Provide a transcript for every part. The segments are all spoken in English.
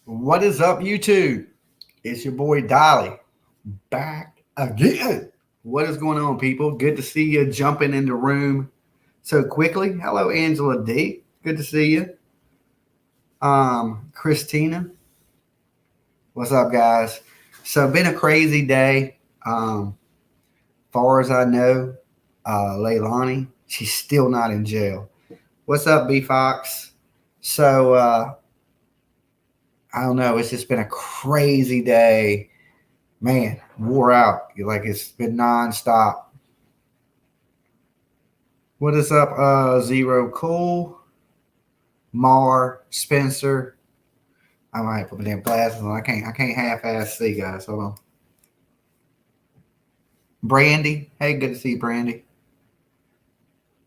What is up, YouTube? It's your boy Dolly back again. What is going on, people? Good to see you jumping in the room so quickly. Hello, Angela D. Good to see you. Christina, what's up, guys? So, been a crazy day. Far as I know, Leilani, she's still not in jail. What's up, B Fox? So, I don't know. It's just been a crazy day, man, wore out. Like it's been nonstop. What is up, Zero Cool, Mar, Spencer? I might put my damn glasses on. I can't half-ass see, guys. Hold on. Brandy, hey, good to see you, Brandy.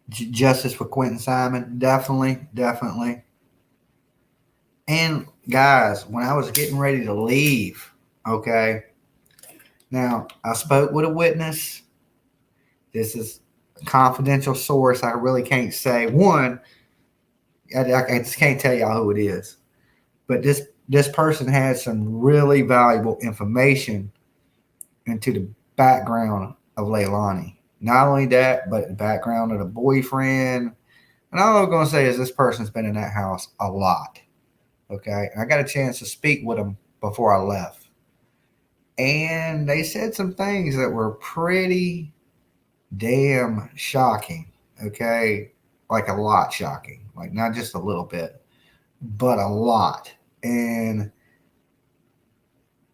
Justice for Quentin Simon, definitely. And guys, when I was getting ready to leave, okay. Now I spoke with a witness. This is a confidential source. I really can't say. One, I just can't tell y'all who it is. But this person had some really valuable information into the background of Leilani. Not only that, but the background of the boyfriend. And all I'm going to say is this person's been in that house a lot. Okay. I got a chance to speak with them before I left. And they said some things that were pretty damn shocking. Okay. Like a lot shocking. Like not just a little bit, but a lot. And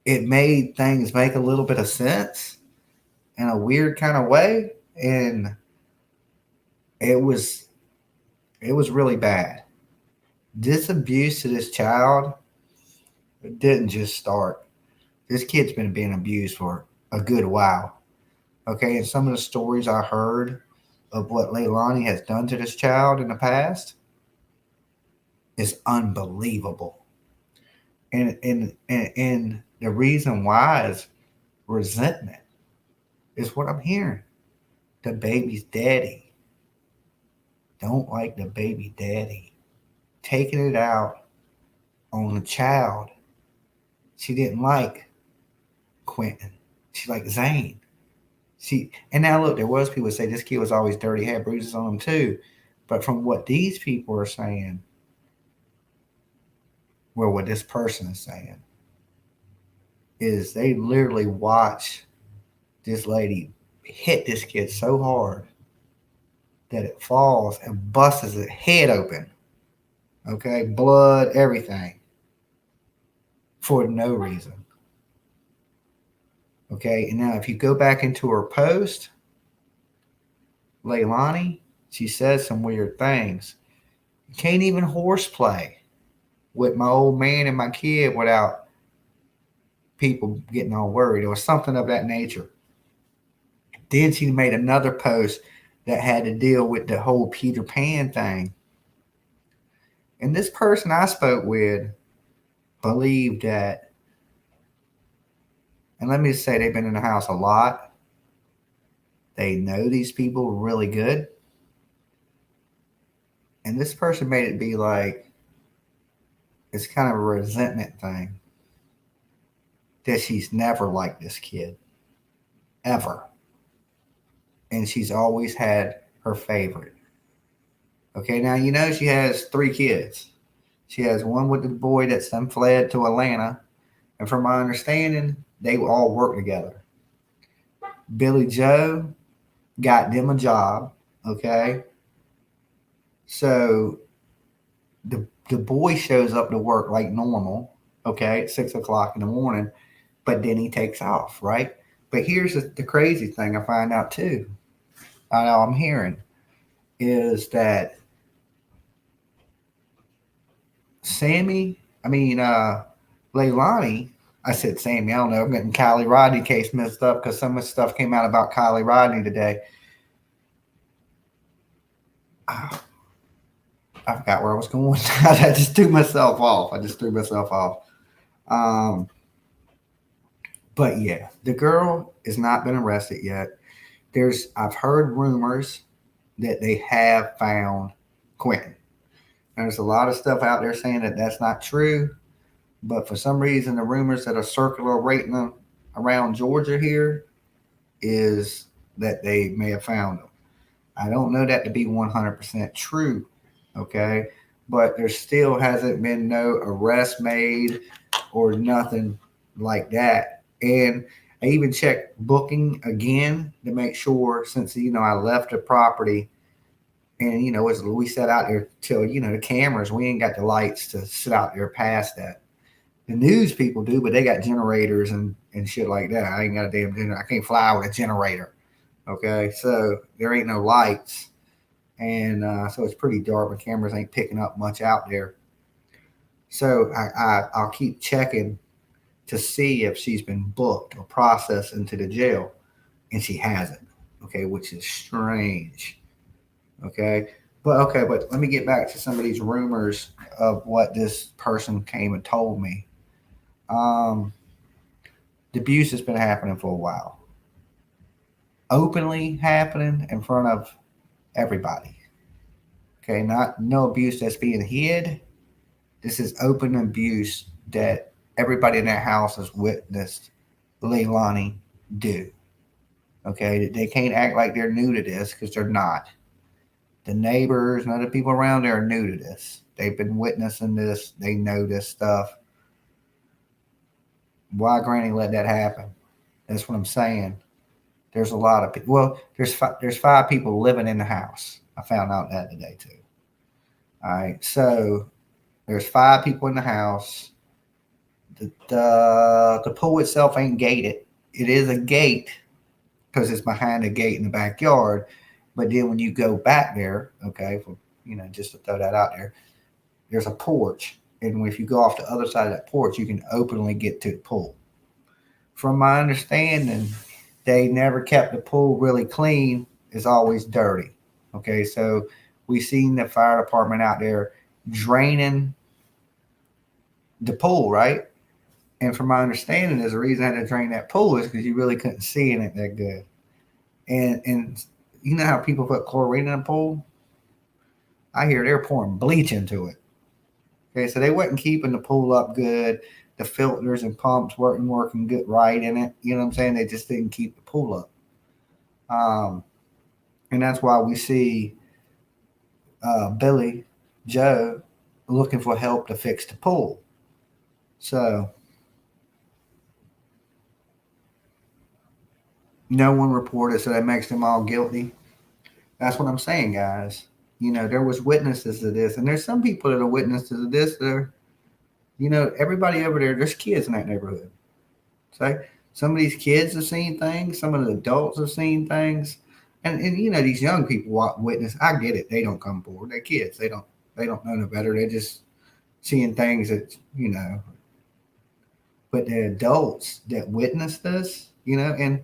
it made things make a little bit of sense in a weird kind of way. And it was it was really bad. This abuse to this child didn't just start. This kid's been being abused for a good while. Okay, and some of the stories I heard of what Leilani has done to this child in the past is unbelievable. And the reason why is resentment is what I'm hearing. The baby's daddy don't like the baby daddy. Taking it out on the child. She didn't like Quentin. She liked Zane. And now look, there was people say this kid was always dirty, had bruises on him too. But from what these people are saying, well, what this person is saying, is they literally watch this lady hit this kid so hard that it falls and busts his head open. Okay, blood, everything, for no reason. Okay, and now if you go back into her post, Leilani, she says some weird things. You can't even horseplay with my old man and my kid without people getting all worried or something of that nature. Then she made another post that had to deal with the whole Peter Pan thing. And this person I spoke with believed that, and let me just say they've been in the house a lot. They know these people really good. And this person made it be like it's kind of a resentment thing that she's never liked this kid. Ever. And she's always had her favorite. Okay, now you know she has 3 kids. She has one with the boy that's then fled to Atlanta. And from my understanding, they all work together. Billy Joe got them a job. Okay. So the boy shows up to work like normal, okay, at 6 o'clock in the morning, but then he takes off, right? But here's the crazy thing I find out too. I know I'm hearing is that Sammy, Leilani, I said Sammy, I don't know, I'm getting Kylie Rodney case messed up because some of the stuff came out about Kylie Rodney today. Oh, I forgot where I was going. I just threw myself off. Um, but yeah, the girl has not been arrested yet. I've heard rumors that they have found Quentin. There's a lot of stuff out there saying that that's not true. But for some reason, the rumors that are circulating around Georgia here is that they may have found them. I don't know that to be 100% true, okay? But there still hasn't been no arrest made or nothing like that. And I even checked booking again to make sure, since I left the property, and as we sat out there till the cameras, we ain't got the lights to sit out there past that. The news people do, but they got generators and shit like that. I ain't got a damn generator. I can't fly with a generator. Okay, so there ain't no lights, and so it's pretty dark. The cameras ain't picking up much out there. So I'll keep checking to see if she's been booked or processed into the jail, and she hasn't. Okay, which is strange. Okay, but let me get back to some of these rumors of what this person came and told me. Um, the abuse has been happening for a while, openly happening in front of everybody. Okay, not no abuse that's being hid. This is open abuse that everybody in that house has witnessed Leilani do. Okay, they can't act like they're new to this because they're not. The neighbors and other people around there are new to this. They've been witnessing this. They know this stuff. Why Granny let that happen? That's what I'm saying. There's a lot of people. Well, there's five people living in the house. I found out that today too. All right, so there's five people in the house. The pool itself ain't gated. It is a gate because it's behind a gate in the backyard. But then when you go back there, okay, just to throw that out there, there's a porch, and if you go off the other side of that porch, you can openly get to the pool. From my understanding, they never kept the pool really clean. It's always dirty. Okay, so we seen the fire department out there draining the pool, right? And from my understanding, there's a reason I had to drain that pool is because you really couldn't see in it that good. And you know how people put chlorine in a pool? I hear they're pouring bleach into it. Okay, so they wasn't keeping the pool up good. The filters and pumps weren't working good right in it. You know what I'm saying? They just didn't keep the pool up. And that's why we see Billy Joe looking for help to fix the pool. So no one reported, so that makes them all guilty. That's what I'm saying, guys. There was witnesses to this, and there's some people that are witnesses to this. That are, everybody over there. There's kids in that neighborhood. So some of these kids have seen things. Some of the adults have seen things, and these young people witness. I get it. They don't come forward. They're kids. They don't know no better. They're just seeing things that. But the adults that witness this, and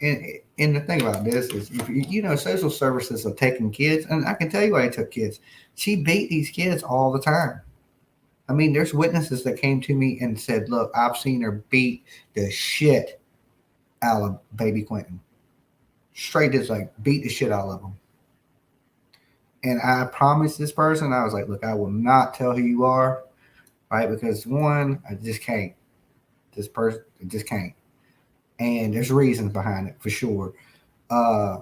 the thing about this is, if social services are taking kids, and I can tell you why they took kids. She beat these kids all the time. I mean, there's witnesses that came to me and said, "Look, I've seen her beat the shit out of baby Quentin. Straight as like beat the shit out of them." And I promised this person, I was like, "Look, I will not tell who you are, right? Because one, I just can't. This person, I just can't. And there's reasons behind it for sure. Uh,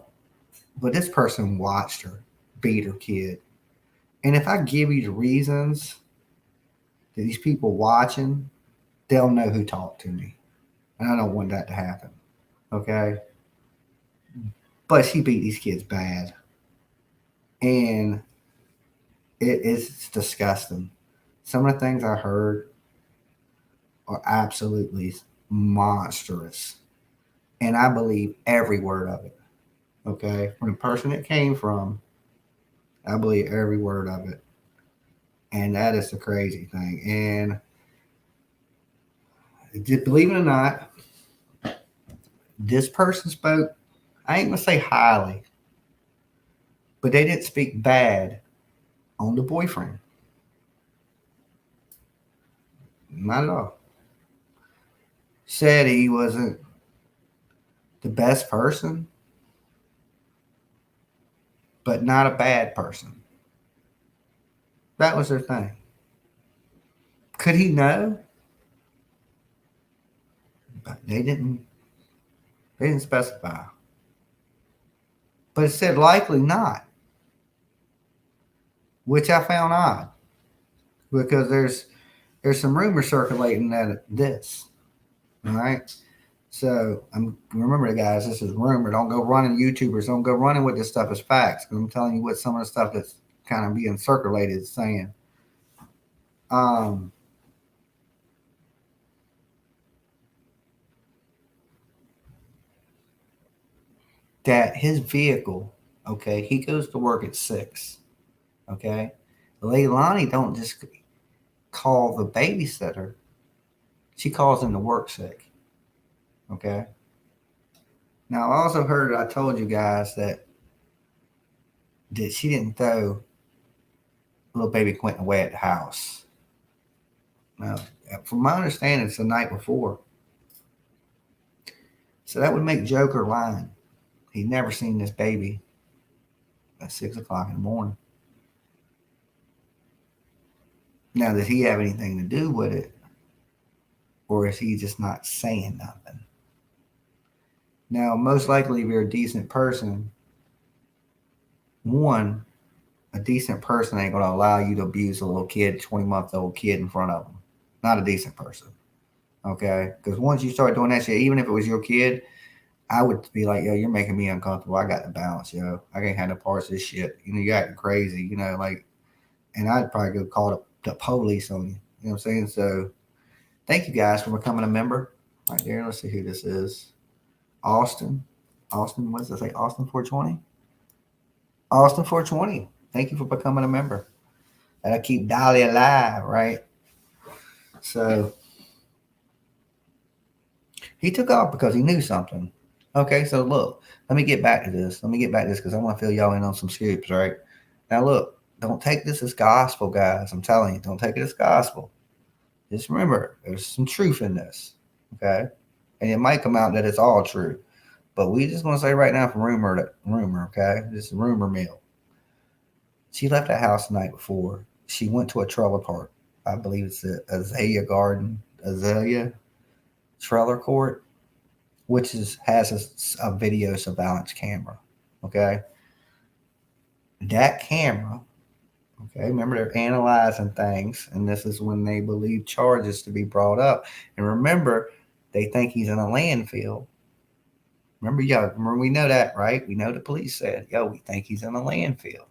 but this person watched her beat her kid. And if I give you the reasons that these people watching, they'll know who talked to me. And I don't want that to happen. Okay. But she beat these kids bad. And it's disgusting. Some of the things I heard are absolutely monstrous. And I believe every word of it. Okay. From the person it came from, I believe every word of it. And that is the crazy thing. And believe it or not, this person spoke, I ain't going to say highly, but they didn't speak bad on the boyfriend. Not at all. Said he wasn't the best person, but not a bad person. That was their thing. Could he know? But they didn't specify. But it said likely not, which I found odd because there's some rumors circulating that this. All right. So remember, guys, this is rumor. Don't go running, YouTubers. Don't go running with this stuff as facts. Because I'm telling you what some of the stuff that's kind of being circulated is saying. That his vehicle, okay, he goes to work at 6. Okay. Leilani don't just call the babysitter. She calls him to work sick. Okay. Now, I also heard, I told you guys that she didn't throw little baby Quentin away at the house. Now, from my understanding, it's the night before. So that would make Joker lying. He'd never seen this baby at 6 o'clock in the morning. Now, does he have anything to do with it? Or is he just not saying nothing? Now, most likely, if you're a decent person, a decent person ain't going to allow you to abuse a little kid, 20-month-old kid in front of them. Not a decent person. Okay? Because once you start doing that shit, even if it was your kid, I would be like, yo, you're making me uncomfortable. I got to bounce, yo. I can't handle parts of this shit. You're acting crazy, like, and I'd probably go call the police on you. You know what I'm saying? So thank you guys for becoming a member. Right there. Let's see who this is. Austin, what does it say? Austin 420? Austin 420. Thank you for becoming a member. That'll keep Dolly alive, right? So he took off because he knew something. Okay, so look, let me get back to this. Because I want to fill y'all in on some scoops, right? Now look, don't take this as gospel, guys. I'm telling you, don't take it as gospel. Just remember, there's some truth in this, okay? And it might come out that it's all true. But we just want to say right now from rumor, okay? This is rumor mill. She left the house the night before. She went to a trailer park. I believe it's the Azalea Trailer Court, which has a video surveillance camera. Okay. That camera, okay, remember they're analyzing things, and this is when they believe charges to be brought up. And remember, they think he's in a landfill. Remember, we know that, right? We know the police said, yo, we think he's in a landfill.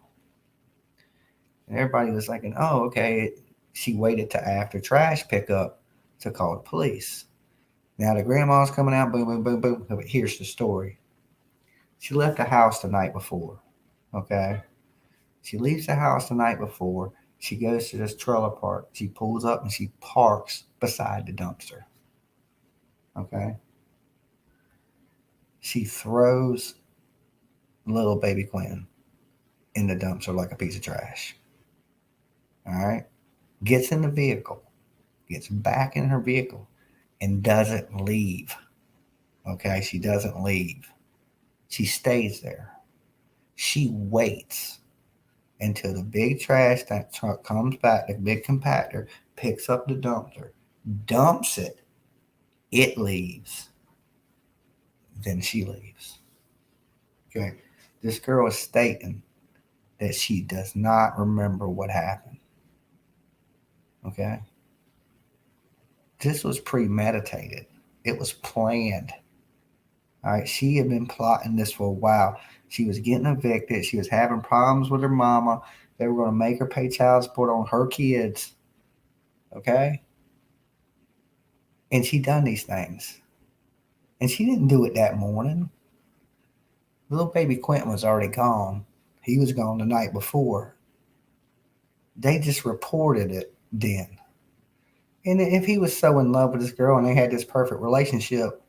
And everybody was thinking, oh, okay. She waited to after trash pickup to call the police. Now the grandma's coming out, boom, boom, boom, boom. But here's the story. She left the house the night before, okay? She leaves the house the night before. She goes to this trailer park. She pulls up and she parks beside the dumpster, okay? She throws little baby Quentin in the dumpster like a piece of trash. All right. Gets in the vehicle, gets back in her vehicle, and doesn't leave. Okay. She doesn't leave. She stays there. She waits until the big trash truck comes back, the big compactor, picks up the dumpster, dumps it. It leaves. Then she leaves. Okay. This girl is stating that she does not remember what happened. Okay. This was premeditated. It was planned. All right. She had been plotting this for a while. She was getting evicted. She was having problems with her mama. They were going to make her pay child support on her kids. Okay. And she done these things. And she didn't do it that morning. Little baby Quentin was already gone. He was gone the night before. They just reported it then. And if he was so in love with this girl and they had this perfect relationship,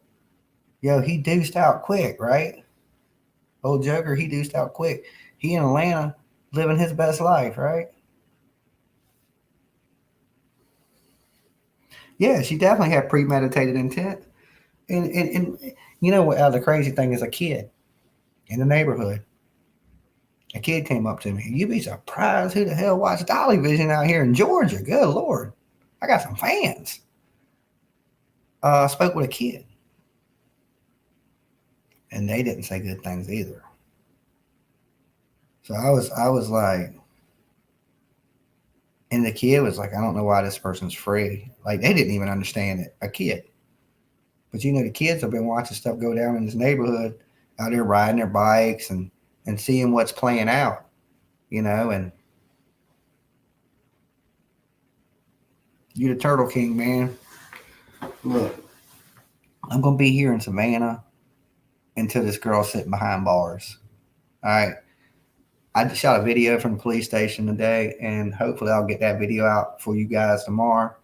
yo, he deuced out quick, right? Old Joker, he deuced out quick. He in Atlanta living his best life, right? Yeah, she definitely had premeditated intent. And you know what? The crazy thing is, a kid in the neighborhood. A kid came up to me. You'd be surprised who the hell watched Dolly Vision out here in Georgia. Good Lord. I got some fans. I spoke with a kid. and they didn't say good things either. So I was like, and the kid was like, I don't know why this person's free. Like they didn't even understand it, a kid. But the kids have been watching stuff go down in this neighborhood, out there riding their bikes and seeing what's playing out, and you the Turtle King, man. Look, I'm gonna be here in Savannah until this girl's sitting behind bars. All right. I just shot a video from the police station today, and hopefully I'll get that video out for you guys tomorrow.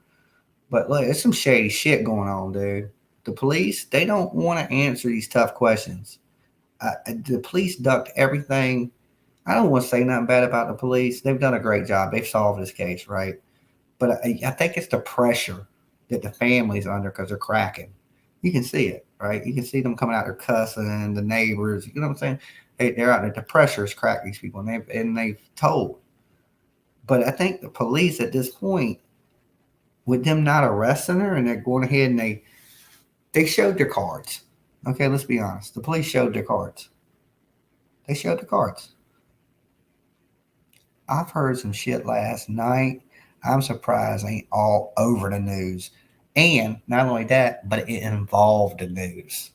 But look, there's some shady shit going on, dude. The police, they don't want to answer these tough questions. The police ducked everything. I don't want to say nothing bad about the police. They've done a great job. They've solved this case, right? But I think it's the pressure that the family's under because they're cracking. You can see it, right? You can see them coming out there cussing, the neighbors. You know what I'm saying? They're out there. The pressure has cracked these people, and they've told. But I think the police at this point, with them not arresting her, and they're going ahead and they showed their cards. Okay, let's be honest. The police showed their cards. They showed the cards. I've heard some shit last night. I'm surprised ain't all over the news. And not only that, but it involved the news.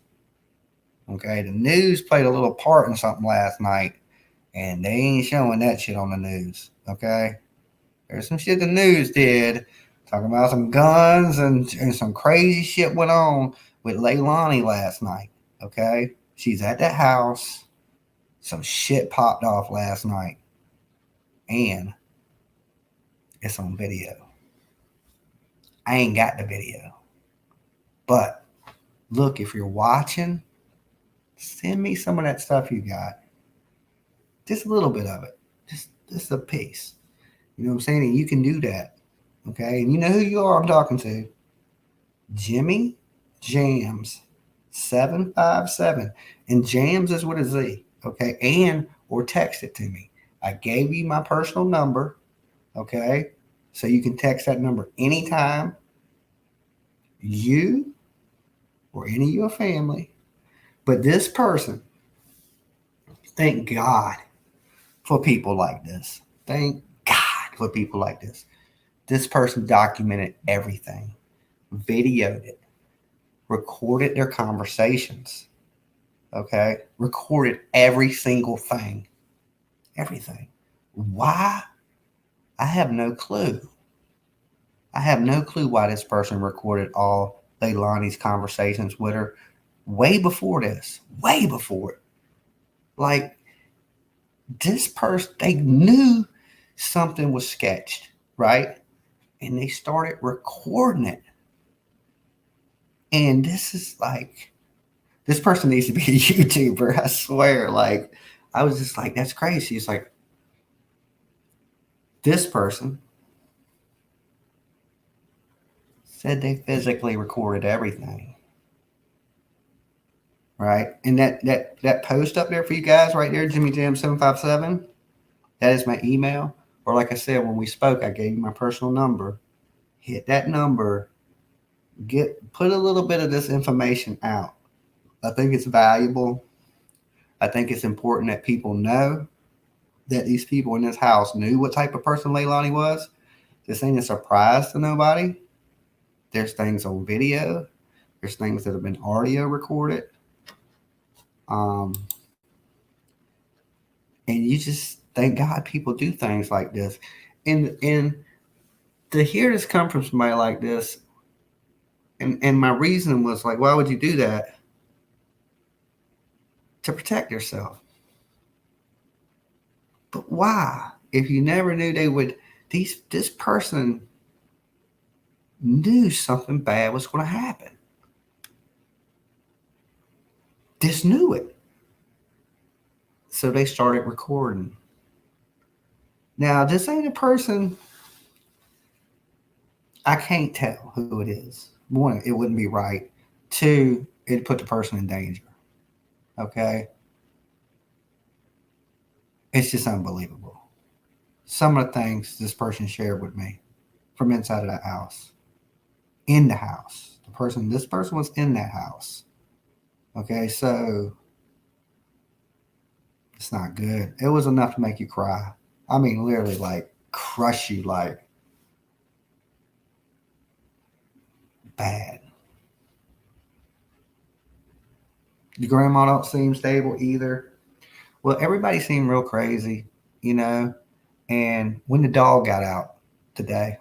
Okay, the news played a little part in something last night, and they ain't showing that shit on the news. Okay, there's some shit the news did, talking about some guns and some crazy shit went on with Leilani last night. Okay, she's at the house. Some shit popped off last night, and it's on video. I ain't got the video, but look, if you're watching, send me some of that stuff you got. Just a little bit of it. Just a piece. You know what I'm saying? And you can do that. Okay? And you know who you are I'm talking to. Jimmy Jams 757. And Jams is with a Z. Okay? And or text it to me. I gave you my personal number. Okay? So you can text that number anytime. You or any of your family. But this person, thank God for people like this. Thank God for people like this. This person documented everything, videoed it, recorded their conversations, okay? Recorded every single thing. Everything. Why? I have no clue. I have no clue why this person recorded all Leilani's conversations with her way before this. Way before it. Like, this person, they knew something was sketched, right? And they started recording it. And this is like, this person needs to be a YouTuber, I swear. Like, I was just like, that's crazy. It's like, this person said they physically recorded everything. Right? And that post up there for you guys right there, Jimmy Jam 757, that is my email. Or like I said, when we spoke, I gave you my personal number. Hit that number. Put a little bit of this information out. I think it's valuable. I think it's important that people know that these people in this house knew what type of person Leilani was. This ain't a surprise to nobody. There's things on video. There's things that have been audio recorded. And you just thank God people do things like this. And to hear this come from somebody like this, and my reasoning was like, why would you do that? To protect yourself. But why? If you never knew they would, this person knew something bad was going to happen. Just knew it. So they started recording. Now, this ain't a person, I can't tell who it is. One, it wouldn't be right. Two, it'd put the person in danger. Okay? It's just unbelievable. Some of the things this person shared with me from inside of that house. In the house. This person was in that house. Okay, so It's not good. It was enough to make you cry. I mean, literally, like crush you, like bad. Your grandma don't seem stable either. Well, everybody seemed real crazy, you know. And when the dog got out today,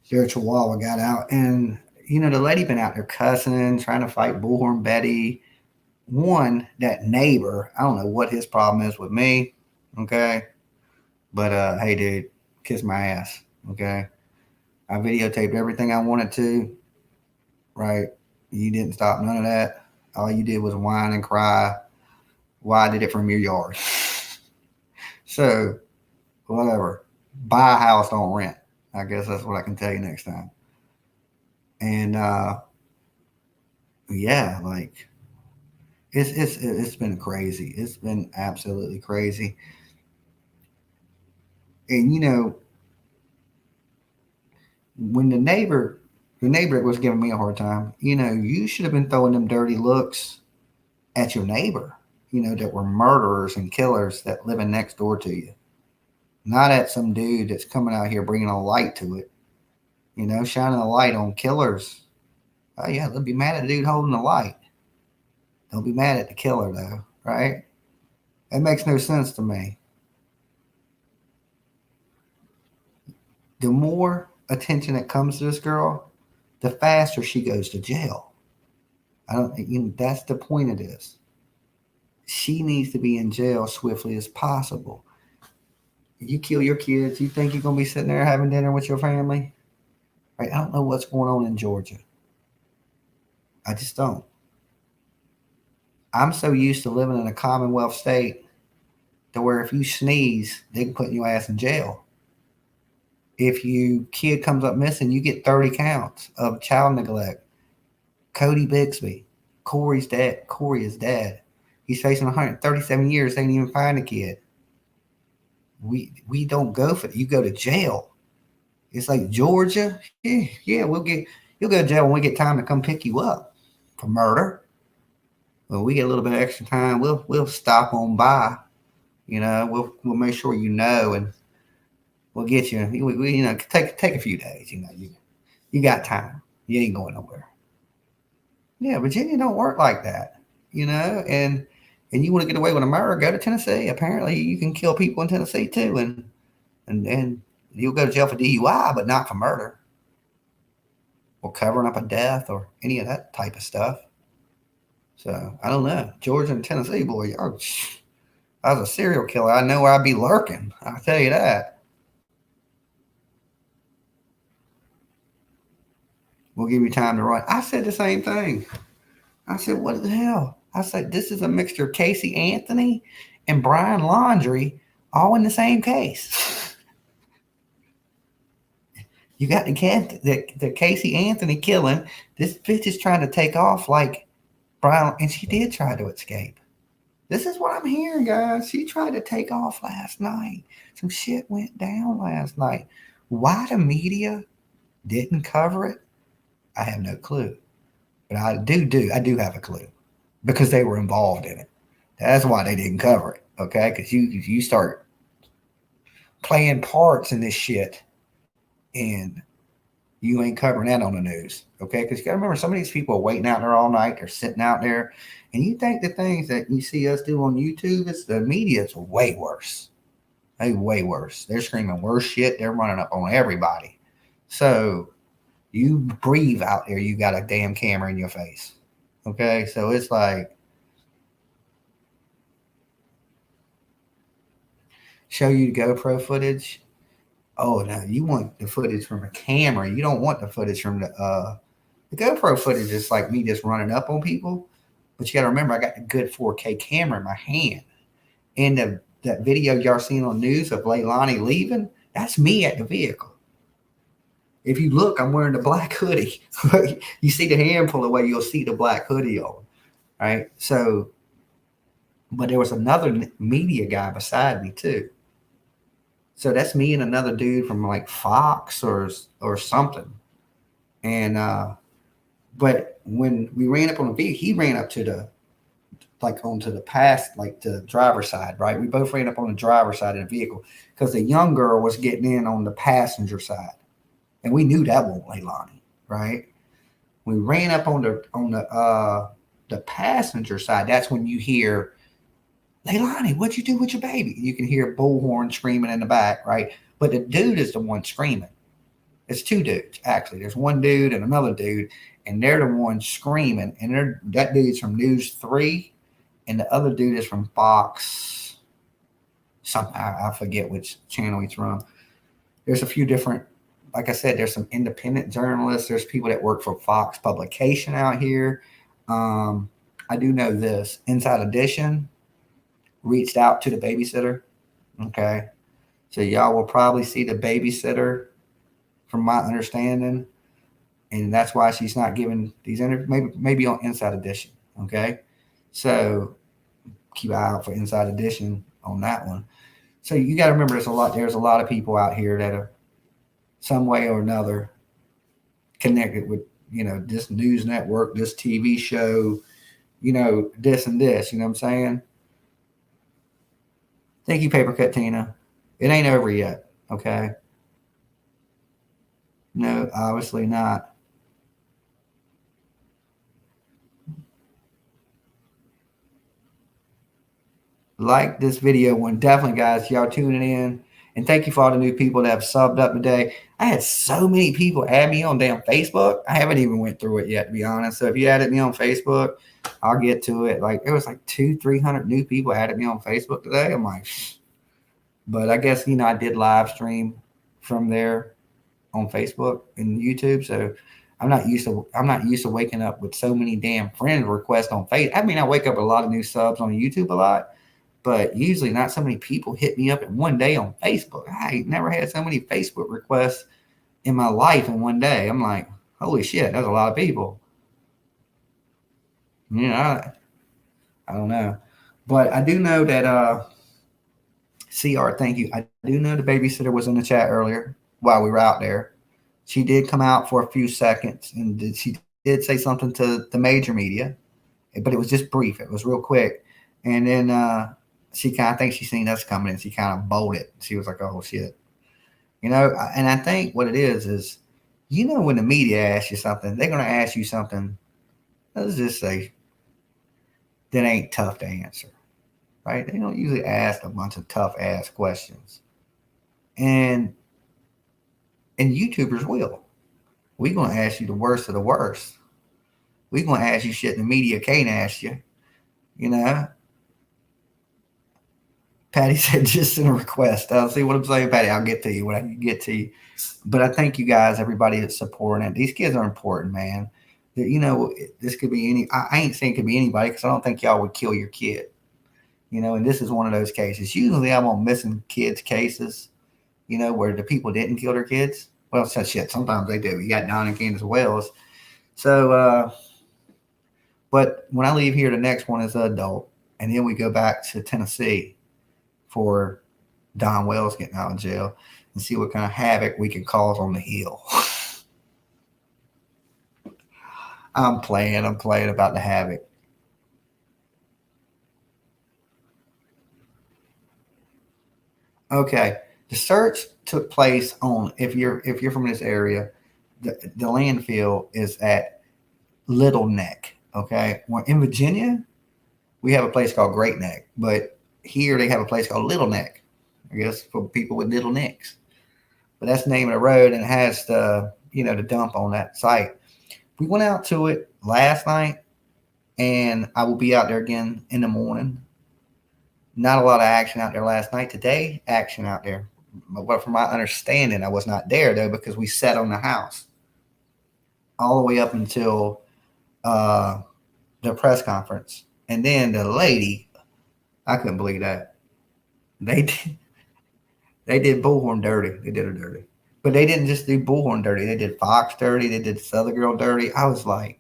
their Chihuahua got out, and the lady been out there cussing, trying to fight Bullhorn Betty. One, that neighbor, I don't know what his problem is with me, okay? But hey, dude, kiss my ass, okay? I videotaped everything I wanted to, right? You didn't stop none of that. All you did was whine and cry. Why did it from your yard? So, whatever. Buy a house, don't rent. I guess that's what I can tell you next time. And yeah, like it's been crazy. It's been absolutely crazy. And when the neighbor that was giving me a hard time, you should have been throwing them dirty looks at your neighbor, that were murderers and killers that living next door to you, not at some dude that's coming out here bringing a light to it, shining a light on killers. Oh yeah, they'll be mad at the dude holding the light. Don't be mad at the killer though, right? That makes no sense to me. The more attention that comes to this girl, the faster she goes to jail. I don't. That's the point of this. She needs to be in jail swiftly as possible. You kill your kids, you think you're gonna be sitting there having dinner with your family? Right? I don't know what's going on in Georgia. I just don't. I'm so used to living in a Commonwealth state to where if you sneeze, they can put your ass in jail. If your kid comes up missing, you get 30 counts of child neglect. Cody Bixby, Corey's dad. Corey is dead. He's facing 137 years. They didn't even find the kid. We don't go for it. You go to jail. It's like Georgia. Yeah, you'll go to jail when we get time to come pick you up for murder. When we get a little bit of extra time, we'll stop on by. We'll make sure and we'll get you. We take a few days. You got time. You ain't going nowhere. Yeah, Virginia don't work like that. And you want to get away with a murder, go to Tennessee. Apparently, you can kill people in Tennessee too, and you'll go to jail for DUI, but not for murder or covering up a death or any of that type of stuff. So I don't know, Georgia and Tennessee, boy, I was a serial killer. I know where I'd be lurking. I'll tell you that. We'll give you time to run. I said the same thing. I said, what the hell? I said, this is a mixture of Casey Anthony and Brian Laundrie all in the same case. You got the Casey Anthony killing. This bitch is trying to take off like Brian, and she did try to escape. This is what I'm hearing, guys. She tried to take off last night. Some shit went down last night. Why the media didn't cover it, I have no clue. But I do have a clue because they were involved in it. That's why they didn't cover it, okay? Because you start playing parts in this shit and you ain't covering that on the news, okay? Because you got to remember, some of these people are waiting out there all night. They're sitting out there. And you think the things that you see us do on YouTube, the media is way worse. Way worse. They're screaming worse shit. They're running up on everybody. So you breathe out there, you got a damn camera in your face. Okay, so it's like, show you the GoPro footage. Oh, no, you want the footage from a camera. You don't want the footage from the GoPro footage is like me just running up on people. But you got to remember, I got a good 4K camera in my hand. And that video y'all seen on news of Leilani leaving, that's me at the vehicle. If you look, I'm wearing the black hoodie. You see the hand pull away, you'll see the black hoodie on. Right? So, but there was another media guy beside me too. So that's me and another dude from like Fox or something. And but when we ran up on the vehicle, he ran up to like onto the past, like the driver's side, right? We both ran up on the driver's side of the vehicle because the young girl was getting in on the passenger side, and we knew that won't Leilani, right? We ran up on the passenger side. That's when you hear Leilani, what'd you do with your baby? You can hear bullhorn screaming in the back, right? But the dude is the one screaming. It's two dudes, actually. There's one dude and another dude, and they're the ones screaming. And that dude's from News 3, and the other dude is from Fox. Something I forget which channel he's from. There's a few different, like I said, there's some independent journalists. There's people that work for Fox Publication out here. I do know this. Inside Edition reached out to the babysitter. Okay. So y'all will probably see the babysitter from my understanding. And that's why she's not giving these interviews, maybe on Inside Edition. Okay. So keep an eye out for Inside Edition on that one. So you got to remember there's a lot of people out here that are some way or another connected with, this news network, this TV show, this and this, you know what I'm saying? Thank you, Paper Cut Tina. It ain't over yet, okay? No, obviously not. Like this video one, definitely, guys. Y'all tuning in. And thank you for all the new people that have subbed up today. I had so many people add me on damn Facebook. I haven't even went through it yet, to be honest. So if you added me on Facebook, I'll get to it. Like, it was like 200-300 new people added me on Facebook today. I'm like, but I guess, I did live stream from there on Facebook and YouTube. So I'm not used to waking up with so many damn friend requests on Facebook. I mean, I wake up with a lot of new subs on YouTube a lot, but usually not so many people hit me up in one day on Facebook. I never had so many Facebook requests in my life in one day. I'm like, holy shit, that's a lot of people. I don't know. But I do know that CR, thank you. I do know the babysitter was in the chat earlier while we were out there. She did come out for a few seconds, and she did say something to the major media, but it was just brief. It was real quick. And then I think she seen us coming, and she kind of bolted. She was like, oh, shit. And I think what it is, when the media asks you something, they're going to ask you something, let's just say, that ain't tough to answer, right? They don't usually ask a bunch of tough-ass questions. And YouTubers will. We're going to ask you the worst of the worst. We're going to ask you shit the media can't ask you, Patty said, just send a request. I'll see what I'm saying, Patty. I'll get to you when I can get to you. But I thank you guys, everybody that's supporting it. These kids are important, man. This could be I ain't saying it could be anybody because I don't think y'all would kill your kid. And this is one of those cases. Usually I'm on missing kids cases, where the people didn't kill their kids. Well, shit, sometimes they do. You got Don and Candace Wells. So, but when I leave here, the next one is an adult. And then we go back to Tennessee for Don Wells getting out of jail and see what kind of havoc we can cause on the Hill. I'm playing about the havoc. Okay. The search took place on, if you're from this area, the landfill is at Little Neck. Okay. Well, in Virginia, we have a place called Great Neck, but here they have a place called Little Neck, I guess, for people with little necks. But that's the name of the road, and it has the dump on that site. We went out to it last night, and I will be out there again in the morning. Not a lot of action out there last night. Today, action out there. But from my understanding, I was not there, though, because we sat on the house all the way up until the press conference. And then the lady, I couldn't believe that. They did Bullhorn dirty. They did her dirty. But they didn't just do Bullhorn dirty. They did Fox dirty. They did this other girl dirty. I was like,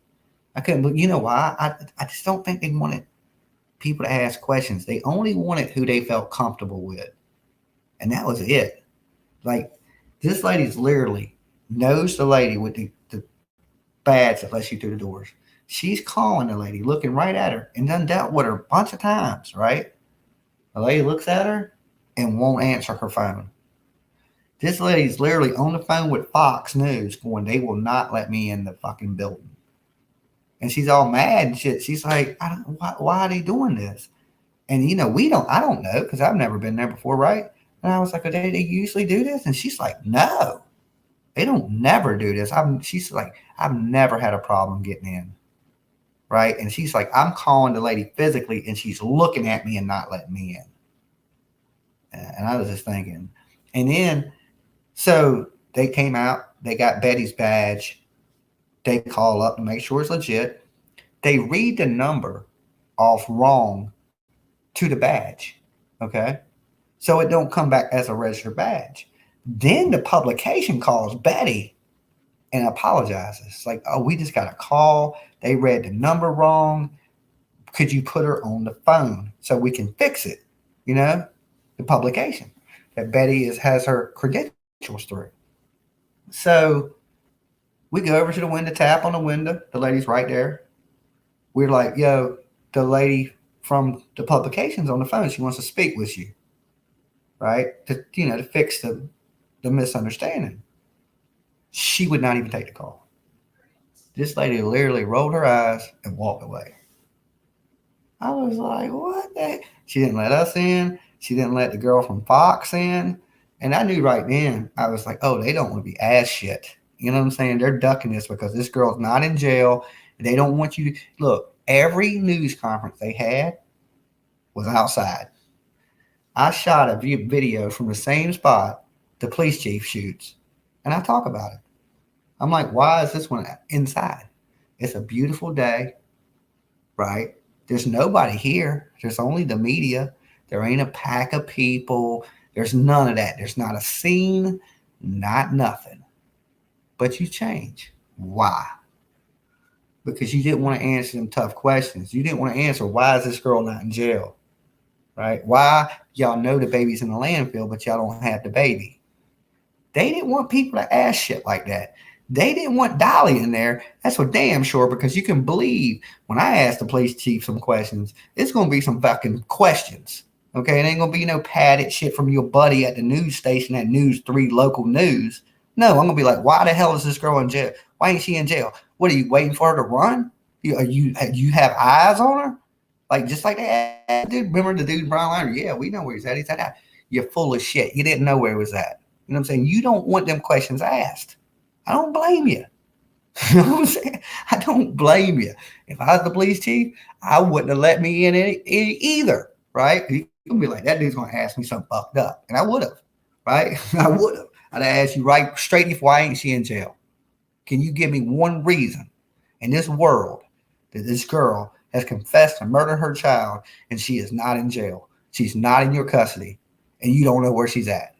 I couldn't believe. You know why? I just don't think they wanted people to ask questions. They only wanted who they felt comfortable with. And that was it. Like, this lady's literally knows the lady with the badge that lets you through the doors. She's calling the lady, looking right at her, and done dealt with her a bunch of times, right? The lady looks at her and won't answer her phone. This lady's literally on the phone with Fox News going, they will not let me in the fucking building. And she's all mad and shit. She's like, why are they doing this? And I don't know because I've never been there before, right? And I was like, they usually do this? And she's like, no, they don't never do this. She's like, I've never had a problem getting in. Right. And she's like, I'm calling the lady physically and she's looking at me and not letting me in. And I was just thinking. And then, so they came out, they got Betty's badge. They call up to make sure it's legit. They read the number off wrong to the badge. Okay. So it don't come back as a registered badge. Then the publication calls Betty and apologizes. It's like, oh, we just got a call. They read the number wrong. Could you put her on the phone so we can fix it? The publication that Betty has her credentials through. So we go over to the window, tap on the window. The lady's right there. We're like, yo, the lady from the publication's on the phone. She wants to speak with you. Right? To fix the misunderstanding. She would not even take the call. This lady literally rolled her eyes and walked away. I was like, what the? She didn't let us in. She didn't let the girl from Fox in. And I knew right then, I was like, oh, they don't want to be ass shit. You know what I'm saying? They're ducking this because this girl's not in jail. They don't want you to. Look, every news conference they had was outside. I shot a video from the same spot the police chief shoots. And I talk about it. I'm like, why is this one inside? It's a beautiful day, right? There's nobody here. There's only the media. There ain't a pack of people. There's none of that. There's not a scene, not nothing. But you change. Why? Because you didn't want to answer them tough questions. You didn't want to answer, why is this girl not in jail? Right? Why y'all know the baby's in the landfill, but y'all don't have the baby? They didn't want people to ask shit like that. They didn't want Dolly in there. That's for damn sure, because you can believe when I ask the police chief some questions, it's going to be some fucking questions. Okay? It ain't going to be no padded shit from your buddy at the news station at News 3 local news. No, I'm going to be like, why the hell is this girl in jail? Why ain't she in jail? What, are you waiting for her to run? You have eyes on her? Like, just like that dude. Remember the dude, Brian Liner? Yeah, we know where he's at. He's at that. You're full of shit. You didn't know where he was at. You know what I'm saying? You don't want them questions asked. I don't blame you. You know what I'm saying? I don't blame you. If I was the police chief, I wouldn't have let me in either, right? You're going to be like, that dude's going to ask me something fucked up. And I would have, right? I would have. I'd ask you right straight, why ain't she in jail? Can you give me one reason in this world that this girl has confessed to murder her child and she is not in jail? She's not in your custody and you don't know where she's at.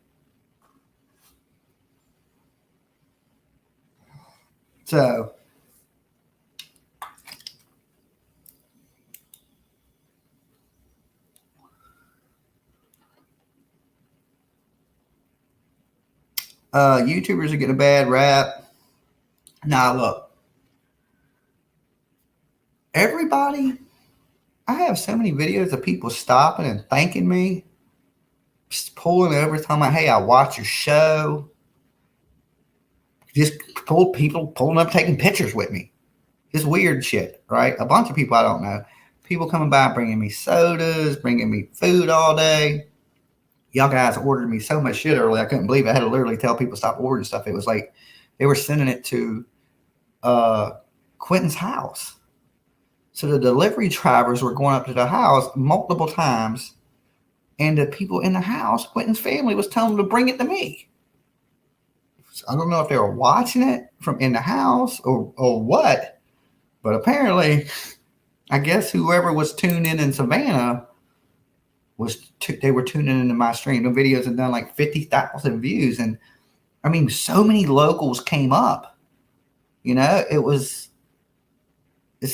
So, YouTubers are getting a bad rap. Now, look, everybody, I have so many videos of people stopping and thanking me, just pulling over, telling me, hey, I watch your show. Just people pulling up, taking pictures with me. Just weird shit, right? A bunch of people I don't know. People coming by, bringing me sodas, bringing me food all day. Y'all guys ordered me so much shit early, I couldn't believe it. I had to literally tell people to stop ordering stuff. It was like they were sending it to Quentin's house. So the delivery drivers were going up to the house multiple times, and the people in the house, Quentin's family, was telling them to bring it to me. So I don't know if they were watching it from in the house or what, but apparently, I guess whoever was tuned in Savannah they were tuning into my stream. The videos had done like 50,000 views, and I mean, so many locals came up. It's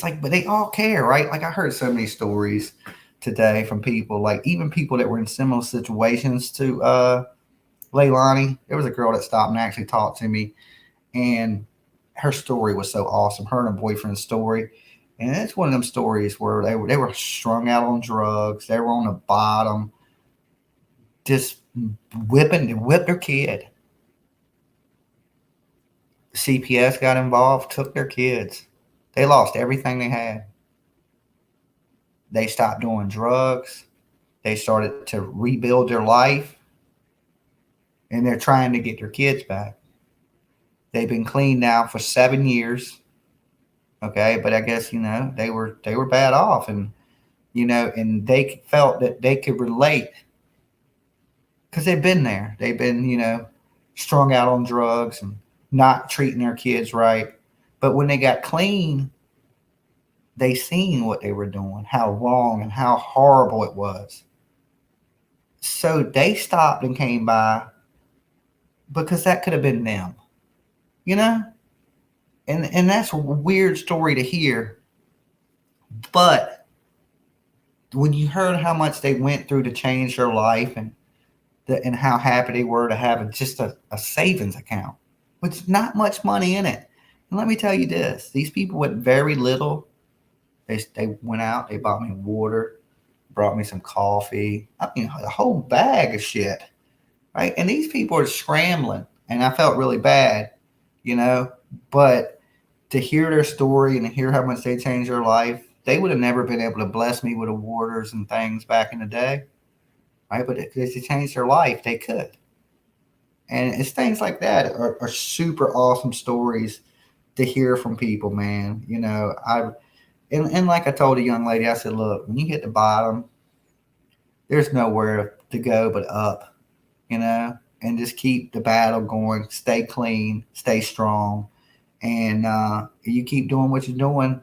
like, but they all care, right? Like I heard so many stories today from people, like even people that were in similar situations to Leilani. There was a girl that stopped and actually talked to me, and her story was so awesome. Her and her boyfriend's story. And it's one of them stories where they were strung out on drugs. They were on the bottom, just whipped their kid. CPS got involved, took their kids. They lost everything they had. They stopped doing drugs. They started to rebuild their life, and they're trying to get their kids back. They've been clean now for 7 years. Okay, but I guess they were bad off, and and they felt that they could relate because they've been there. They've been strung out on drugs and not treating their kids right. But when they got clean, they seen what they were doing, how wrong and how horrible it was. So they stopped and came by because that could have been them, you know? And that's a weird story to hear. But when you heard how much they went through to change their life and how happy they were to have just a savings account, with not much money in it. And let me tell you this, these people with very little, they went out, they bought me water, brought me some coffee, I mean, a whole bag of shit, right? And these people are scrambling, and I felt really bad, but to hear their story and to hear how much they changed their life, they would have never been able to bless me with waters and things back in the day, right? But if they changed their life, they could. And it's things like that are super awesome stories to hear from people, man. And like I told a young lady, I said, look, when you hit the bottom, there's nowhere to go but up, and just keep the battle going, stay clean, stay strong. And you keep doing what you're doing,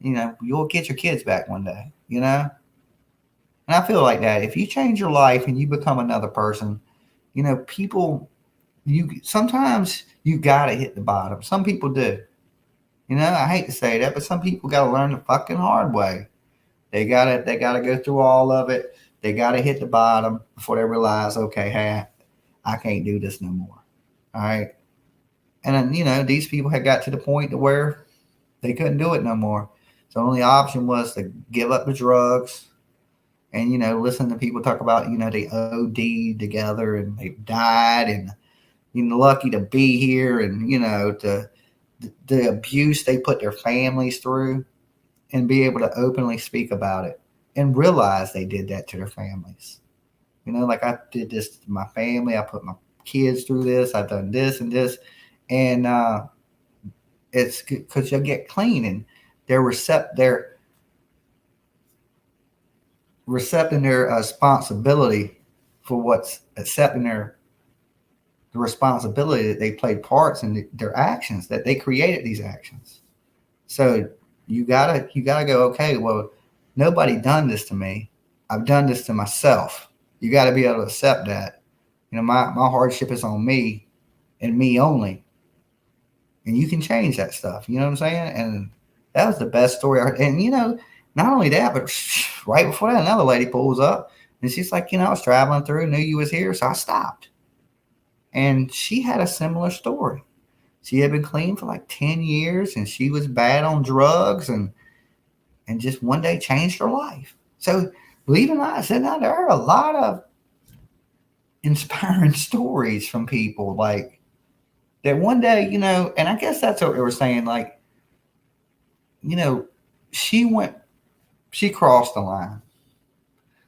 you'll get your kids back one day, And I feel like that. If you change your life and you become another person, people, sometimes you gotta hit the bottom. Some people do. I hate to say that, but some people gotta learn the fucking hard way. They gotta go through all of it. They gotta hit the bottom before they realize, okay, hey, I can't do this no more. All right. And then, these people had got to the point to where they couldn't do it no more. So the only option was to give up the drugs and, listen to people talk about, they OD together and they died and, lucky to be here and, the abuse they put their families through and be able to openly speak about it and realize they did that to their families. Like I did this to my family. I put my kids through this. I've done this and this. And it's because you'll get clean and they're accepting their responsibility for what's accepting the responsibility that they played parts in their actions, that they created these actions. So you gotta go, okay, well, nobody done this to me. I've done this to myself. You got to be able to accept that. My hardship is on me and me only. And you can change that stuff. You know what I'm saying? And that was the best story I heard. And, not only that, but right before that, another lady pulls up and she's like, I was traveling through, knew you was here, so I stopped. And she had a similar story. She had been clean for like 10 years and she was bad on drugs and just one day changed her life. So believe it or not, I said, now there are a lot of inspiring stories from people like that one day, and I guess that's what they were saying. Like, she crossed the line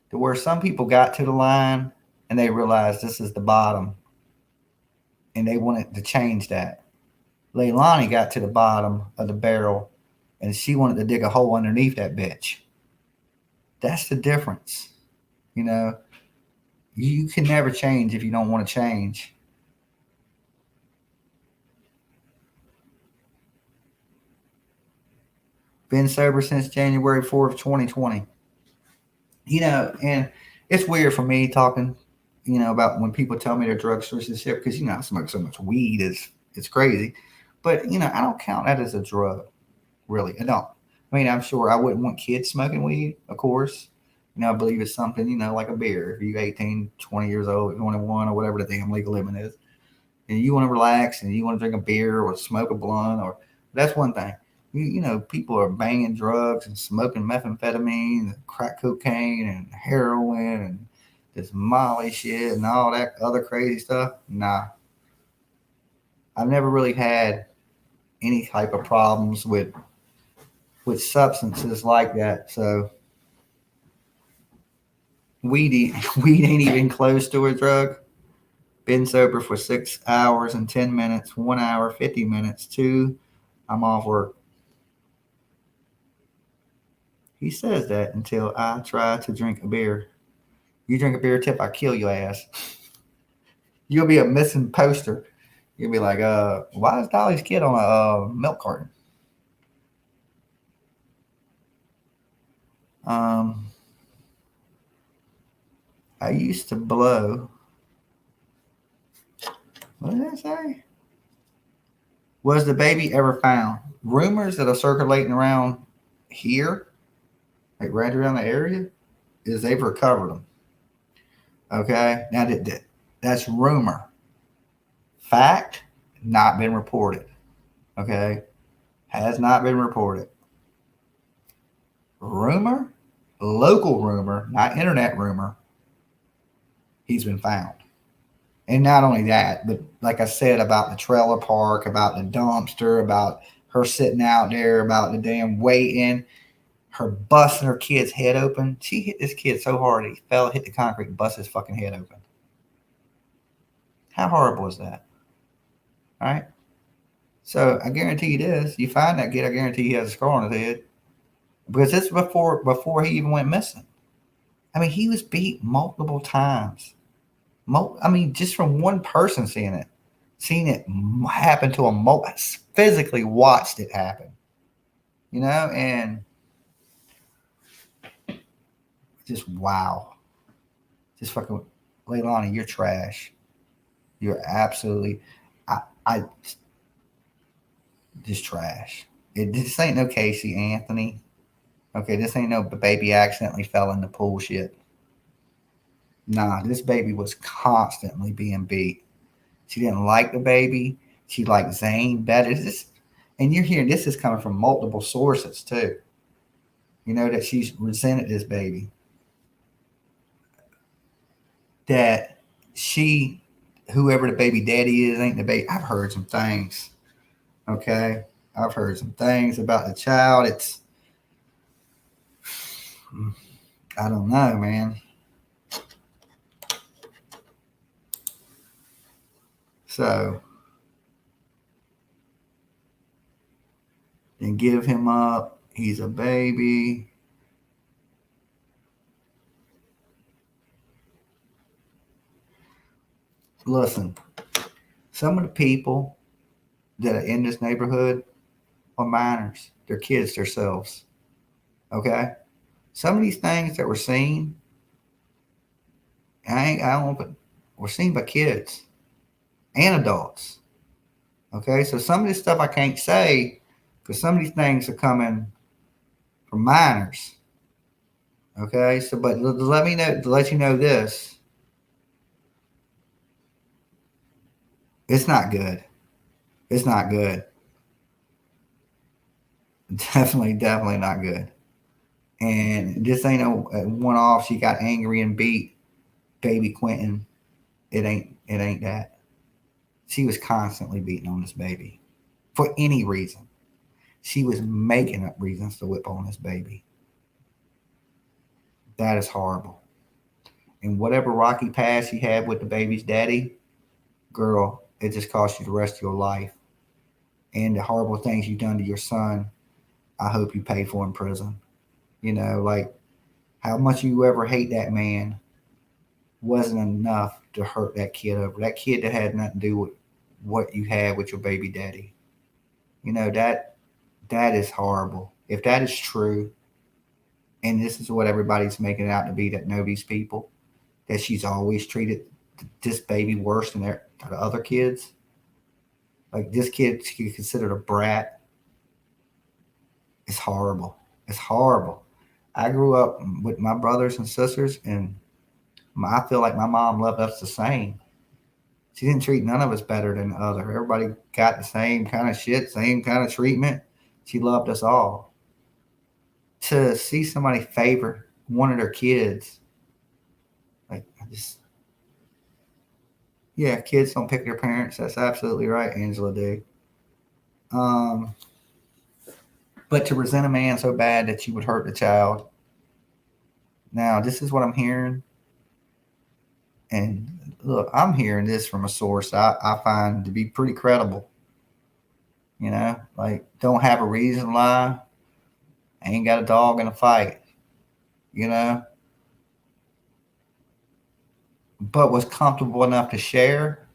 to where some people got to the line and they realized this is the bottom and they wanted to change that. Leilani got to the bottom of the barrel and she wanted to dig a hole underneath that bitch. That's the difference. You can never change if you don't want to change. Been sober since January 4th, 2020. And it's weird for me talking, about when people tell me their drug source and shit, because, I smoke so much weed, it's crazy. But, I don't count that as a drug, really. I don't. I mean, I'm sure I wouldn't want kids smoking weed, of course. I believe it's something, like a beer. If you're 18, 20 years old, 21, or whatever the damn legal limit is, and you want to relax and you want to drink a beer or smoke a blunt, or that's one thing. You know, people are banging drugs and smoking methamphetamine, and crack cocaine, and heroin, and this Molly shit, and all that other crazy stuff. Nah, I've never really had any type of problems with substances like that. So weed ain't even close to a drug. Been sober for 6 hours and 10 minutes, 1 hour, 50 minutes, two, I'm off work. He says that until I try to drink a beer. You drink a beer, Tip, I kill your ass. You'll be a missing poster. You'll be like, why is Dolly's kid on a milk carton? Um, I used to blow. What did I say? Was the baby ever found? Rumors that are circulating around here, like right around the area, is they've recovered them. Okay, now that's rumor. Fact, not been reported. Okay, has not been reported. Rumor, local rumor, not internet rumor. He's been found. And not only that, but like I said about the trailer park, about the dumpster, about her sitting out there, about the damn waiting, her busting her kid's head open. She hit this kid so hard he fell, hit the concrete, and bust his fucking head open. How horrible is that? All right. So I guarantee you this: you find that kid, I guarantee he has a scar on his head because this is before he even went missing. I mean, he was beat multiple times. I mean, just from one person seeing it happen to him, physically watched it happen. You know, and just wow, just fucking Leilani, you're trash. You're absolutely, I just trash. This ain't no Casey Anthony. Okay, this ain't no baby accidentally fell in the pool shit. Nah, this baby was constantly being beat. She didn't like the baby. She liked Zane better. And you're hearing this is coming from multiple sources too. You know that she's resented this baby. That she, whoever the baby daddy is, ain't the baby. I've heard some things. Okay, I've heard some things about the child. I don't know, man. So, then give him up. He's a baby. Listen, some of the people that are in this neighborhood are minors. They're kids themselves. Okay? Some of these things that we're seeing, I don't, but we're seen by kids and adults. Okay? So some of this stuff I can't say because some of these things are coming from minors. Okay? So, but let me know, to let you know this. It's not good. It's not good. Definitely not good. And this ain't a one off. She got angry and beat baby Quentin. It ain't that. She was constantly beating on this baby for any reason. She was making up reasons to whip on this baby. That is horrible. And whatever rocky past you had with the baby's daddy, girl, it just cost you the rest of your life. And the horrible things you've done to your son, I hope you pay for in prison. You know, like how much you ever hate that man wasn't enough to hurt that kid over. That kid that had nothing to do with what you had with your baby daddy. You know, that is horrible. If that is true, and this is what everybody's making it out to be that know these people, that she's always treated this baby worse than the other kids. Like this kid, she considered a brat. It's horrible. It's horrible. I grew up with my brothers and sisters, and I feel like my mom loved us the same. She didn't treat none of us better than the other. Everybody got the same kind of shit, same kind of treatment, She loved us all. To see somebody favor one of their kids, like I just, yeah, kids don't pick their parents. That's absolutely right, Angela D. Um, but to resent a man so bad that you would hurt the child. Now, this is what I'm hearing. And look, I'm hearing this from a source I find to be pretty credible. Like don't have a reason to lie. Ain't got a dog in a fight, you know, but was comfortable enough to share.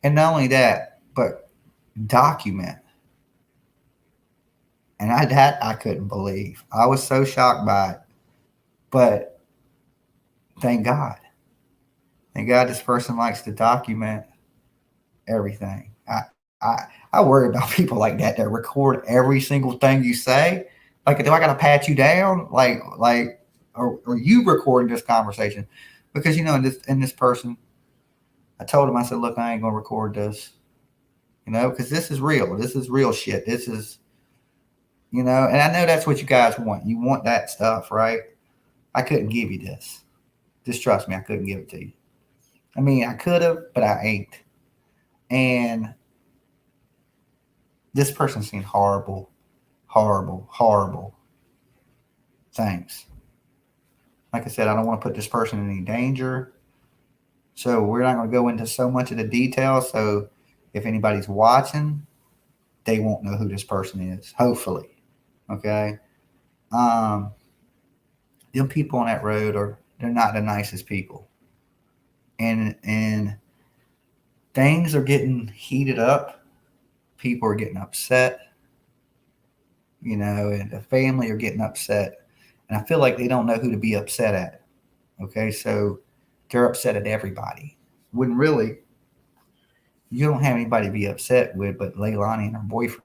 And not only that, but document. And I couldn't believe. I was so shocked by it. But thank God. Thank God this person likes to document everything. I worry about people like that record every single thing you say. Like, do I gotta pat you down? Or you recording this conversation? Because in this person, I told him, I said, look, I ain't gonna record this. Because this is real. This is real shit. This is, and I know that's what you guys want. You want that stuff, right? I couldn't give you this. Just trust me, I couldn't give it to you. I mean, I could have, but I ain't. And this person's seen horrible, horrible, horrible things. Like I said, I don't want to put this person in any danger. So we're not going to go into so much of the details. So if anybody's watching, they won't know who this person is, hopefully. Okay? Them people on that road they're not the nicest people. And things are getting heated up. People are getting upset. And the family are getting upset. And I feel like they don't know who to be upset at. Okay, so they're upset at everybody. When really, you don't have anybody to be upset with but Leilani and her boyfriend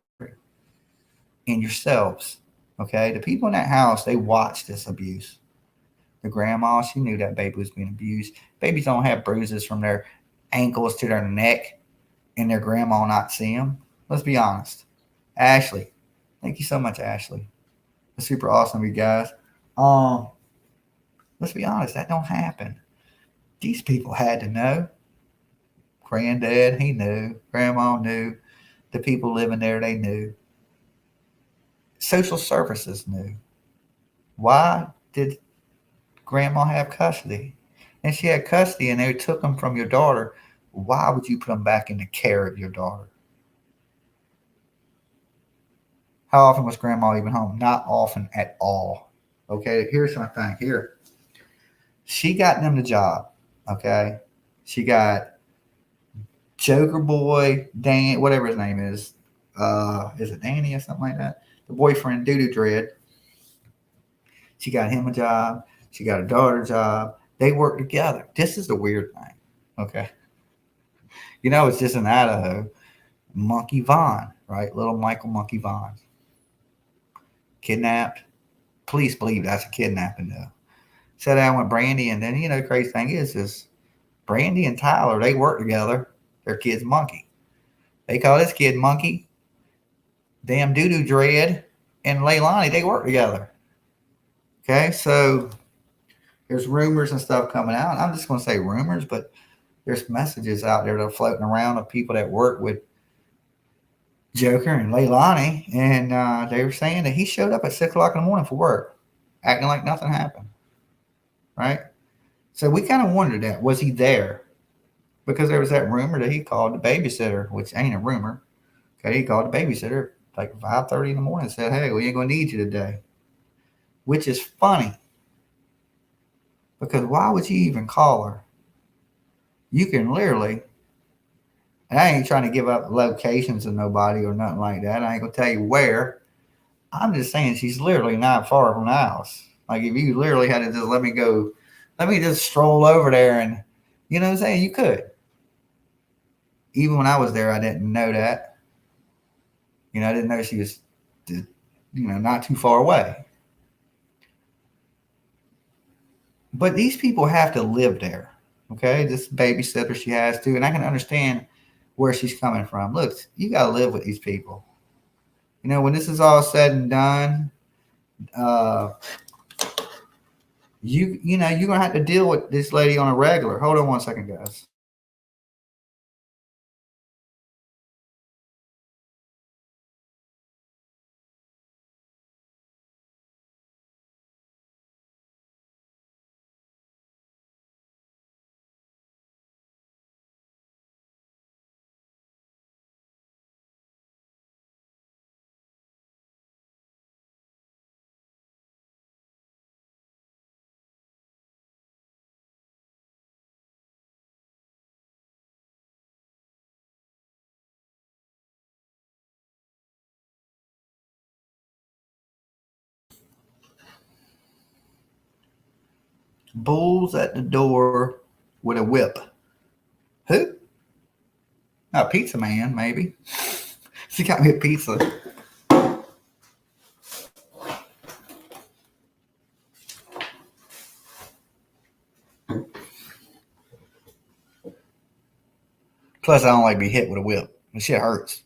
and yourselves. Okay, the people in that house, they watched this abuse. The grandma, she knew that baby was being abused. Babies don't have bruises from their ankles to their neck and their grandma not see them. Let's be honest. Ashley, thank you so much, Ashley. It's super awesome, you guys. Let's be honest, that don't happen. These people had to know. Granddad, he knew. Grandma knew. The people living there, they knew. Social services knew. Why did grandma have custody? And she had custody and they took them from your daughter. Why would you put them back in the care of your daughter? How often was grandma even home? Not often at all. Okay, here's my thing. Here. She got them the job. Okay. She got Joker Boy, Dan, whatever his name is. Is it Danny or something like that? The boyfriend, Doodoo Dread. She got him a job. She got her daughter a job. They work together. This is the weird thing. Okay. It's just in Idaho. Monkey Vaughn, right? Little Michael Monkey Vaughn. Kidnapped. Police believe that's a kidnapping, though. Sat down with Brandy, and then, the crazy thing is Brandy and Tyler, they work together. Their kid's Monkey. They call this kid Monkey. Damn Doodoo Dread and Leilani, they work together. Okay, so there's rumors and stuff coming out. I'm just going to say rumors, but there's messages out there that are floating around of people that work with Joker and Leilani, and they were saying that he showed up at 6 o'clock in the morning for work, acting like nothing happened. Right? So we kind of wondered that. Was he there? Because there was that rumor that he called the babysitter, which ain't a rumor. Okay, he called the babysitter like 5:30 in the morning and said, hey, we ain't going to need you today. Which is funny. Because why would you even call her? You can literally, and I ain't trying to give up locations of nobody or nothing like that. I ain't going to tell you where. I'm just saying she's literally not far from the house. Like if you literally had to just let me just stroll over there and, you know what I'm saying? You could. Even when I was there, I didn't know that. I didn't know she was, not too far away. But these people have to live there. Okay. This babysitter she has to, and I can understand where she's coming from. Look, you got to live with these people. You know, when this is all said and done, uh, you know, you're gonna have to deal with this lady on a regular. Hold on one second, guys. Bulls at the door with a whip. Who? A pizza man, maybe. She got me a pizza. Plus, I don't like to be hit with a whip. The shit hurts.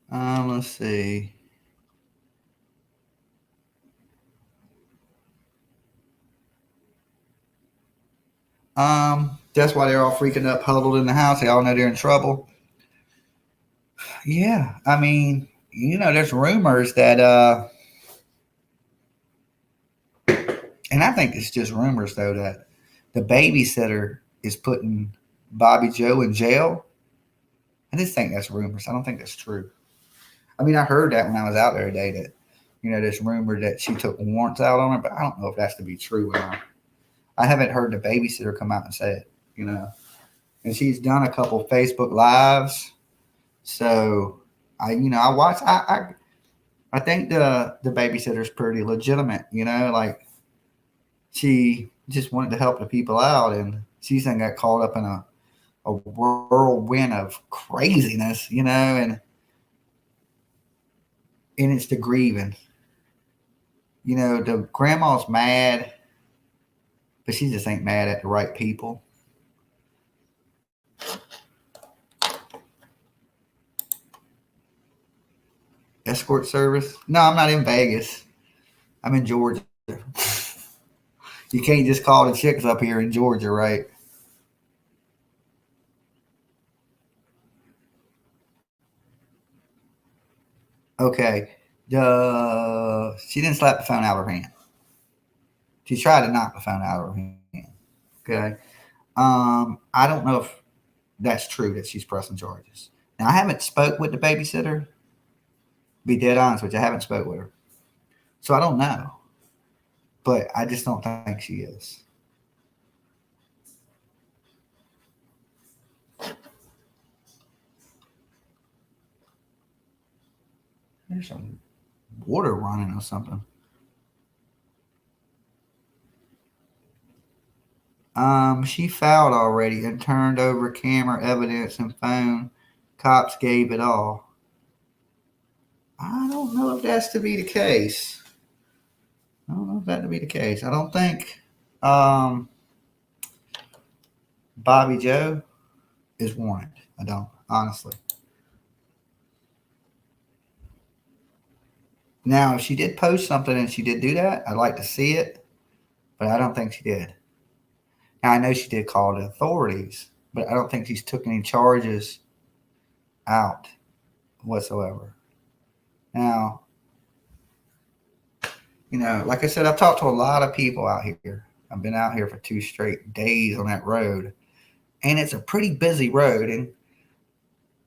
Let's see. That's why they're all freaking up, huddled in the house. They all know they're in trouble. Yeah, I mean, you know, there's rumors that, and I think it's just rumors though that the babysitter is putting Bobby Joe in jail. I just think that's rumors. I don't think that's true. I mean, I heard that when I was out there today that, you know, there's rumor that she took warrants out on her, but I don't know if that's to be true or not. I haven't heard the babysitter come out and say it, you know. And she's done a couple Facebook lives, so I watch. I think the babysitter's pretty legitimate, you know, like she just wanted to help the people out, and she's then got caught up in a whirlwind of craziness, you know, and it's the grieving. You know, the grandma's mad, but she just ain't mad at the right people. Escort service? No, I'm not in Vegas. I'm in Georgia. You can't just call the chicks up here in Georgia, right? Okay. She didn't slap the phone out of her hand. She tried to knock the phone out of her hand. Okay. I don't know if that's true that she's pressing charges. Now I haven't spoke with the babysitter. Be dead honest with you, I haven't spoke with her, so I don't know. But I just don't think she is. There's some water running or something. She filed already and turned over camera evidence and phone. Cops gave it all. I don't know if that's to be the case. I don't know if that to be the case. I don't think um, Bobby Joe is warranted. I don't, honestly. Now, if she did post something and she did do that, I'd like to see it, but I don't think she did. Now, I know she did call the authorities, but I don't think she's took any charges out whatsoever. Now, you know, like I said, I've talked to a lot of people out here. I've been out here for 2 straight days on that road, and it's a pretty busy road. And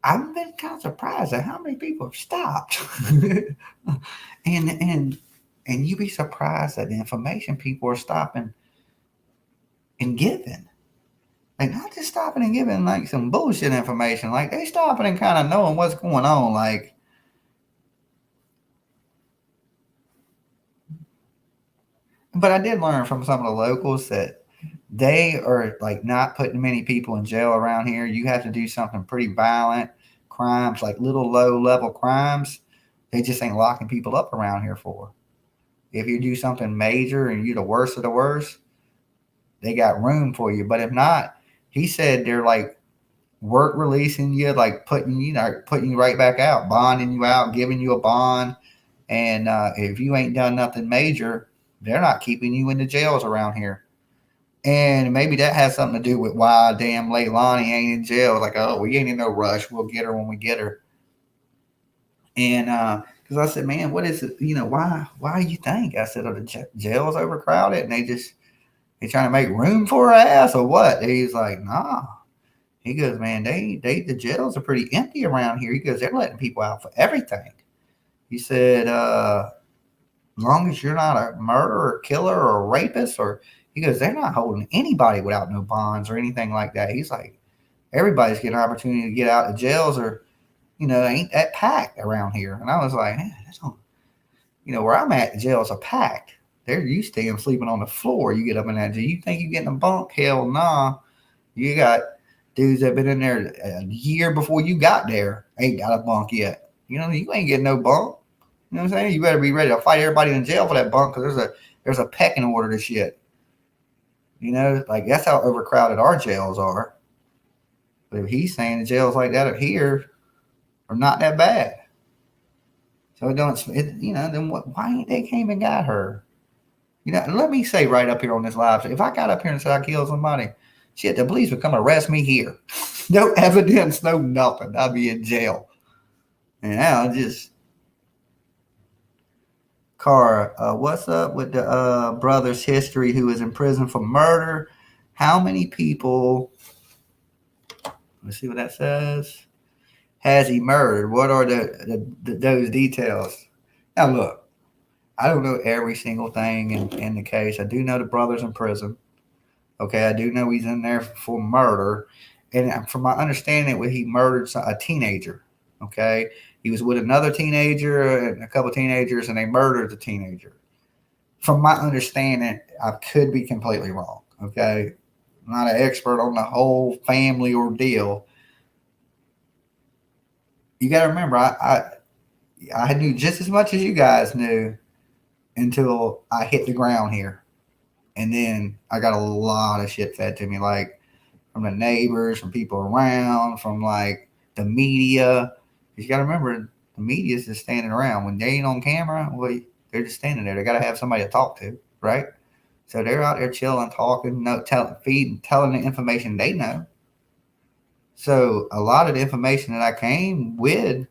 I've been kind of surprised at how many people have stopped. and and you'd be surprised at the information people are stopping and giving. Like not just stopping and giving like some bullshit information. Like they stopping and kind of knowing what's going on. Like, but I did learn from some of the locals that they are like not putting many people in jail around here. You have to do something pretty violent crimes, like little low level crimes. They just ain't locking people up around here for. If you do something major and you're the worst of the worst, they got room for you. But if not, he said they're like work releasing you, like putting you right back out, bonding you out, giving you a bond. And if you ain't done nothing major, they're not keeping you in the jails around here. And maybe that has something to do with why damn Leilani ain't in jail. Like, oh, we ain't in no rush. We'll get her when we get her. And because I said, man, what is it? Why do you think? I said, are the jails overcrowded and they trying to make room for her ass or what? And he's like, nah. He goes, man, the jails are pretty empty around here. He goes, they're letting people out for everything. He said, as long as you're not a murderer, killer, or a rapist, or he goes, they're not holding anybody without no bonds or anything like that. He's like, everybody's getting an opportunity to get out of jails, or ain't that packed around here. And I was like, man, where I'm at, the jails are packed. They're used to him sleeping on the floor. You get up in that jail, you think you're getting a bunk? Hell nah. You got dudes that been in there a year before you got there, ain't got a bunk yet. You ain't getting no bunk. You know what I'm saying? You better be ready to fight everybody in jail for that bunk, because there's a pecking order to shit. Like that's how overcrowded our jails are. But if he's saying the jails like that up here are not that bad, so then why ain't they came and got her? Let me say right up here on this live, if I got up here and said I killed somebody, shit, the police would come arrest me here. No evidence, no nothing. I'd be in jail. And now just Cara, what's up with the brother's history who is in prison for murder? How many people, let's see what that says, has he murdered? What are those details? Now, look, I don't know every single thing in the case. I do know the brother's in prison. Okay, I do know he's in there for murder. And from my understanding, he murdered a teenager. Okay, he was with another teenager and a couple teenagers, and they murdered the teenager. From my understanding, I could be completely wrong. Okay, I'm not an expert on the whole family ordeal. You got to remember, I knew just as much as you guys knew until I hit the ground here, and then I got a lot of shit fed to me, like from the neighbors, from people around, from like the media. You got to remember, the media is just standing around. When they ain't on camera, well, they're just standing there. They got to have somebody to talk to, right? So they're out there chilling, talking, telling the information they know. So a lot of the information that I came with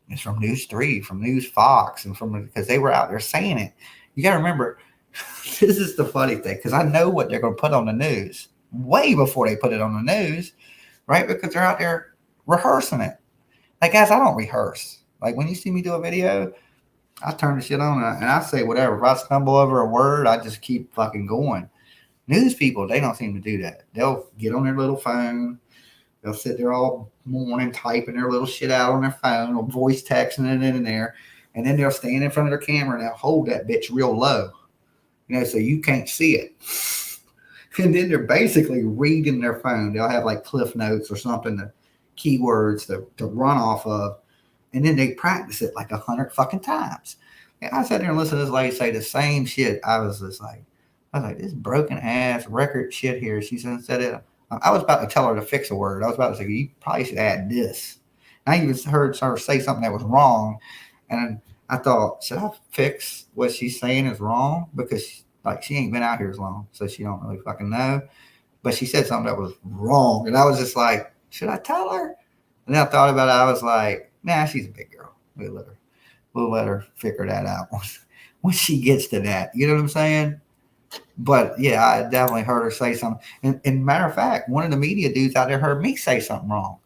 is from News 3, from News Fox, and because they were out there saying it. You got to remember, this is the funny thing, because I know what they're going to put on the news way before they put it on the news, right? Because they're out there rehearsing it. Like, guys, I don't rehearse. Like, when you see me do a video, I turn the shit on and I say whatever. If I stumble over a word, I just keep fucking going. News people, they don't seem to do that. They'll get on their little phone. They'll sit there all morning typing their little shit out on their phone or voice texting it in there. And then they'll stand in front of their camera and they'll hold that bitch real low, so you can't see it. And then they're basically reading their phone. They'll have like Cliff Notes or something, keywords to run off of, and then they practice it like 100 fucking times. And I sat there and listened to this lady say the same shit. I was like, this broken ass record shit here. She said it. I was about to tell her to fix a word. I was about to say, you probably should add this. And I even heard her say something that was wrong, and I thought, should I fix what she's saying is wrong? Because she ain't been out here as long, so she don't really fucking know. But she said something that was wrong, and I was just like, should I tell her? And then I thought about it. I was like, nah, she's a big girl. We'll let her figure that out when she gets to that. You know what I'm saying? But yeah, I definitely heard her say something. And matter of fact, one of the media dudes out there heard me say something wrong.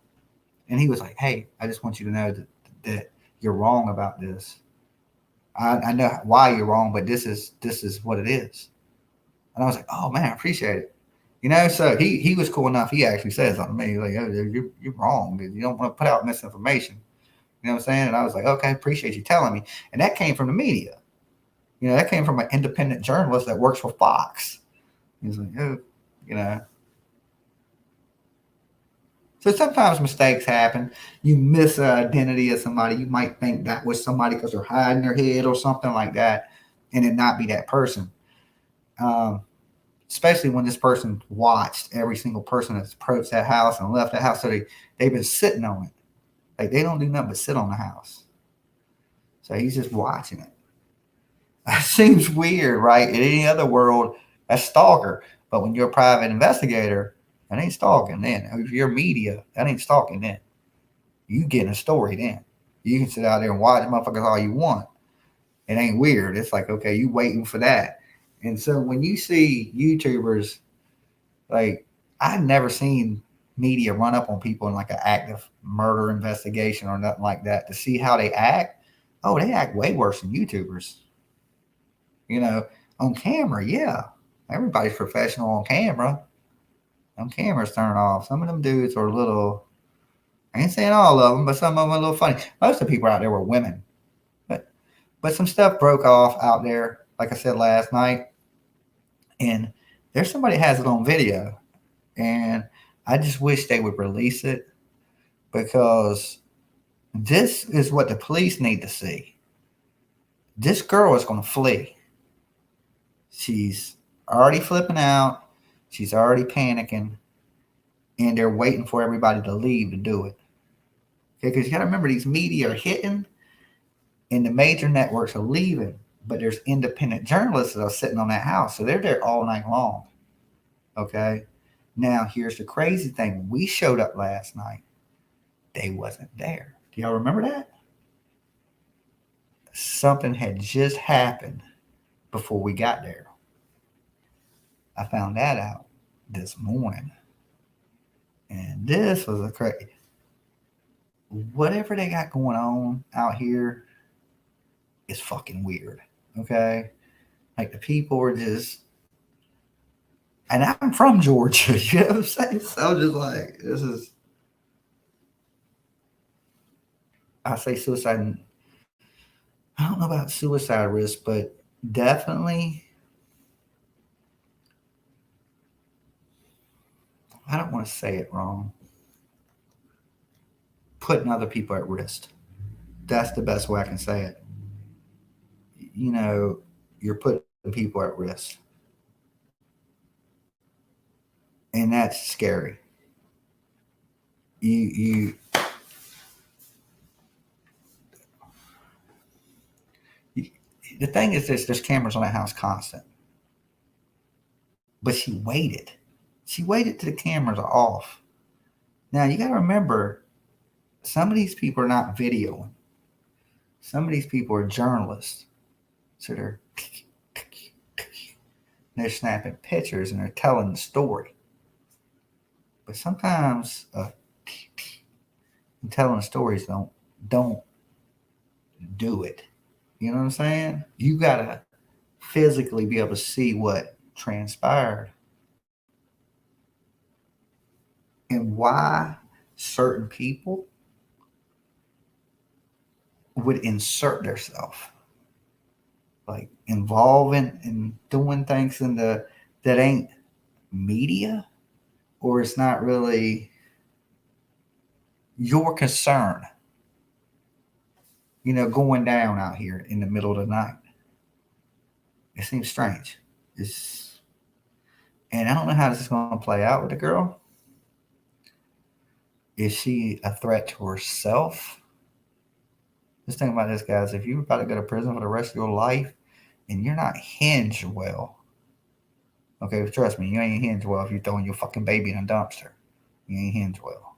And he was like, hey, I just want you to know that you're wrong about this. I know why you're wrong, but this is what it is. And I was like, oh man, I appreciate it. So he was cool enough. He actually said something to me like, oh, you're wrong. You don't want to put out misinformation. You know what I'm saying? And I was like, okay, appreciate you telling me. And that came from the media. That came from an independent journalist that works for Fox. He's like, oh, So sometimes mistakes happen. You miss an identity of somebody. You might think that was somebody because they're hiding their head or something like that, and it not be that person. So especially when this person watched every single person that's approached that house and left that house. So they've been sitting on it. Like they don't do nothing but sit on the house. So he's just watching it. That seems weird, right? In any other world, that's stalker. But when you're a private investigator, that ain't stalking then. If you're media, that ain't stalking then. You getting a story then. You can sit out there and watch motherfuckers all you want. It ain't weird. It's like, okay, you waiting for that. And so when you see YouTubers, like I've never seen media run up on people in like an active murder investigation or nothing like that to see how they act. Oh, they act way worse than YouTubers. You know, on camera, yeah. Everybody's professional on camera. Them cameras turn off. Some of them dudes are a little, I ain't saying all of them, but some of them are a little funny. Most of the people out there were women. But some stuff broke off out there, like I said last night. And there's somebody that has it on video. And I just wish they would release it because this is what the police need to see. This girl is going to flee. She's already flipping out. She's already panicking. And they're waiting for everybody to leave to do it. Okay, because you got to remember these media are hitting and the major networks are leaving. But there's independent journalists that are sitting on that house. So they're there all night long. Okay. Now, here's the crazy thing. When we showed up last night, they wasn't there. Do y'all remember that? Something had just happened before we got there. I found that out this morning. And this was a crazy. Whatever they got going on out here is fucking weird. Okay? Like the people are just. And I'm from Georgia, you know what I'm saying? So I'm just like, this is. I say suicide. I don't know about suicide risk, but definitely. I don't want to say it wrong. Putting other people at risk. That's the best way I can say it. You know, you're putting people at risk. And that's scary. You the thing is this, there's cameras on that house constant. But she waited. She waited till the cameras are off. Now you gotta remember, some of these people are not videoing. Some of these people are journalists. So they're snapping pictures and they're telling the story. But sometimes telling the stories don't do it. You know what I'm saying? You gotta physically be able to see what transpired and why certain people would insert themselves, like involving and doing things in the that ain't media, or it's not really your concern. You know, going down out here in the middle of the night. It seems strange. It's, and I don't know how this is going to play out with the girl. Is she a threat to herself? Just think about this, guys. If you're about to go to prison for the rest of your life and you're not hinged well, okay, trust me, you ain't hinged well if you're throwing your fucking baby in a dumpster. You ain't hinged well.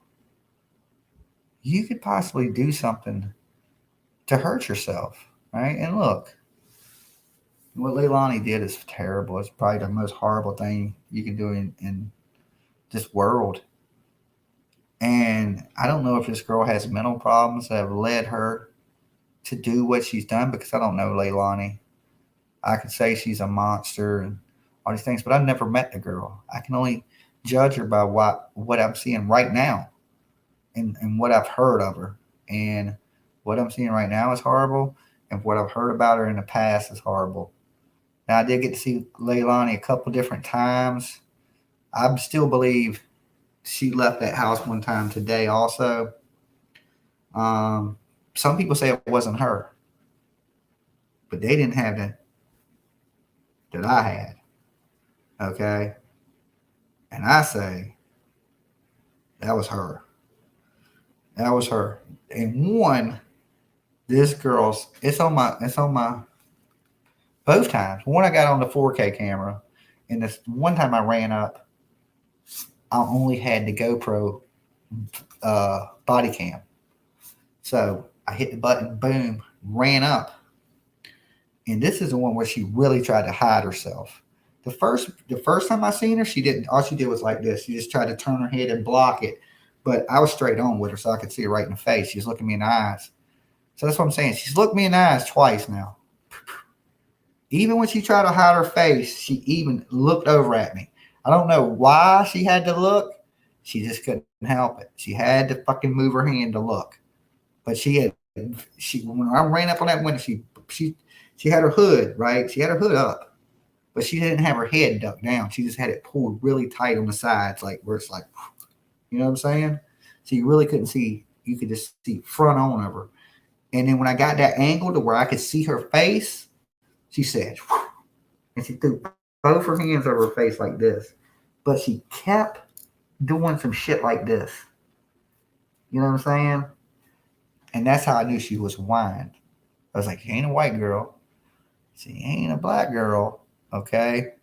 You could possibly do something to hurt yourself, right? And look, what Leilani did is terrible. It's probably the most horrible thing you can do in this world. And I don't know if this girl has mental problems that have led her to do what she's done, because I don't know Leilani. I could say she's a monster and all these things, but I've never met the girl. I can only judge her by what I'm seeing right now and what I've heard of her. And what I'm seeing right now is horrible, and what I've heard about her in the past is horrible. Now, I did get to see Leilani a couple different times. I still believe she left that house one time today also. Some people say it wasn't her, but they didn't have that I had. Okay. And I say, that was her. That was her. And one, this girl's, it's on my, both times. One, I got on the 4K camera. And this one time I ran up, I only had the GoPro body cam. So I hit the button, boom, ran up. And this is the one where she really tried to hide herself. The first time I seen her, she didn't. All she did was like this. She just tried to turn her head and block it. But I was straight on with her, so I could see her right in the face. She was looking me in the eyes. So that's what I'm saying. She's looked me in the eyes twice now. Even when she tried to hide her face, she even looked over at me. I don't know why she had to look. She just couldn't help it. She had to fucking move her hand to look. But she when I ran up on that window, she had her hood, right? She had her hood up, but she didn't have her head ducked down. She just had it pulled really tight on the sides, like where it's like, you know what I'm saying? So you really couldn't see. You could just see front on of her. And then when I got that angle to where I could see her face, she said, "Whew," and she threw both her hands over her face like this. But she kept doing some shit like this. You know what I'm saying? And that's how I knew she was whined. I was like, she ain't a white girl. She ain't a black girl. Okay.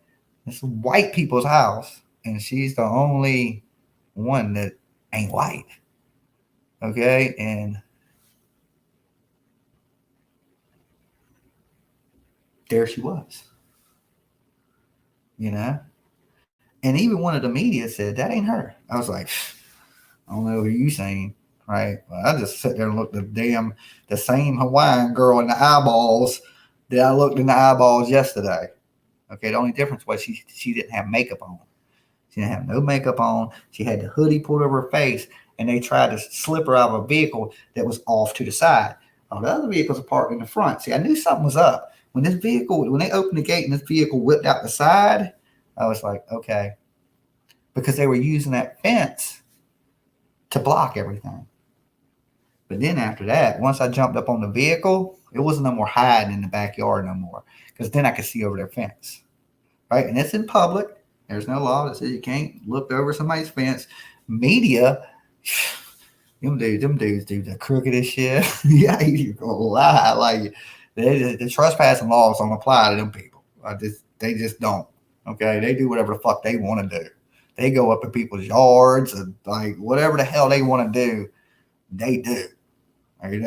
It's white people's house. And she's the only one that ain't white. Okay. And there she was. You know? And even one of the media said, that ain't her. I was like, I don't know who you saying. Right. Well, I just sit there and looked the same Hawaiian girl in the eyeballs that I looked in the eyeballs yesterday. Okay. The only difference was she didn't have makeup on. She didn't have no makeup on. She had the hoodie pulled over her face, and they tried to slip her out of a vehicle that was off to the side. All the other vehicles are parked in the front. See, I knew something was up. When they opened the gate and this vehicle whipped out the side, I was like, okay. Because they were using that fence to block everything. But then after that, once I jumped up on the vehicle, it wasn't no more hiding in the backyard no more. Because then I could see over their fence. Right? And it's in public. There's no law that says you can't look over somebody's fence. Media, them dudes do the crookedest shit. Yeah, you're gonna lie. Like the trespassing laws don't apply to them people. They just don't. Okay, they do whatever the fuck they want to do. They go up in people's yards and like whatever the hell they want to do, they do. Like,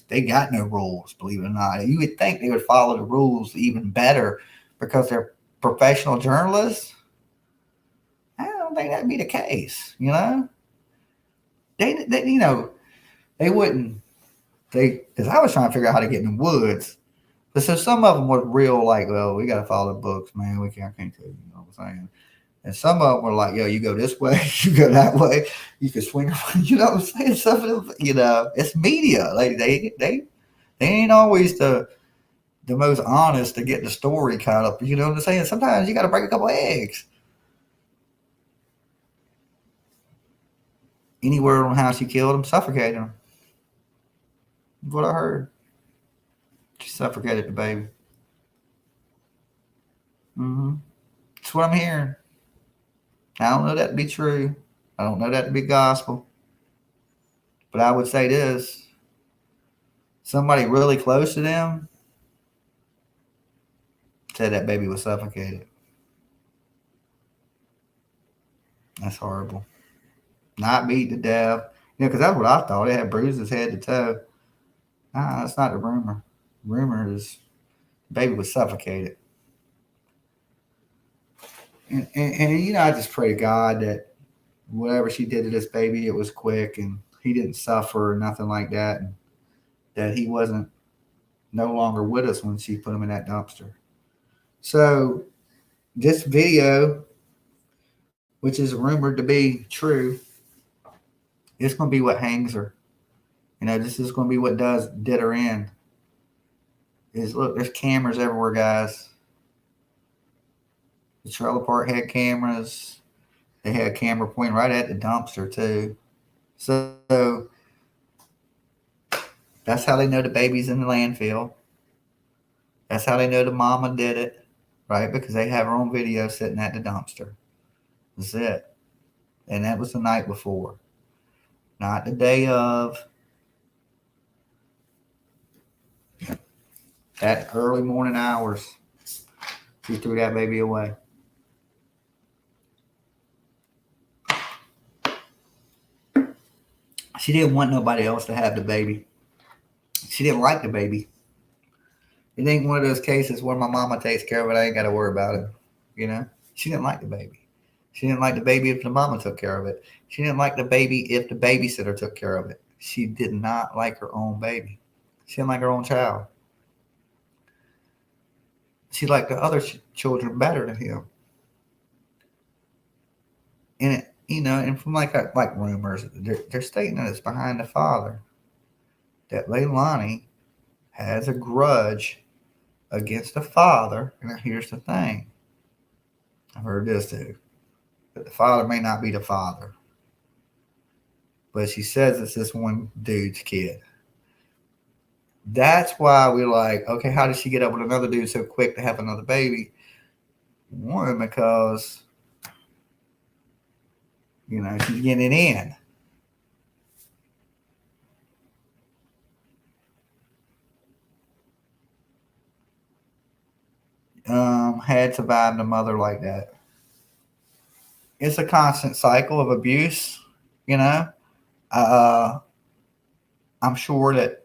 they got no rules, believe it or not. You would think they would follow the rules even better because they're professional journalists. I don't think that'd be the case. You know, they wouldn't. Because I was trying to figure out how to get in the woods. But so some of them were real like, well, we got to follow the books, man. I can't tell you. You know what I'm saying? And some of them were like, yo, you go this way, you go that way, you can swing. You know what I'm saying? Some of them, it's media. Like they ain't always the most honest to get the story kind of. You know what I'm saying? Sometimes you got to break a couple eggs. Any word on how she killed him? Suffocated him. That's what I heard. She suffocated the baby. That's what I'm hearing. I don't know that to be true. I don't know that to be gospel. But I would say this: somebody really close to them said that baby was suffocated. That's horrible. Not beat to death. Because that's what I thought. It had bruises head to toe. That's not the rumor. Rumor is the baby was suffocated. And I just pray to God that whatever she did to this baby, it was quick and he didn't suffer or nothing like that. And that he wasn't no longer with us when she put him in that dumpster. So this video, which is rumored to be true, it's going to be what hangs her. This is going to be what did her in. Look, there's cameras everywhere, guys. The trailer park had cameras. They had a camera pointing right at the dumpster too. So that's how they know the baby's in the landfill. That's how they know the mama did it. right? Because they have her own video sitting at the dumpster. That's it. And that was the night before, not the day of. That early morning hours, she threw that baby away. She didn't want nobody else to have the baby. She didn't like the baby. It ain't one of those cases where my mama takes care of it. I ain't got to worry about it. You know, she didn't like the baby. She didn't like the baby if the mama took care of it. She didn't like the baby if the babysitter took care of it. She did not like her own baby. She didn't like her own child. She liked the other children better than him. And it, and from like rumors, they're stating that it's behind the father. That Leilani has a grudge against the father. And here's the thing. I've heard this too. That the father may not be the father. But she says it's this one dude's kid. That's why we're like, okay, how did she get up with another dude so quick to have another baby? One, because, she's getting it in. Had survived a mother like that. It's a constant cycle of abuse, I'm sure that,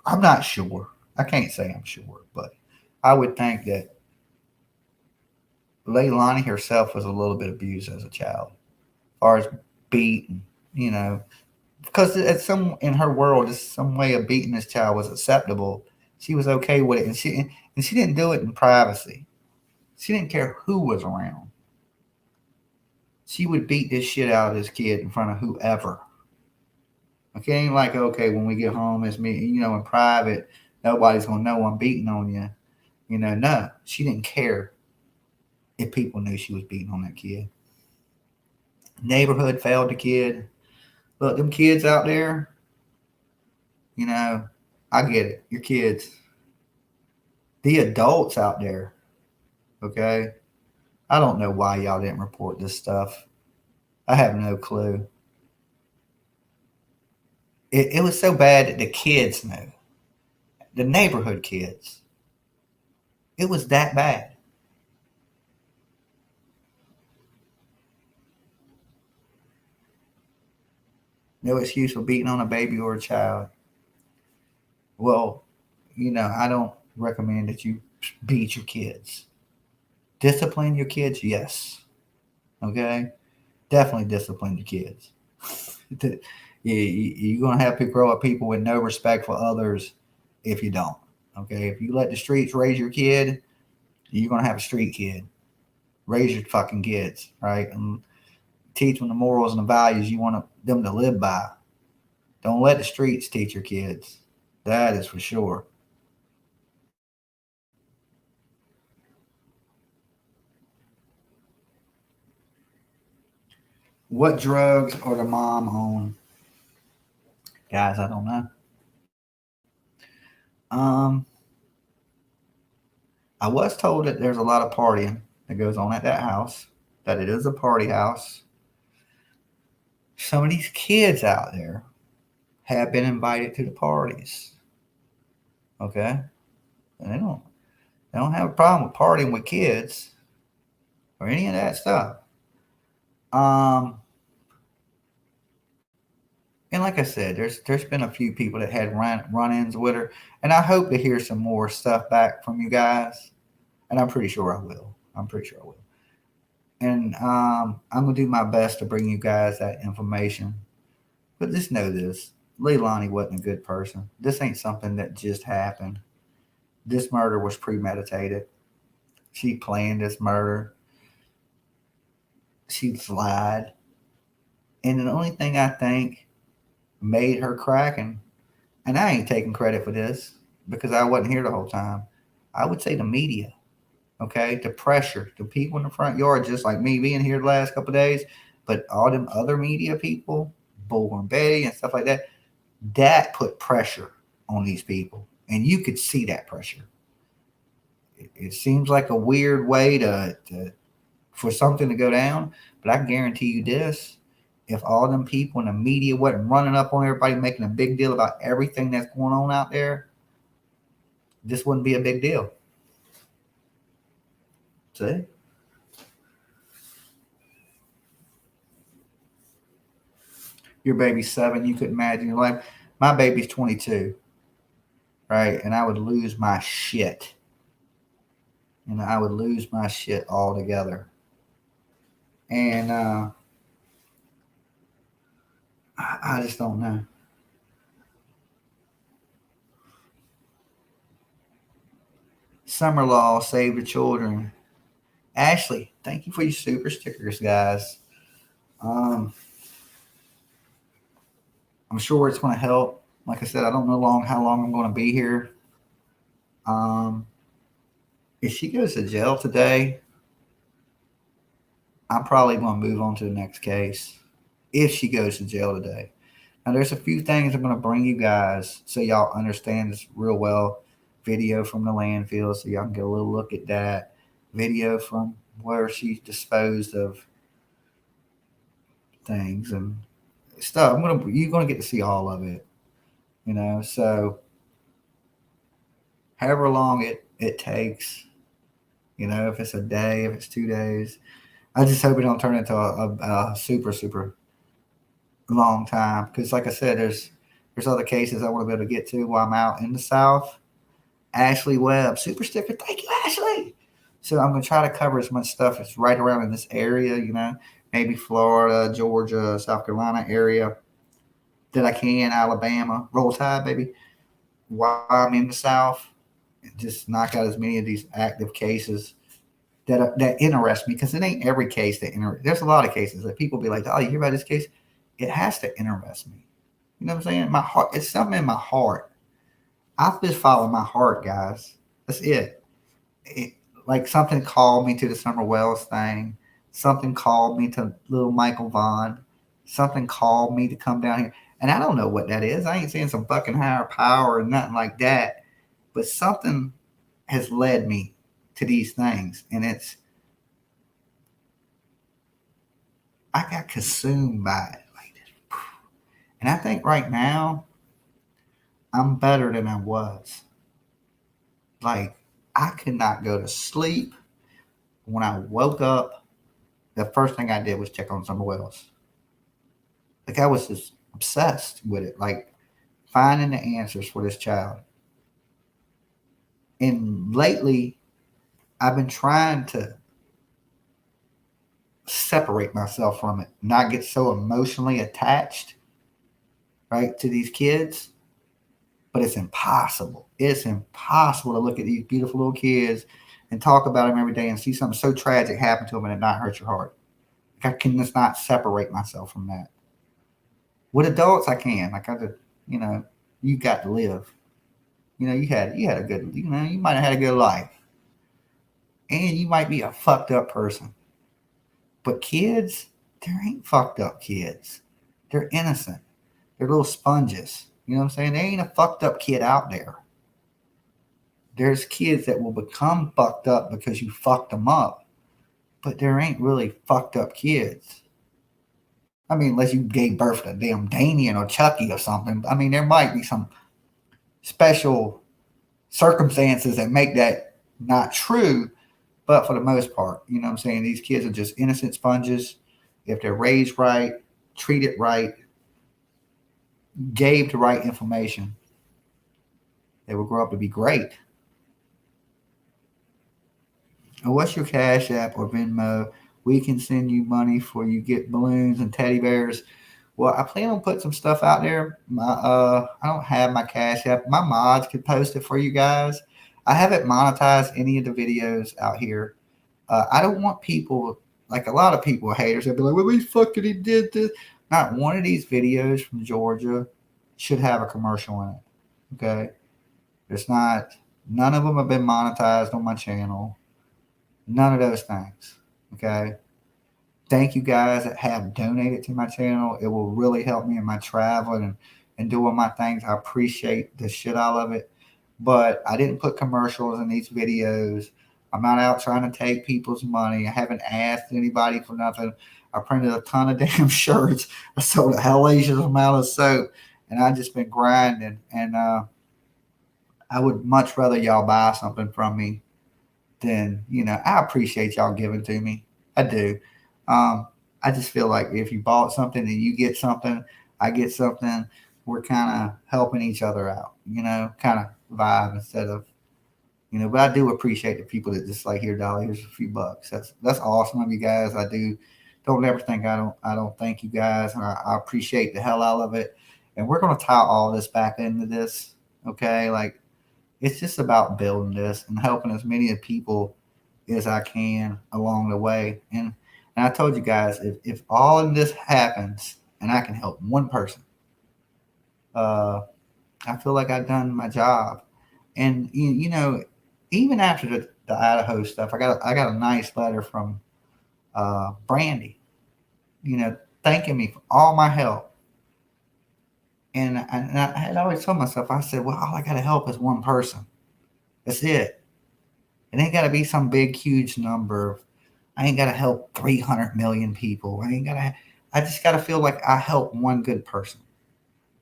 I'm not sure. I can't say I'm sure, but I would think that Leilani herself was a little bit abused as a child, as far as beaten, because at some in her world, some way of beating this child was acceptable. She was okay with it, and she didn't do it in privacy. She didn't care who was around. She would beat this shit out of this kid in front of whoever. Okay, ain't like, okay, when we get home, it's me, in private, nobody's gonna know I'm beating on you. No, she didn't care if people knew she was beating on that kid. Neighborhood failed the kid. Look, them kids out there, I get it. Your kids. The adults out there, okay? I don't know why y'all didn't report this stuff. I have no clue. It was so bad that the kids knew. The neighborhood kids. It was that bad. No excuse for beating on a baby or a child. Well, I don't recommend that you beat your kids. Discipline your kids, yes. Okay? Definitely discipline your kids. You're going to have to grow up people with no respect for others if you don't. Okay? If you let the streets raise your kid, you're going to have a street kid. Raise your fucking kids, right? And teach them the morals and the values you want them to live by. Don't let the streets teach your kids. That is for sure. What drugs are the mom on? Guys, I don't know. I was told that there's a lot of partying that goes on at that house, that it is a party house. Some of these kids out there have been invited to the parties. Okay? And they don't have a problem with partying with kids or any of that stuff. And like I said, there's been a few people that had run-ins with her, and I hope to hear some more stuff back from you guys. And I'm pretty sure I will. And I'm gonna do my best to bring you guys that information. But just know this: Leilani wasn't a good person. This ain't something that just happened. This murder was premeditated. She planned this murder. She lied, and the only thing I think made her cracking, and I ain't taking credit for this because I wasn't here the whole time. I would say the media, okay? The pressure, the people in the front yard, just like me being here the last couple of days, but all them other media people, Bullhorn Betty and stuff like that, that put pressure on these people. And you could see that pressure. it seems like a weird way to for something to go down, but I can guarantee you this: if all them people in the media wasn't running up on everybody, making a big deal about everything that's going on out there, this wouldn't be a big deal. See? Your baby's 7, you couldn't imagine your life. My baby's 22, right? And I would lose my shit. And I would lose my shit altogether. And I just don't know. Summer Law, Save the Children. Ashley, thank you for your super stickers, guys. I'm sure it's going to help. Like I said, I don't know how long I'm going to be here. If she goes to jail today, I'm probably going to move on to the next case. If she goes to jail today. Now, there's a few things I'm going to bring you guys so y'all understand this real well. Video from the landfill so y'all can get a little look at that. Video from where she disposed of things and stuff. You're gonna get to see all of it, So however long it takes, if it's a day, if it's 2 days, I just hope it don't turn into a super super long time. Because like I said, there's other cases I want to be able to get to while I'm out in the South. Ashley Webb, super sticker. Thank you, Ashley. So I'm going to try to cover as much stuff as right around in this area, maybe Florida, Georgia, South Carolina area that I can, Alabama, Roll Tide, baby. While I'm in the South, just knock out as many of these active cases that interest me, because it ain't every case that interests. There's a lot of cases that people be like, oh, you hear about this case? It has to interest me. You know what I'm saying? My heart, it's something in my heart. I just follow my heart, guys. That's it. Like something called me to the Summer Wells thing. Something called me to little Michael Vaughn. Something called me to come down here. And I don't know what that is. I ain't saying some fucking higher power or nothing like that. But something has led me to these things. And I got consumed by it. Like this. And I think right now, I'm better than I was. Like, I could not go to sleep. When I woke up, the first thing I did was check on Summer Wells. Like, I was just obsessed with it. Like, finding the answers for this child. And lately, I've been trying to separate myself from it, not get so emotionally attached, right, to these kids. But it's impossible. It's impossible to look at these beautiful little kids and talk about them every day and see something so tragic happen to them and it not hurt your heart. Like I can just not separate myself from that. With adults, I can. Like I just, you got to live. You had a good, you might have had a good life, and you might be a fucked up person. But kids, there ain't fucked up kids. They're innocent. They're little sponges. You know what I'm saying? There ain't a fucked up kid out there. There's kids that will become fucked up because you fucked them up. But there ain't really fucked up kids. I mean, unless you gave birth to damn Damien or Chucky or something. I mean, there might be some special circumstances that make that not true. But for the most part, you know what I'm saying? These kids are just innocent sponges. If they're raised right, treated right, gave the right information, they will grow up to be great. And what's your Cash App or Venmo? We can send you money for you get balloons and teddy bears. Well, I plan on putting some stuff out there. I don't have my Cash App. My mods could post it for you guys. I haven't monetized any of the videos out here. I don't want people, like a lot of people, haters, they'll be like, well, we fucking he did this. Not one of these videos from Georgia should have a commercial in it. Okay? None of them have been monetized on my channel. None of those things. Okay? Thank you guys that have donated to my channel. It will really help me in my traveling and doing my things. I appreciate the shit out of it. but I didn't put commercials in these videos. I'm not out trying to take people's money. I haven't asked anybody for nothing. I printed a ton of damn shirts. I sold a hellacious amount of soap, and I just been grinding. And I would much rather y'all buy something from me than, I appreciate y'all giving to me. I do. Um, I just feel like if you bought something and you get something, I get something, we're kind of helping each other out, kind of vibe instead of, but I do appreciate the people that just like, here, Dolly, here's a few bucks. That's awesome of you guys. I do. Don't ever think I don't thank you guys. And I appreciate the hell out of it. And we're going to tie all this back into this. Okay. Like, it's just about building this and helping as many people as I can along the way. And I told you guys, if all of this happens and I can help one person, I feel like I've done my job. And even after the Idaho stuff, I got a nice letter from Brandy, thanking me for all my help. And I had always told myself, I said, well, all I got to help is one person. That's it. It ain't got to be some big, huge number. I ain't got to help 300 million people. I just got to feel like I helped one good person.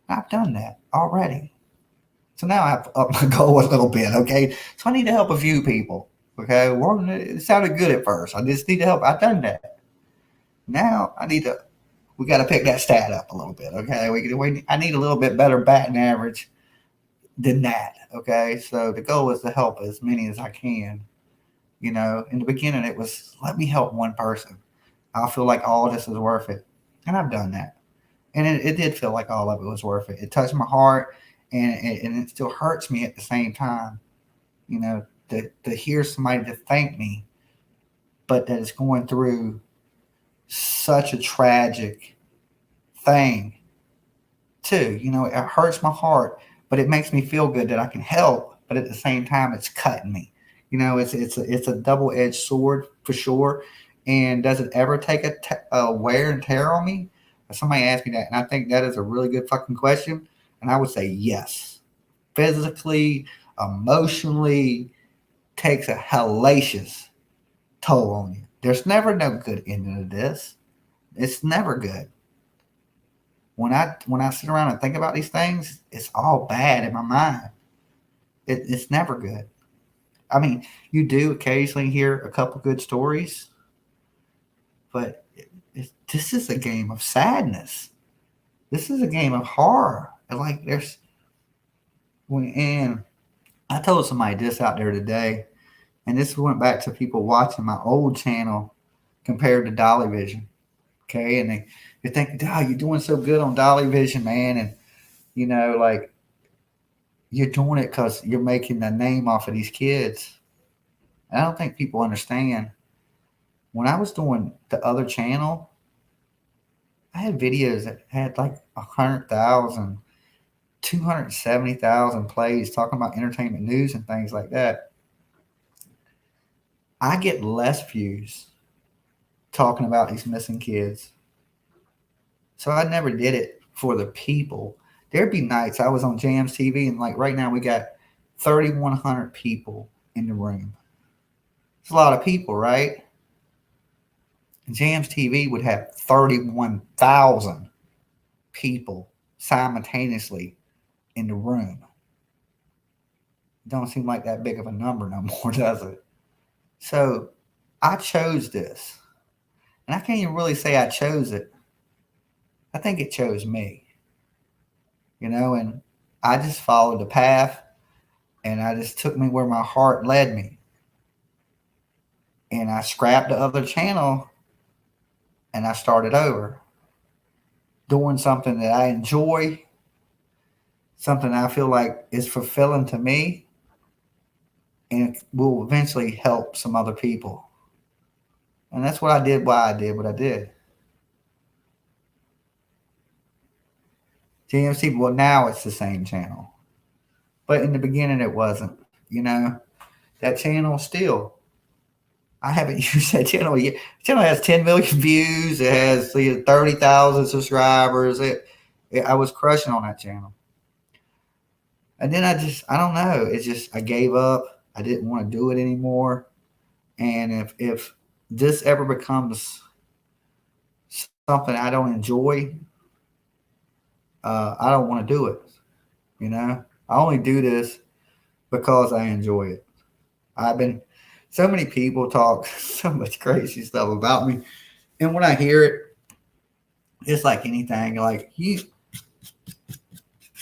I've done that already. So now I've upped my goal a little bit, okay? So I need to help a few people, okay? Well, it sounded good at first. I just need to help. I've done that. Now we got to pick that stat up a little bit, okay? I need a little bit better batting average than that, okay? So the goal is to help as many as I can. In the beginning, it was, let me help one person. I feel like all this is worth it. And I've done that. And it did feel like all of it was worth it. It touched my heart, and it still hurts me at the same time, to hear somebody to thank me, but that is going through such a tragic thing too. It hurts my heart, but it makes me feel good that I can help, but at the same time, it's cutting me. It's a double-edged sword for sure. And does it ever take a wear and tear on me? Somebody asked me that, and I think that is a really good fucking question. And I would say yes. Physically, emotionally, takes a hellacious toll on you. There's never no good ending to this. It's never good. When I sit around and think about these things, it's all bad in my mind. It's never good. I mean, you do occasionally hear a couple good stories, but this is a game of sadness. This is a game of horror. And and I told somebody this out there today, and this went back to people watching my old channel compared to Dolly Vision. Okay, and they think, oh, you're doing so good on Dolly Vision, man, and like you're doing it because you're making a name off of these kids. I don't think people understand. When I was doing the other channel, I had videos that had like 100,000, 270,000 plays talking about entertainment news and things like that. I get less views talking about these missing kids. So I never did it for the people. There'd be nights I was on Jams TV, and like right now we got 3,100 people in the room. It's a lot of people, right? Jams TV would have 31,000 people simultaneously in the room. It don't seem like that big of a number no more, does it? So I chose this. And I can't even really say I chose it. I think it chose me. And I just followed the path, and I just took me where my heart led me. And I scrapped the other channel, and I started over, doing something that I enjoy, something I feel like is fulfilling to me, and it will eventually help some other people. And that's what I did, why I did what I did. GMC, well, now it's the same channel. But in the beginning, it wasn't. That channel still, I haven't used that channel yet. The channel has 10 million views. It has 30,000 subscribers. I was crushing on that channel. And then I don't know. It's just, I gave up. I didn't want to do it anymore. And if this ever becomes something I don't enjoy, I don't want to do it. You know, I only do this because I enjoy it. I've been, so many people talk so much crazy stuff about me. And when I hear it, it's like anything. Like,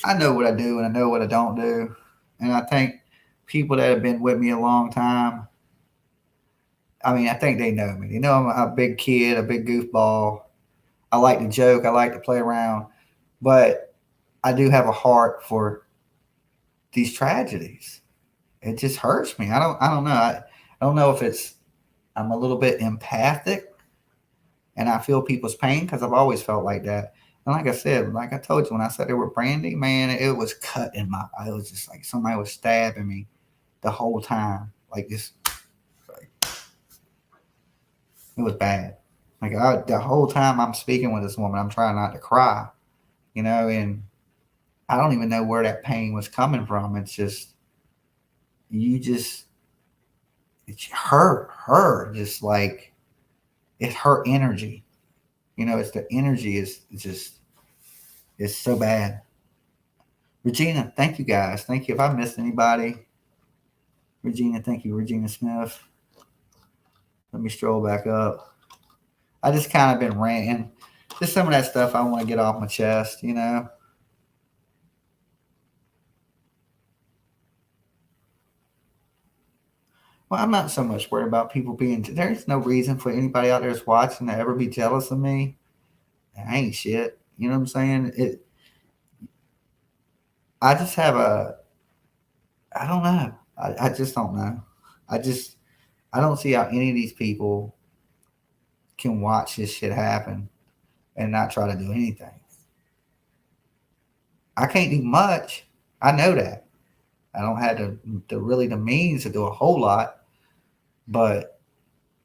I know what I do and I know what I don't do. And I think people that have been with me a long time, I mean, I think they know me. They know I'm a big kid, a big goofball. I like to joke, I like to play around, but I do have a heart for these tragedies. It just hurts me. I don't know. I don't know if it's, I'm a little bit empathic and I feel people's pain because I've always felt like that. And like I said, like I told you, when I said they were Brandy, man, it was cut in my. It was just like somebody was stabbing me the whole time. Like this, like, it was bad. The whole time I'm speaking with this woman, I'm trying not to cry, and I don't even know where that pain was coming from. It's just you just it's her, just like it's her energy. It's the energy is just it's so bad. Regina, thank you guys. Thank you. If I missed anybody, Regina, thank you, Regina Smith. Let me stroll back up. I just kind of been ranting. Just some of that stuff I want to get off my chest. Well, I'm not so much worried about people being. There's no reason for anybody out there that's watching to ever be jealous of me. I ain't shit. You know what I'm saying? I just have a. I don't know. I just don't know. I just. I don't see how any of these people can watch this shit happen and not try to do anything. I can't do much. I know that. I don't have the means to do a whole lot, but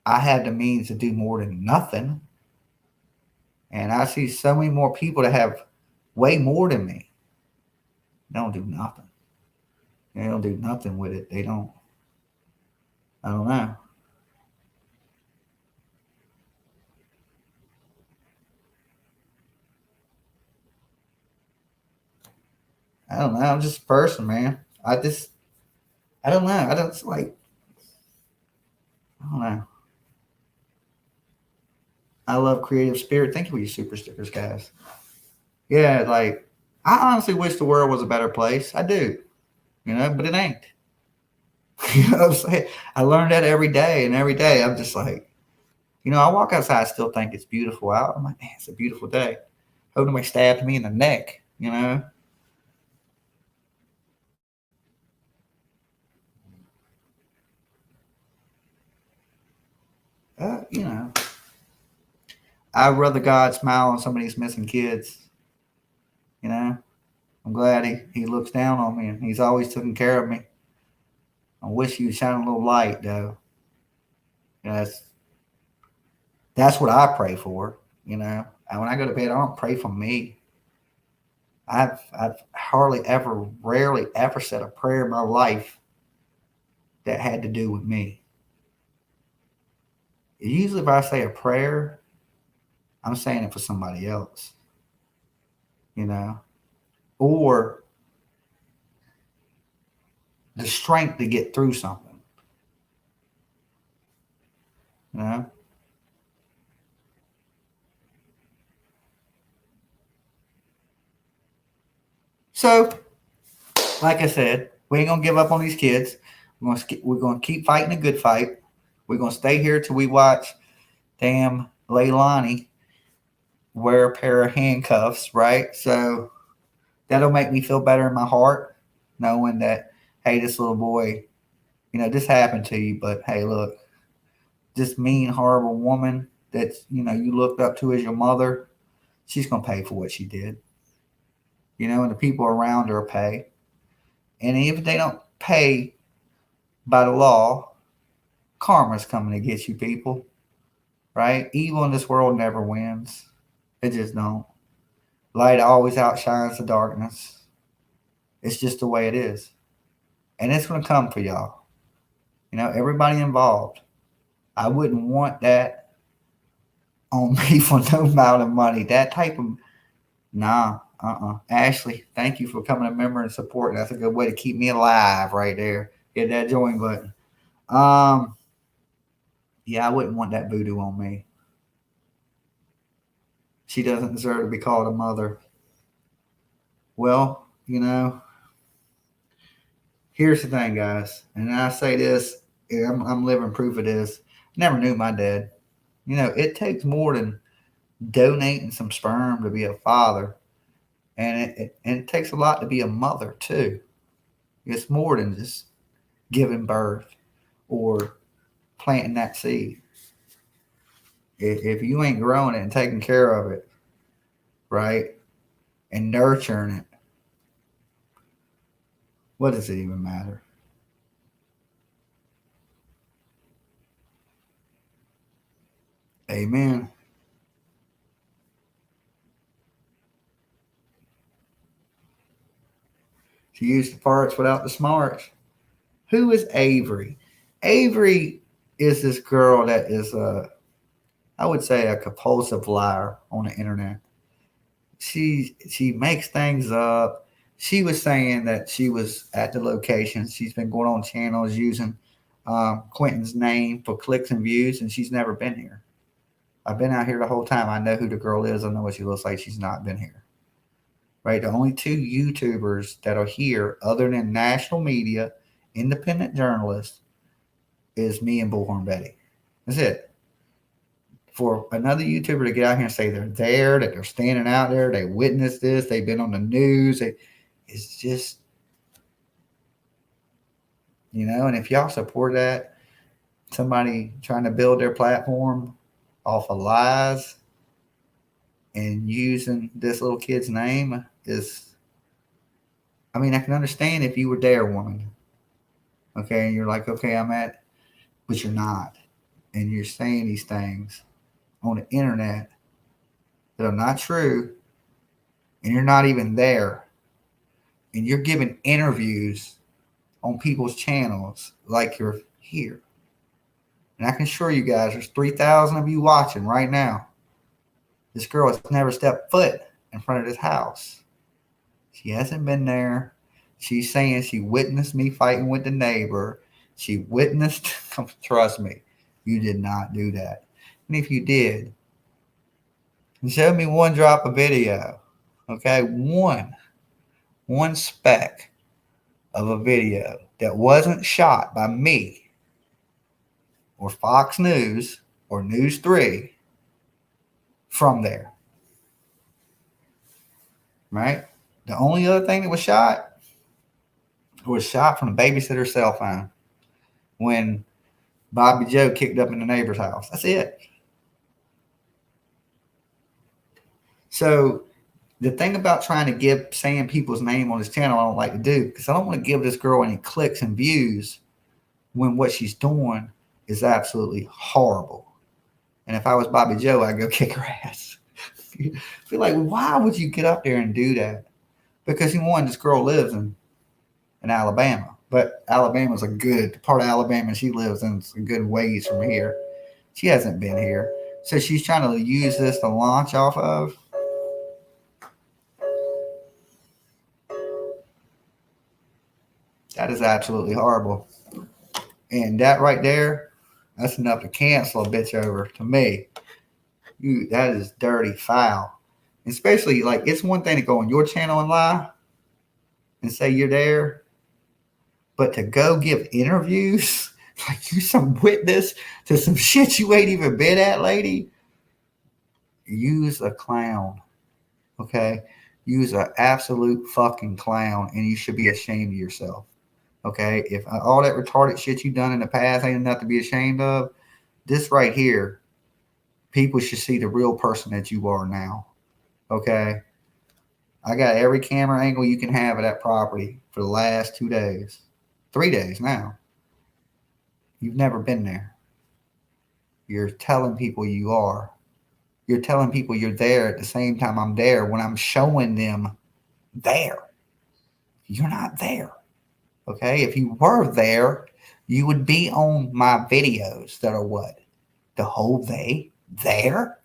I have the means to do more than nothing. And I see so many more people that have way more than me. They don't do nothing. They don't do nothing with it. They don't. I don't know. I don't know. I'm just a person, man. I don't know. I don't like. I don't know. I love creative spirit. Thank you for your super stickers, guys. Yeah, like I honestly wish the world was a better place. I do, but it ain't. You know what I'm saying? I learn that every day, and every day I'm just like, I walk outside, I still think it's beautiful out. I'm like, man, it's a beautiful day. Hope nobody stabbed me in the neck. Uh, you know, I'd rather God smile on some of these missing kids. You know, I'm glad he looks down on me and he's always taking care of me. I wish he would shine a little light, though. That's what I pray for. And when I go to bed, I don't pray for me. I've hardly ever, rarely ever said a prayer in my life that had to do with me. Usually, if I say a prayer, I'm saying it for somebody else, you know, or the strength to get through something, you know. So, like I said, we ain't gonna give up on these kids. We're gonna keep fighting a good fight. We're gonna stay here till we watch damn Leilani wear a pair of handcuffs, right? So that'll make me feel better in my heart, knowing that, hey, this little boy, this happened to you, but hey, look, this mean, horrible woman that you looked up to as your mother, she's gonna pay for what she did. And the people around her pay. And if they don't pay by the law, karma's coming to get you, people. Right? Evil in this world never wins. It just don't. Light always outshines the darkness. It's just the way it is. And it's going to come for y'all. You know, everybody involved. I wouldn't want that on me for no amount of money. That type of, nah, Ashley, thank you for coming a member and supporting. That's a good way to keep me alive right there. Hit that join button. Yeah, I wouldn't want that voodoo on me. She doesn't deserve to be called a mother. Well, you know, here's the thing, guys, and I say this, I'm living proof of this. Never knew my dad. You know, it takes more than donating some sperm to be a father, and it takes a lot to be a mother too. It's more than just giving birth or planting that seed. If you ain't growing it and taking care of it, right, and nurturing it, what does it even matter? Amen. She used the parts without the smarts. Who is Avery? Avery is this girl that is I would say a compulsive liar on the internet. She makes things up. She was saying that she was at the location. She's been going on channels using Quentin's name for clicks and views, and she's never been here. I've been out here the whole time. I know who the girl is. I know what she looks like. She's not been here. Right? The only two YouTubers that are here, other than national media, independent journalists, is me and Bullhorn Betty. That's it. For another YouTuber to get out here and say they're there, that they're standing out there, they witnessed this, they've been on the news, it's just, you know, and if y'all support that, somebody trying to build their platform off of lies and using this little kid's name is, I mean, I can understand if you were there, woman. Okay, and you're like, okay, I'm at, but you're not. And you're saying these things on the internet that are not true, and you're not even there. And you're giving interviews on people's channels like you're here. And I can assure you guys, there's 3,000 of you watching right now. This girl has never stepped foot in front of this house. She hasn't been there. She's saying she witnessed me fighting with the neighbor. She witnessed, trust me, you did not do that. And if you did, show me one drop of video. Okay, one speck of a video that wasn't shot by me or Fox News or News 3 from there. Right? The only other thing that was shot from the babysitter's cell phone when Bobby Joe kicked up in the neighbor's house. That's it. So the thing about trying to saying people's name on this channel, I don't like to do, because I don't want to give this girl any clicks and views when what she's doing is absolutely horrible. And if I was Bobby Joe, I'd go kick her ass. I feel like, why would you get up there and do that? Because one, this girl lives in Alabama, but Alabama's a good part of Alabama. She lives in some good ways from here. She hasn't been here. So she's trying to use this to launch off of. That is absolutely horrible. And that right there, that's enough to cancel a bitch over to me. That is dirty, foul. Especially, like, it's one thing to go on your channel and lie and say you're there, but to go give interviews like you some witness to some shit you ain't even been at, lady, use a clown. Okay? Use an absolute fucking clown, and you should be ashamed of yourself. Okay? If all that retarded shit you've done in the past ain't enough to be ashamed of, this right here, people should see the real person that you are now. Okay? I got every camera angle you can have of that property for the last 2 days. 3 days now. You've never been there. You're telling people you are. You're telling people you're there at the same time I'm there when I'm showing them there. You're not there. Okay. If you were there, you would be on my videos that are what? The whole day there?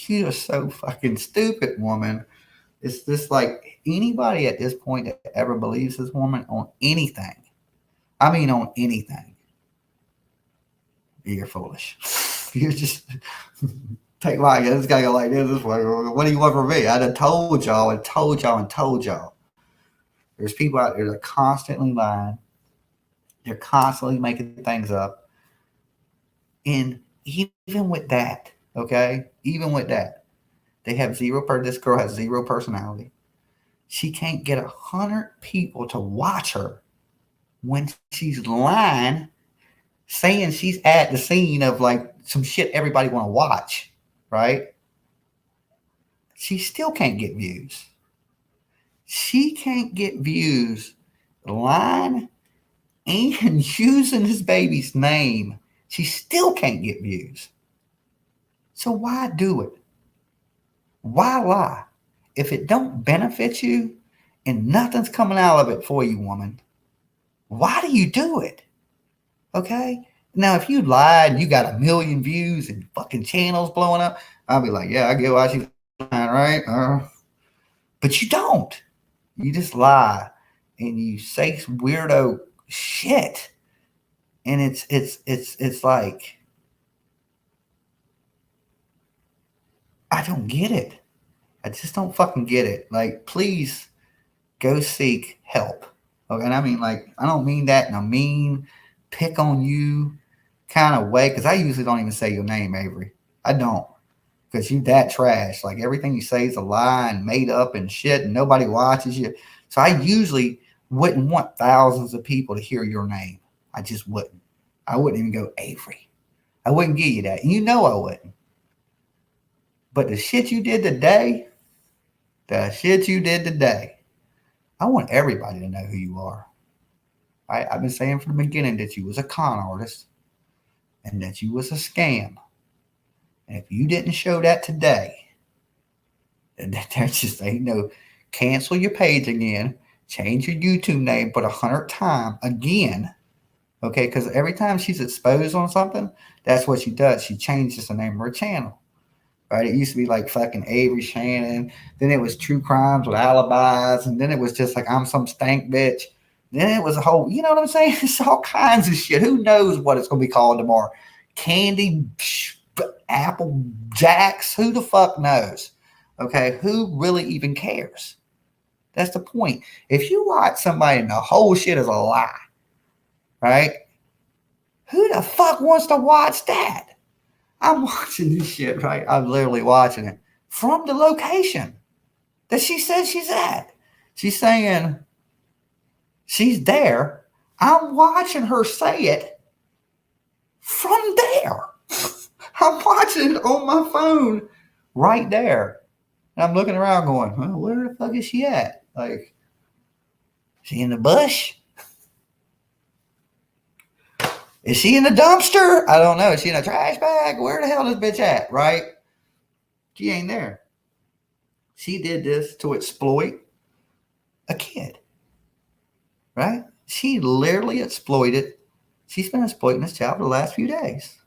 You're so fucking stupid, woman. It's just like anybody at this point that ever believes this woman on anything. I mean, on anything. You're foolish. You're just take my this guy go like this way. What do you want from me? I done told y'all and told y'all and told y'all. There's people out there that are constantly lying. They're constantly making things up. And even with that, okay, even with that, they have zero. This girl has zero personality. She can't get 100 people to watch her when she's lying, saying she's at the scene of like some shit everybody want to watch, right? She still can't get views. She can't get views lying and using this baby's name. She still can't get views. So why do it? Why lie? If it don't benefit you and nothing's coming out of it for you, woman, why do you do it? Okay? Now, if you lied and you got 1,000,000 views and fucking channels blowing up, I'll be like, yeah, I get why she's lying, right? But you don't. You just lie and you say weirdo shit. And it's like, I don't get it. I just don't fucking get it. Like, please go seek help. Okay, and I mean, like, I don't mean that in a mean, pick on you kind of way, because I usually don't even say your name, Avery. I don't, because you that trash. Like, everything you say is a lie and made up and shit, and nobody watches you. So I usually wouldn't want thousands of people to hear your name. I just wouldn't. I wouldn't even go Avery. I wouldn't give you that. And you know I wouldn't. But the shit you did today, I want everybody to know who you are. I've been saying from the beginning that you was a con artist and that you was a scam. And if you didn't show that today, then there just ain't no cancel your page again, change your YouTube name for the 100th time again. Okay, because every time she's exposed on something, that's what she does. She changes the name of her channel. Right? It used to be like fucking Avery Shannon. Then it was True Crimes with Alibis. And then it was just like I'm some stank bitch. Then it was a whole, you know what I'm saying? It's all kinds of shit. Who knows what it's going to be called tomorrow? Candy, Apple Jacks. Who the fuck knows? Okay. Who really even cares? That's the point. If you watch somebody and the whole shit is a lie, right? Who the fuck wants to watch that? I'm watching this shit, right? I'm literally watching it from the location that she says she's at. She's saying she's there. I'm watching her say it from there. I'm watching it on my phone right there. And I'm looking around going, well, where the fuck is she at? Like, she in the bush? Is she in the dumpster? I don't know. Is she in a trash bag? Where the hell is this bitch at, right? She ain't there. She did this to exploit a kid, right? She literally exploited. She's been exploiting this child for the last few days.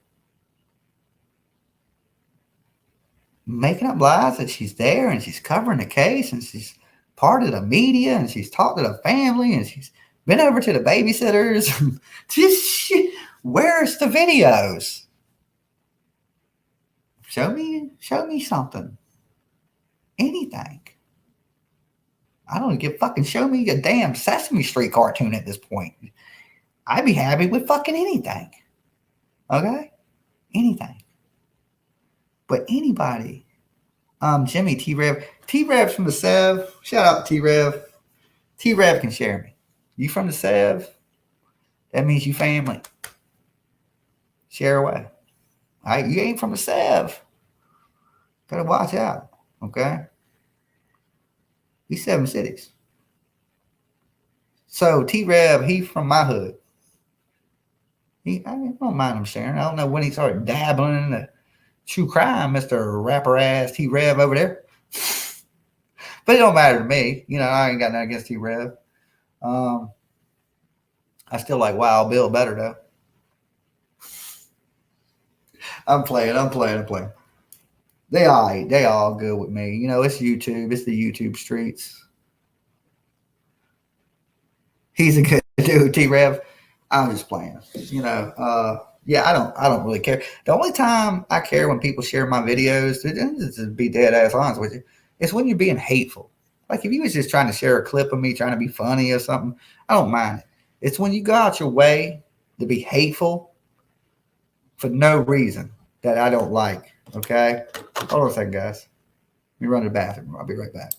Making up lies that she's there and she's covering the case and she's part of the media and she's talked to the family and she's been over to the babysitters. Just shit. Where's the videos? Show me something. Anything. I don't give fucking show me a damn Sesame Street cartoon at this point. I'd be happy with fucking anything. Okay? Anything. But anybody. Jimmy T-Rev. T-Rev's from the Sev. Shout out to T-Rev. T-Rev can share me. You from the Sev? That means you family. Share away. All right, you ain't from the Sev. Gotta watch out. Okay? These 7 cities. So T-Rev, he from my hood. I don't mind him sharing. I don't know when he started dabbling in the true crime, Mr. Rapper ass T-Rev over there. But it don't matter to me. You know, I ain't got nothing against T-Rev. Um, I still like Wild Bill better though. I'm playing. They all good with me. You know, it's YouTube. It's the YouTube streets. He's a good dude, T-Rev. I'm just playing. You know, yeah, I don't really care. The only time I care when people share my videos, to be dead ass honest with you, is when you're being hateful. Like if you was just trying to share a clip of me trying to be funny or something, I don't mind it. It's when you go out your way to be hateful for no reason that I don't like. Okay, hold on a second, guys. Let me run to the bathroom. I'll be right back.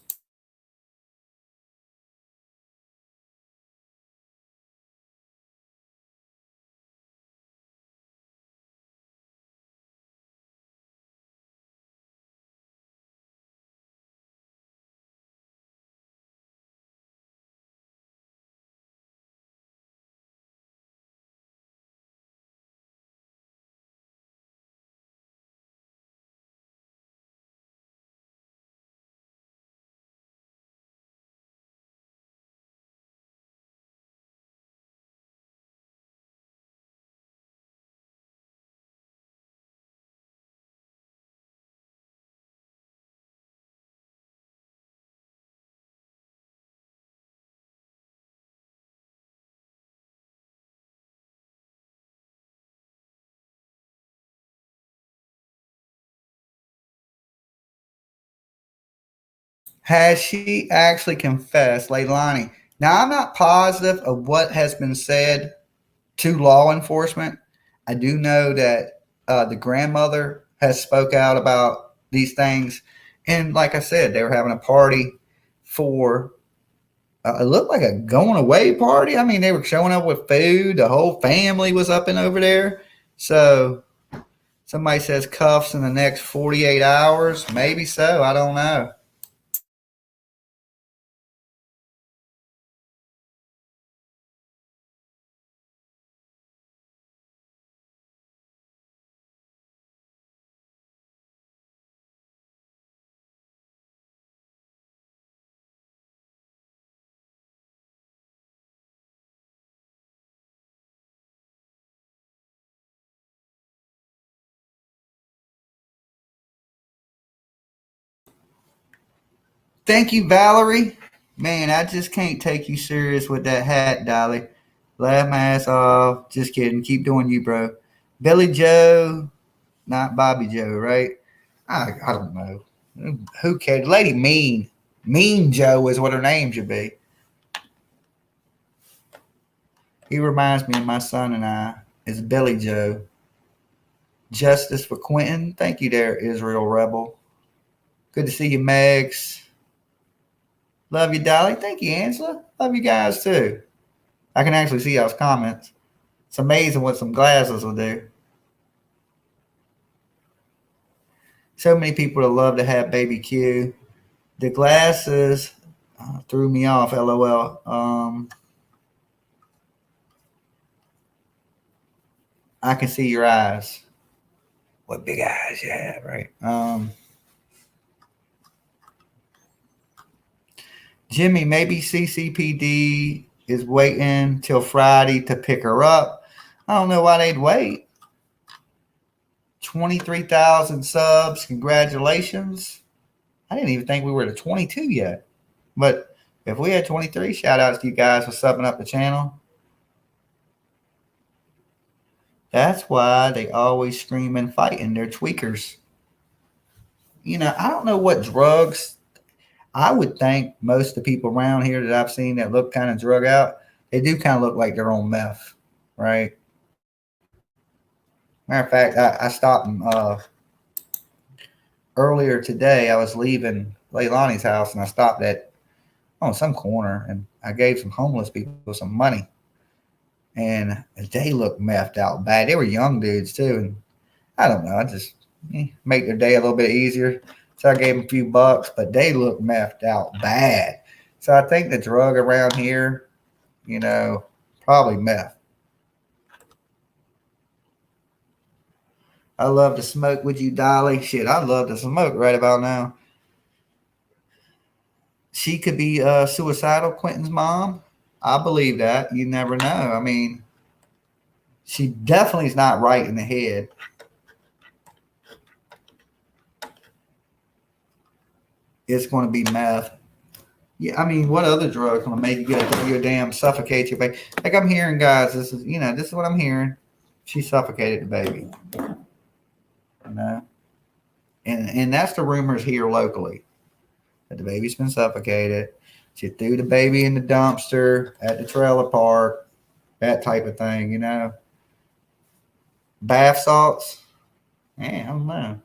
Has she actually confessed, Leilani? Now, I'm not positive of what has been said to law enforcement. I do know that the grandmother has spoke out about these things, and like I said, they were having a party for. It looked like a going away party. I mean, they were showing up with food. The whole family was up and over there. So somebody says cuffs in the next 48 hours. Maybe so. I don't know. Thank you, Valerie. Man, I just can't take you serious with that hat, Dolly. Laugh my ass off. Just kidding. Keep doing you, bro. Billy Joe, not Bobby Joe, right? I don't know. Who cares? Lady Mean. Mean Joe is what her name should be. He reminds me of my son and I. It's Billy Joe. Justice for Quentin. Thank you there, Israel Rebel. Good to see you, Megs. Love you, Dolly. Thank you, Angela. Love you guys too. I can actually see y'all's comments. It's amazing what some glasses will do. So many people that love to have baby Q. The glasses threw me off, lol. I can see your eyes. What big eyes you have, right? Jimmy, maybe CCPD is waiting till Friday to pick her up. I don't know why they'd wait. 23,000 subs. Congratulations. I didn't even think we were at 22 yet. But if we had 23, shout outs to you guys for subbing up the channel. That's why they always scream and fighting. They're tweakers. You know, I don't know what drugs. I would think most of the people around here that I've seen that look kind of drug out, they do kind of look like they're on meth, right? Matter of fact, I stopped them earlier today. I was leaving Leilani's house and I stopped at some corner and I gave some homeless people some money. And they looked methed out bad. They were young dudes too. And I don't know. I just make their day a little bit easier. So I gave them a few bucks, but they looked methed out bad. So I think the drug around here, probably meth. I love to smoke with you, Dolly. Shit, I love to smoke right about now. She could be suicidal, Quentin's mom. I believe that. You never know. I mean, she definitely is not right in the head. It's going to be meth. Yeah, I mean, what other drug going to make you go your damn suffocate your baby? Like I'm hearing, guys. This is what I'm hearing. She suffocated the baby. You know, and that's the rumors here locally that the baby's been suffocated. She threw the baby in the dumpster at the trailer park, that type of thing. You know, bath salts. Man, I don't know.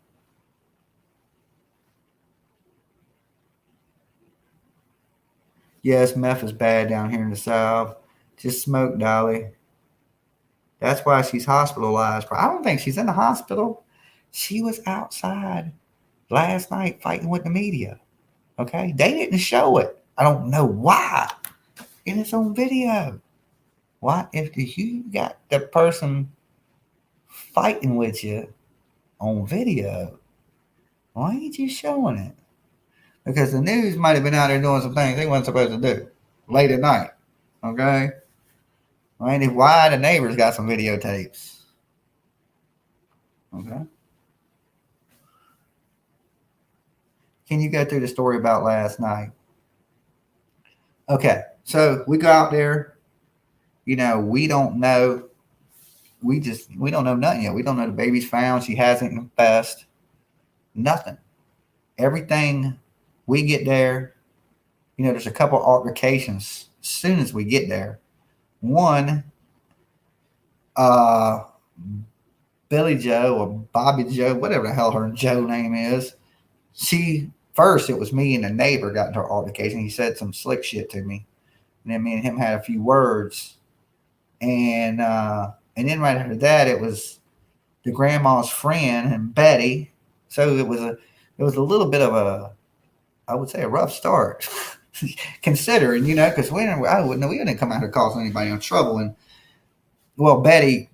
Yes, meth is bad down here in the South. Just smoke, Dolly. That's why she's hospitalized. I don't think she's in the hospital. She was outside last night fighting with the media. Okay. They didn't show it. I don't know why. And it's on video. Why, if you got the person fighting with you on video, why ain't you showing it? Because the news might have been out there doing some things they weren't supposed to do late at night. Okay. Why the neighbors got some videotapes. Okay. Can you go through the story about last night? Okay. So we go out there. You know, we don't know. We don't know nothing yet. We don't know the baby's found. She hasn't confessed. Nothing. Everything we get there, you know, there's a couple altercations as soon as we get there. One, Billy Joe or Bobby Joe, whatever the hell her Joe name is, it was me and the neighbor got into an altercation. He said some slick shit to me. And then me and him had a few words. And then right after that, it was the grandma's friend and Betty. So it was a little bit of I would say a rough start. Considering, you know, because we didn't come out here causing anybody in trouble. And well, Betty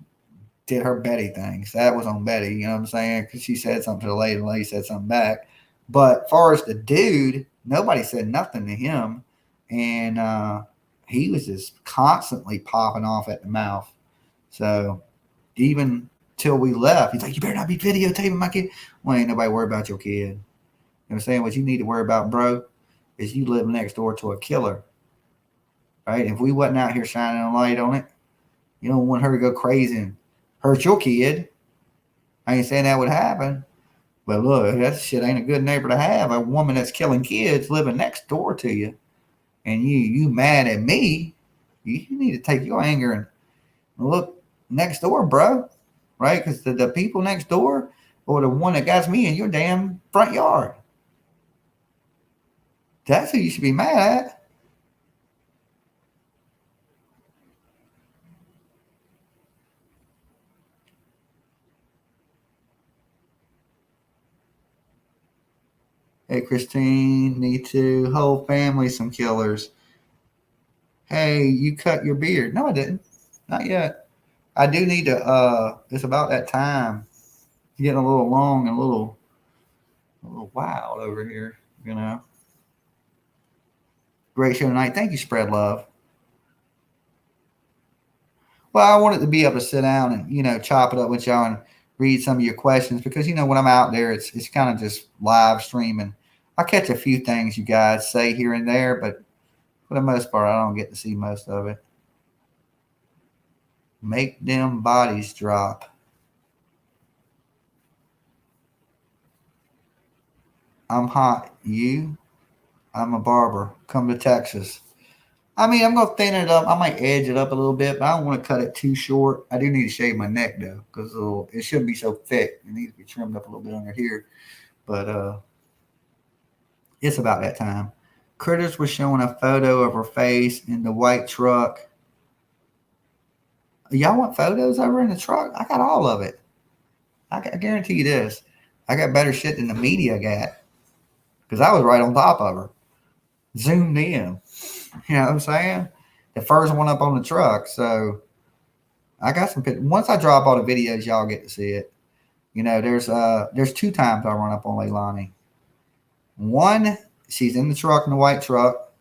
did her Betty things. That was on Betty, you know what I'm saying? Because she said something to the lady, and the lady said something back. But as far as the dude, nobody said nothing to him. And he was just constantly popping off at the mouth. So even till we left, he's like, you better not be videotaping my kid. Well, ain't nobody worried about your kid. You know what I'm saying? What you need to worry about, bro, is you live next door to a killer. Right? If we wasn't out here shining a light on it, you don't want her to go crazy and hurt your kid. I ain't saying that would happen. But look, that shit ain't a good neighbor to have. A woman that's killing kids living next door to you. And you mad at me. You need to take your anger and look next door, bro. Right? Because the people next door or the one that got me in your damn front yard. That's who you should be mad at. Hey, Christine, need to. Whole family, some killers. Hey, you cut your beard. No, I didn't. Not yet. I do need to, it's about that time. It's getting a little long and a little wild over here, you know. Great show tonight. Thank you, Spread Love. Well, I wanted to be able to sit down and, you know, chop it up with y'all and read some of your questions because, you know, when I'm out there, it's kind of just live streaming. I catch a few things you guys say here and there, but for the most part, I don't get to see most of it. Make them bodies drop. I'm hot. You? I'm a barber. Come to Texas. I mean, I'm going to thin it up. I might edge it up a little bit, but I don't want to cut it too short. I do need to shave my neck, though, because it shouldn't be so thick. It needs to be trimmed up a little bit under here. But it's about that time. Critters was showing a photo of her face in the white truck. Y'all want photos of her in the truck? I got all of it. I guarantee you this. I got better shit than the media got because I was right on top of her. Zoomed in. You know what I'm saying? The first one up on the truck. So I got some pictures. Once I drop all the videos, y'all get to see it. You know, there's 2 times I run up on Leilani. One She's in the truck, in the white truck.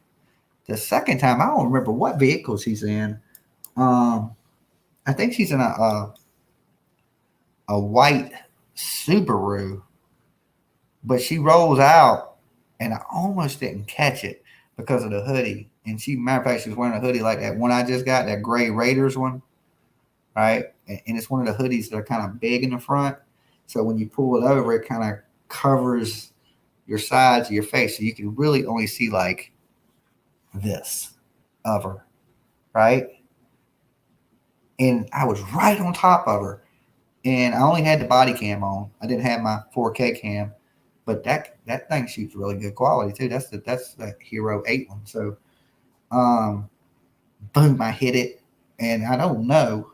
The second time, I don't remember what vehicle she's in. I think she's in a white Subaru, but she rolls out, and I almost didn't catch it because of the hoodie. And matter of fact, she was wearing a hoodie like that one I just got, that gray Raiders one, right? And it's one of the hoodies that are kind of big in the front. So when you pull it over, it kind of covers your sides of your face. So you can really only see like this of her, right? And I was right on top of her. And I only had the body cam on. I didn't have my 4K cam. But that thing shoots really good quality too. That's the Hero 8 one. So boom, I hit it. And I don't know,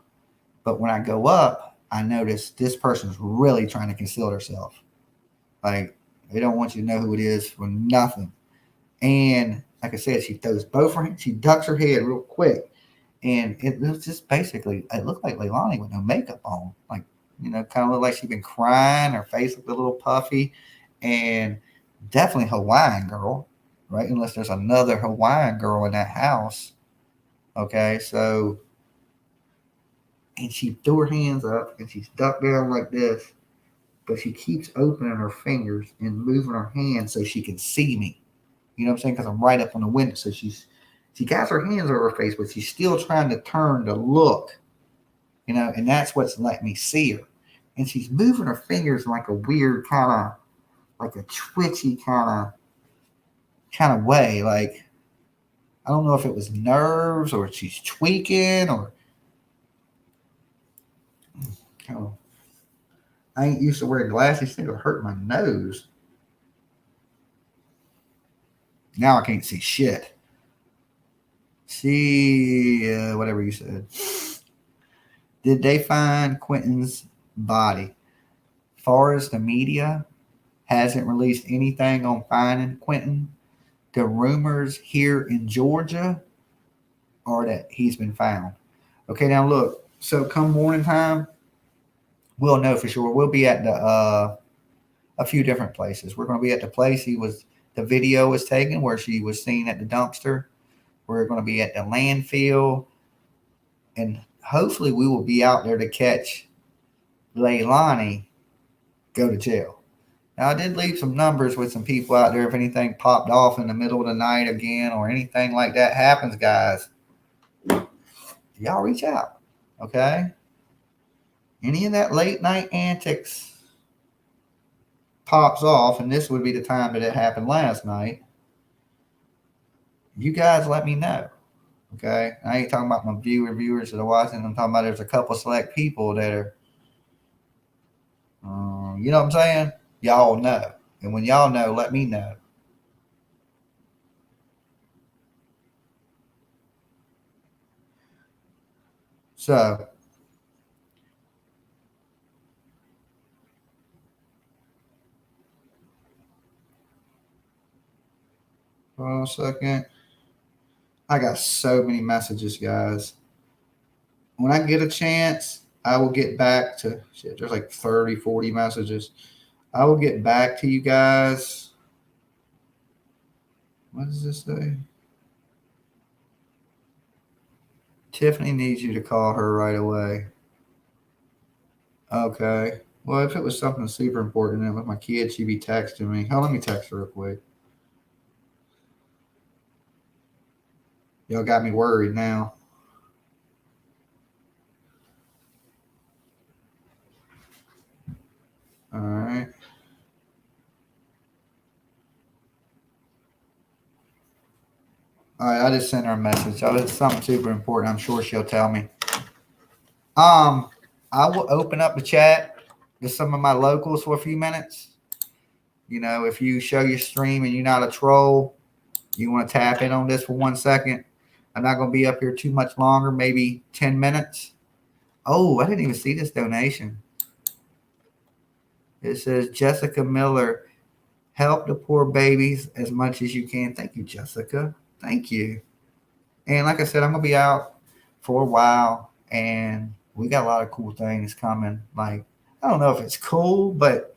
but when I go up, I notice this person's really trying to conceal herself. Like, they don't want you to know who it is for nothing. And like I said, she throws both her hands, she ducks her head real quick. And it was just basically, it looked like Leilani with no makeup on. Like, kind of looked like she'd been crying. Her face looked a little puffy. And definitely Hawaiian girl, right? Unless there's another Hawaiian girl in that house. Okay, so, and she threw her hands up and she's ducked down like this, but she keeps opening her fingers and moving her hands so she can see me. You know what I'm saying? Because I'm right up on the window. So she got her hands over her face, but she's still trying to turn to look, and that's what's let me see her. And she's moving her fingers like a weird kind of, like a twitchy kind of way. Like, I don't know if it was nerves or she's tweaking or, oh, I ain't used to wearing glasses. It'll hurt my nose. Now I can't see shit. See, whatever you said. Did they find Quentin's body? Far as the media hasn't released anything on finding Quentin, the rumors here in Georgia are that he's been found. Okay, now look. So come morning time, we'll know for sure. We'll be at a few different places. We're going to be at the place the video was taken where she was seen at the dumpster. We're going to be at the landfill, and hopefully we will be out there to catch Leilani go to jail. Now, I did leave some numbers with some people out there if anything popped off in the middle of the night again or anything like that happens, guys. Y'all reach out, okay? Any of that late night antics pops off, and this would be the time that it happened last night, you guys let me know. Okay, I ain't talking about my viewers that are watching. I'm talking about there's a couple select people that are, you know what I'm saying? Y'all know, and when y'all know, let me know. So, hold on a second. I got so many messages, guys. When I get a chance, I will get back to shit. There's like 30, 40 messages. I will get back to you guys. What does this say? Tiffany needs you to call her right away. Okay. Well, if it was something super important and with my kid, she'd be texting me. Let me text her real quick. Y'all got me worried now. All right. All right, I just sent her a message. It's something super important. I'm sure she'll tell me. I will open up the chat to some of my locals for a few minutes. If you show your stream and you're not a troll, you want to tap in on this for 1 second. I'm not going to be up here too much longer, maybe 10 minutes. Oh, I didn't even see this donation. It says, Jessica Miller, help the poor babies as much as you can. Thank you, Jessica. Thank you. And like I said, I'm going to be out for a while, and we got a lot of cool things coming. Like, I don't know if it's cool, but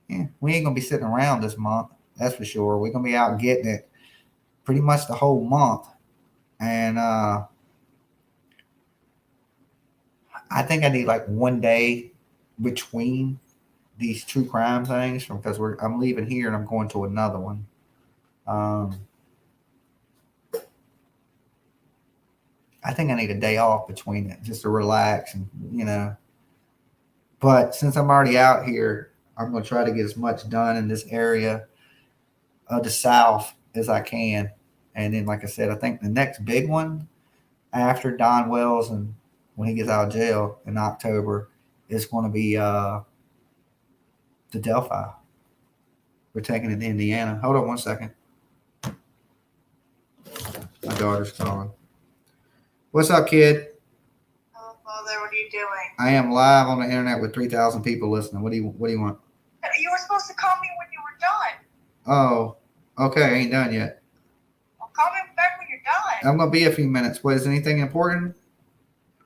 we ain't going to be sitting around this month. That's for sure. We're gonna be out getting it pretty much the whole month, and I think I need like one day between these true crime things because I'm leaving here and I'm going to another one. Um, I think I need a day off between it just to relax and But since I'm already out here, I'm going to try to get as much done in this area of the South as I can. And then, like I said, I think the next big one after Don Wells and when he gets out of jail in October is going to be the Delphi. We're taking it to Indiana. Hold on one second. My daughter's calling. What's up, kid? Oh, Father, what are you doing? I am live on the internet with 3,000 people listening. What do you want? You were supposed to call me when you were done. Oh, okay. I ain't done yet. Well, call me back when you're done. I'm gonna be a few minutes. What is anything important?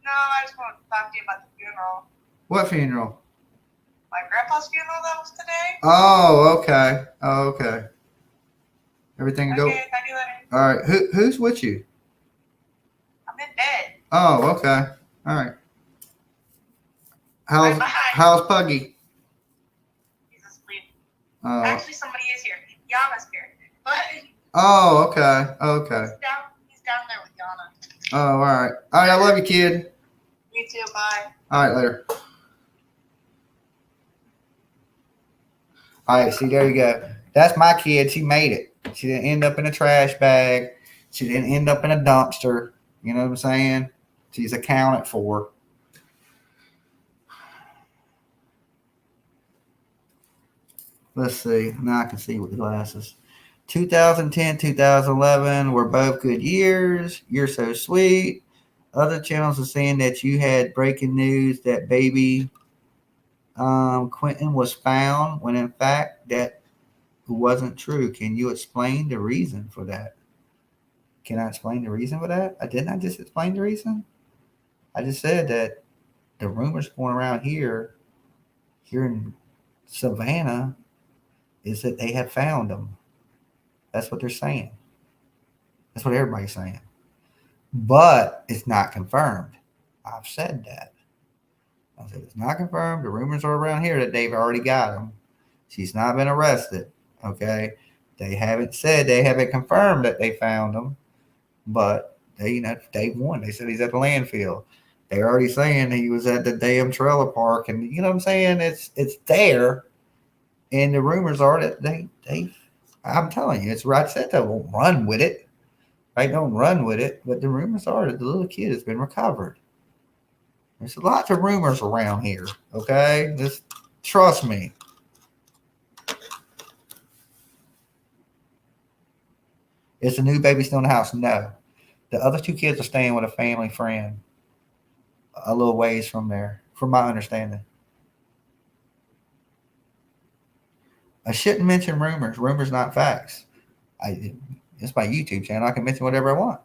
No, I just want to talk to you about the funeral. What funeral? My grandpa's funeral that was today. Oh, okay. Oh, okay. Everything go. Okay, talk to you later. All right. Who's with you? I'm in bed. Oh, okay. All right. Bye-bye. How's Puggy? He's asleep. Oh. Actually, somebody is here. Yana's here. But Oh, okay. Okay. he's down there with Yana. Oh, all right. All right. I love you, kid. You too. Bye. All right. Later. All right. See, there you go. That's my kid. She made it. She didn't end up in a trash bag. She didn't end up in a dumpster. You know what I'm saying? She's accounted for. Let's see. Now I can see with the glasses. 2010, 2011 were both good years. You're so sweet. Other channels are saying that you had breaking news that baby Quentin was found when in fact that wasn't true. Can you explain the reason for that? Can I explain the reason for that? Didn't I just explain the reason? I just said that the rumors going around here in Savannah is that they have found him. That's what they're saying. That's what everybody's saying. But it's not confirmed. I've said that. I said it's not confirmed. The rumors are around here that they've already got him. She's not been arrested. Okay. They haven't confirmed that they found him, but they won. They said he's at the landfill. They're already saying he was at the damn trailer park, and you know what I'm saying? It's there. And the rumors are that they I'm telling you, it's right. Said they won't run with it. They don't run with it, but the rumors are that the little kid has been recovered. There's lots of rumors around here. Okay, just trust me. Is the new baby still in the house? No, the other two kids are staying with a family friend, a little ways from there, from my understanding. I shouldn't mention rumors. Rumors, not facts. It's my YouTube channel. I can mention whatever I want.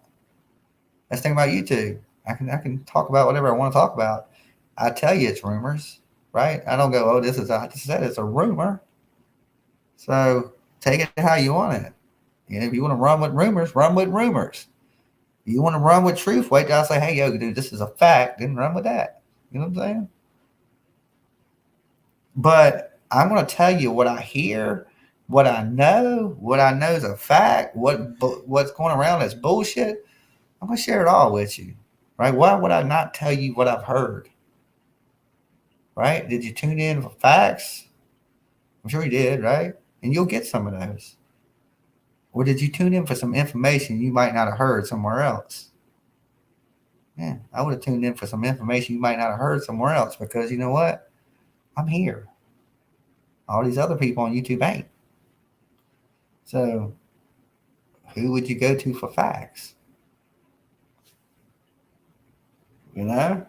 That's the thing about YouTube. I can talk about whatever I want to talk about. I tell you it's rumors, right? I don't go, oh, I just said it's a rumor. So take it how you want it. If you want to run with rumors, run with rumors. If you want to run with truth, wait till I say, hey, yo, dude, this is a fact. Then run with that. You know what I'm saying? But I'm going to tell you what I hear, what I know is a fact, what's going around is bullshit. I'm going to share it all with you, right? Why would I not tell you what I've heard? Right? Did you tune in for facts? I'm sure you did, right? And you'll get some of those. Or did you tune in for some information you might not have heard somewhere else? Yeah, I would have tuned in for some information you might not have heard somewhere else because you know what? I'm here. All these other people on YouTube ain't. So who would you go to for facts? You know?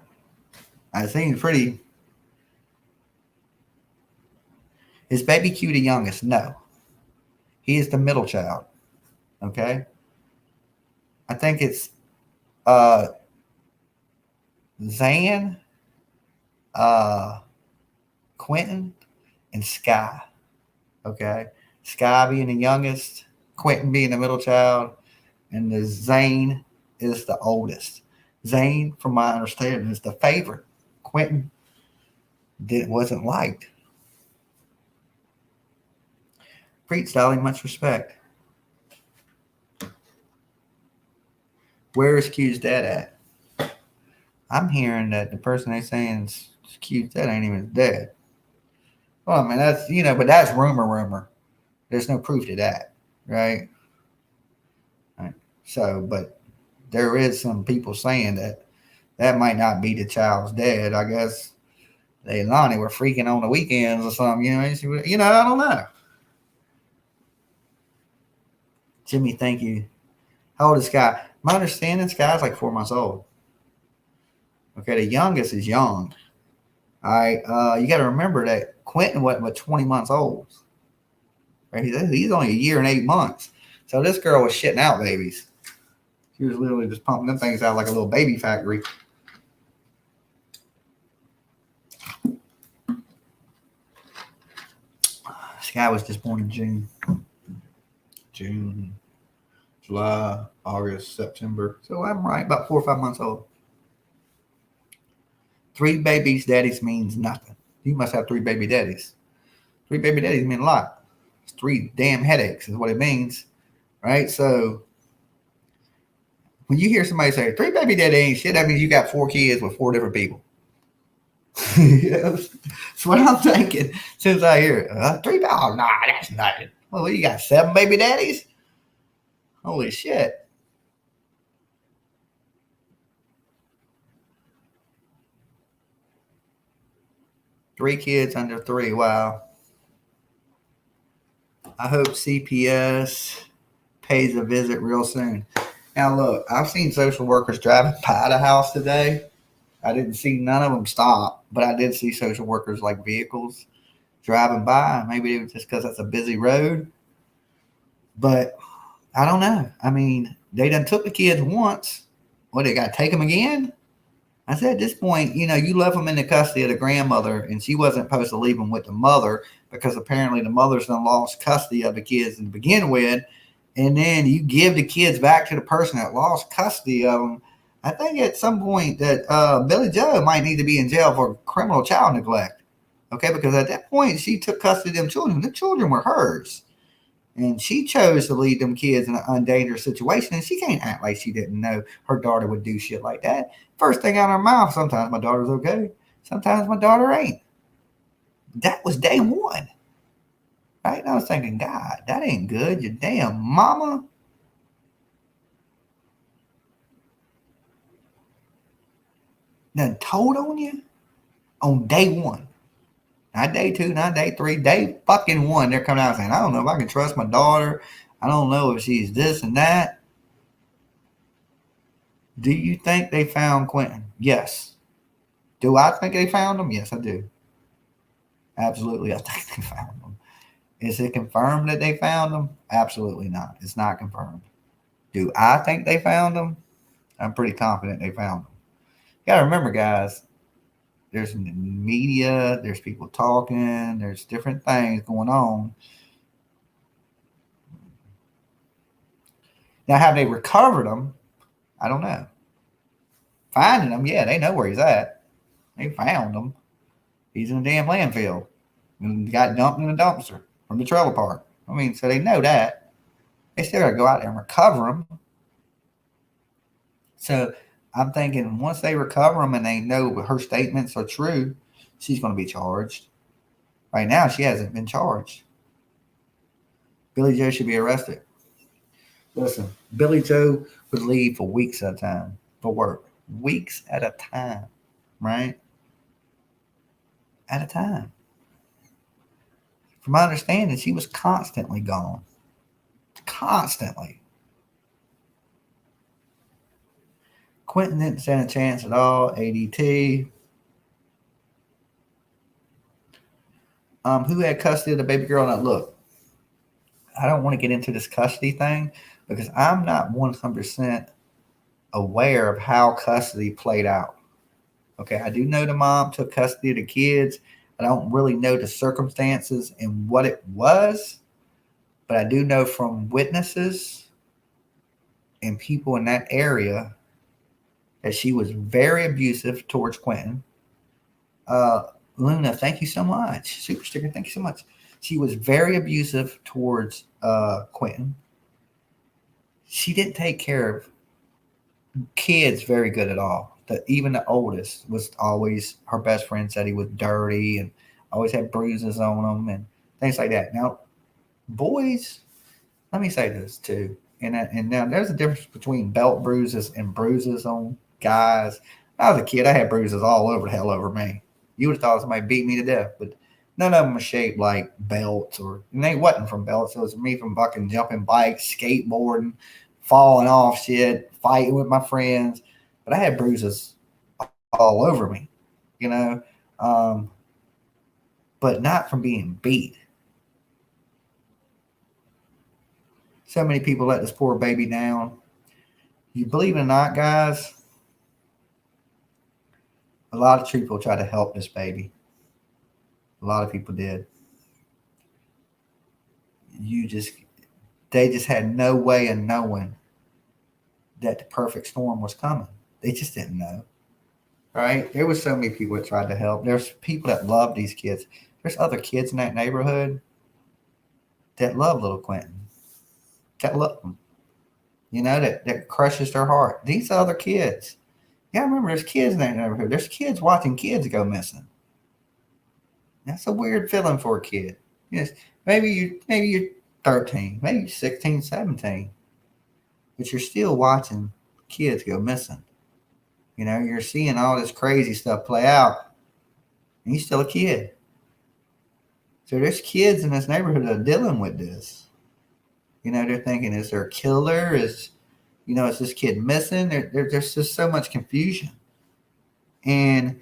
I seem pretty. Is Baby Q the youngest? No. He is the middle child. Okay? I think it's Zan, Quentin, and Sky. Okay? Sky being the youngest, Quentin being the middle child, and the Zane is the oldest. Zane, from my understanding, is the favorite. Quentin wasn't liked. Preach, Dolly, much respect. Where is Q's dad at? I'm hearing that the person they're saying is Q's dad ain't even dead. Well, I mean, that's, but that's rumor. There's no proof to that, right? Right. So, but there is some people saying that might not be the child's dad. I guess they Lonnie were freaking on the weekends or something. I don't know. Jimmy, thank you. How old is Sky? My understanding, Sky's like 4 months old. Okay, the youngest is young. All right, you got to remember that Quentin wasn't but 20 months old. Right? He's only a year and 8 months. So this girl was shitting out babies. She was literally just pumping them things out like a little baby factory. Sky was just born in June, July, August, September. So I'm right, about 4 or 5 months old. 3 babies daddies means nothing. You must have 3 baby daddies. 3 baby daddies mean a lot. It's 3 damn headaches is what it means, right? So when you hear somebody say 3 baby daddy ain't shit, that means you got 4 kids with 4 different people. That's what I'm thinking. Since I hear 3, oh, nah, that's nothing. Well, you got 7 baby daddies? Holy shit. Three kids under 3. Wow. I hope CPS pays a visit real soon. Now, look, I've seen social workers driving by the house today. I didn't see none of them stop, but I did see social workers like vehicles driving by. Maybe it was just because that's a busy road. But I don't know. I mean, they done took the kids once. What, they got to take them again? I said at this point, you left them in the custody of the grandmother, and she wasn't supposed to leave them with the mother because apparently the mother's done lost custody of the kids to begin with. And then you give the kids back to the person that lost custody of them. I think at some point that Billy Joe might need to be in jail for criminal child neglect. Okay, because at that point she took custody of them children. The children were hers. And she chose to leave them kids in an undangerous situation. And she can't act like she didn't know her daughter would do shit like that. First thing out of her mouth, sometimes my daughter's okay. Sometimes my daughter ain't. That was day one. Right? And I was thinking, God, that ain't good. Your damn mama. Done told on you on day one. Not day 2, not day 3, day fucking 1. They're coming out saying, I don't know if I can trust my daughter. I don't know if she's this and that. Do you think they found Quentin? Yes. Do I think they found him? Yes, I do. Absolutely, I think they found him. Is it confirmed that they found him? Absolutely not. It's not confirmed. Do I think they found him? I'm pretty confident they found him. You got to remember, guys, there's media, there's people talking, there's different things going on. Now, have they recovered him? I don't know. Finding him, yeah, they know where he's at. They found him. He's in a damn landfill. And got dumped in a dumpster from the trailer park. I mean, so they know that. They still got to go out there and recover him. So I'm thinking once they recover him and they know her statements are true, she's going to be charged. Right now, she hasn't been charged. Billy Joe should be arrested. Listen, Billy Joe would leave for weeks at a time for work. Weeks at a time, right? At a time. From my understanding, she was constantly gone. Constantly. Quentin didn't stand a chance at all. ADT. Who had custody of the baby girl? Now, look, I don't want to get into this custody thing because I'm not 100% aware of how custody played out. Okay, I do know the mom took custody of the kids. I don't really know the circumstances and what it was. But I do know from witnesses and people in that area that she was very abusive towards Quentin. Luna, thank you so much. Super sticker, thank you so much. She was very abusive towards Quentin. She didn't take care of kids very good at all. Even the oldest was always, her best friend said he was dirty and always had bruises on him and things like that. Now, boys, let me say this too. And now there's a difference between belt bruises and bruises on guys. When I was a kid, I had bruises all over the hell over me. You would have thought somebody beat me to death, but none of them were shaped like belts, and they wasn't from belts. It was me from fucking jumping bikes, skateboarding, falling off shit, fighting with my friends. But I had bruises all over me, you know, but not from being beat. So many people let this poor baby down. You believe it or not, guys, a lot of people tried to help this baby. A lot of people did. They just had no way of knowing that the perfect storm was coming. They just didn't know. Right? There was so many people that tried to help. There's people that love these kids. There's other kids in that neighborhood that love little Quentin. That love him. You know, that crushes their heart. These other kids. Yeah, remember there's kids in that neighborhood. There's kids watching kids go missing. That's a weird feeling for a kid. Yes, maybe you're 13, maybe you're 16, 17, but you're still watching kids go missing. You know, you're seeing all this crazy stuff play out, and you're still a kid. So there's kids in this neighborhood that are dealing with this. You know, they're thinking, is there a killer? Is this kid missing? There's just so much confusion. And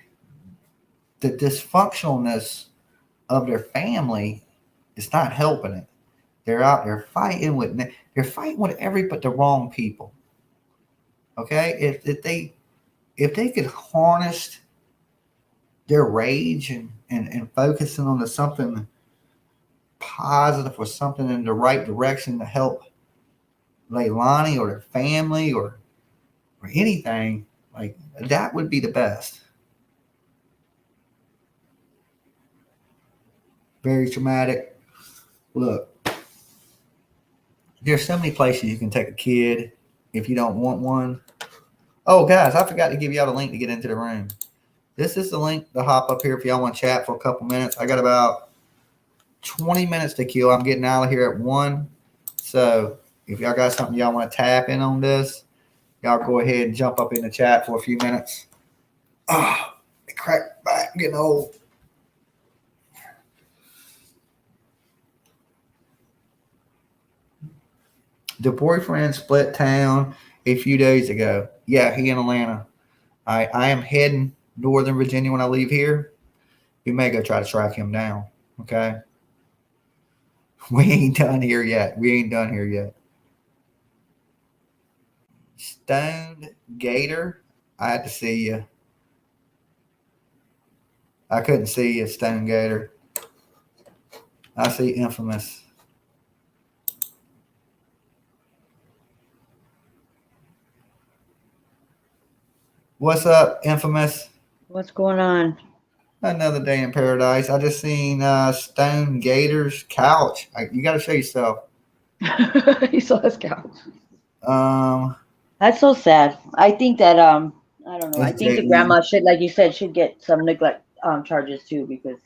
the dysfunctionalness of their family is not helping it. They're out there fighting with every but the wrong people. Okay? If they could harness their rage and focusing on something positive or something in the right direction to help Leilani or their family or anything, like that would be the best. Very traumatic. Look, there's so many places you can take a kid if you don't want one. Oh, guys, I forgot to give y'all the link to get into the room. This is the link to hop up here if y'all want to chat for a couple minutes. I got about 20 minutes to kill. I'm getting out of here at 1. So if y'all got something y'all want to tap in on this, y'all go ahead and jump up in the chat for a few minutes. Oh, it cracked back. I'm getting old. The boyfriend split town a few days ago. Yeah, he in Atlanta. I am heading Northern Virginia when I leave here. We may go try to track him down. Okay. We ain't done here yet. Stoned Gator. I had to see you. I couldn't see you, Stone Gator. I see Infamous. What's up, Infamous? What's going on? Another day in paradise. I just seen Stone Gator's couch. You got to show yourself. He saw his couch. Um, That's so sad. I think that I don't know. I think the J.E. grandma should, like you said, should get some neglect charges too, because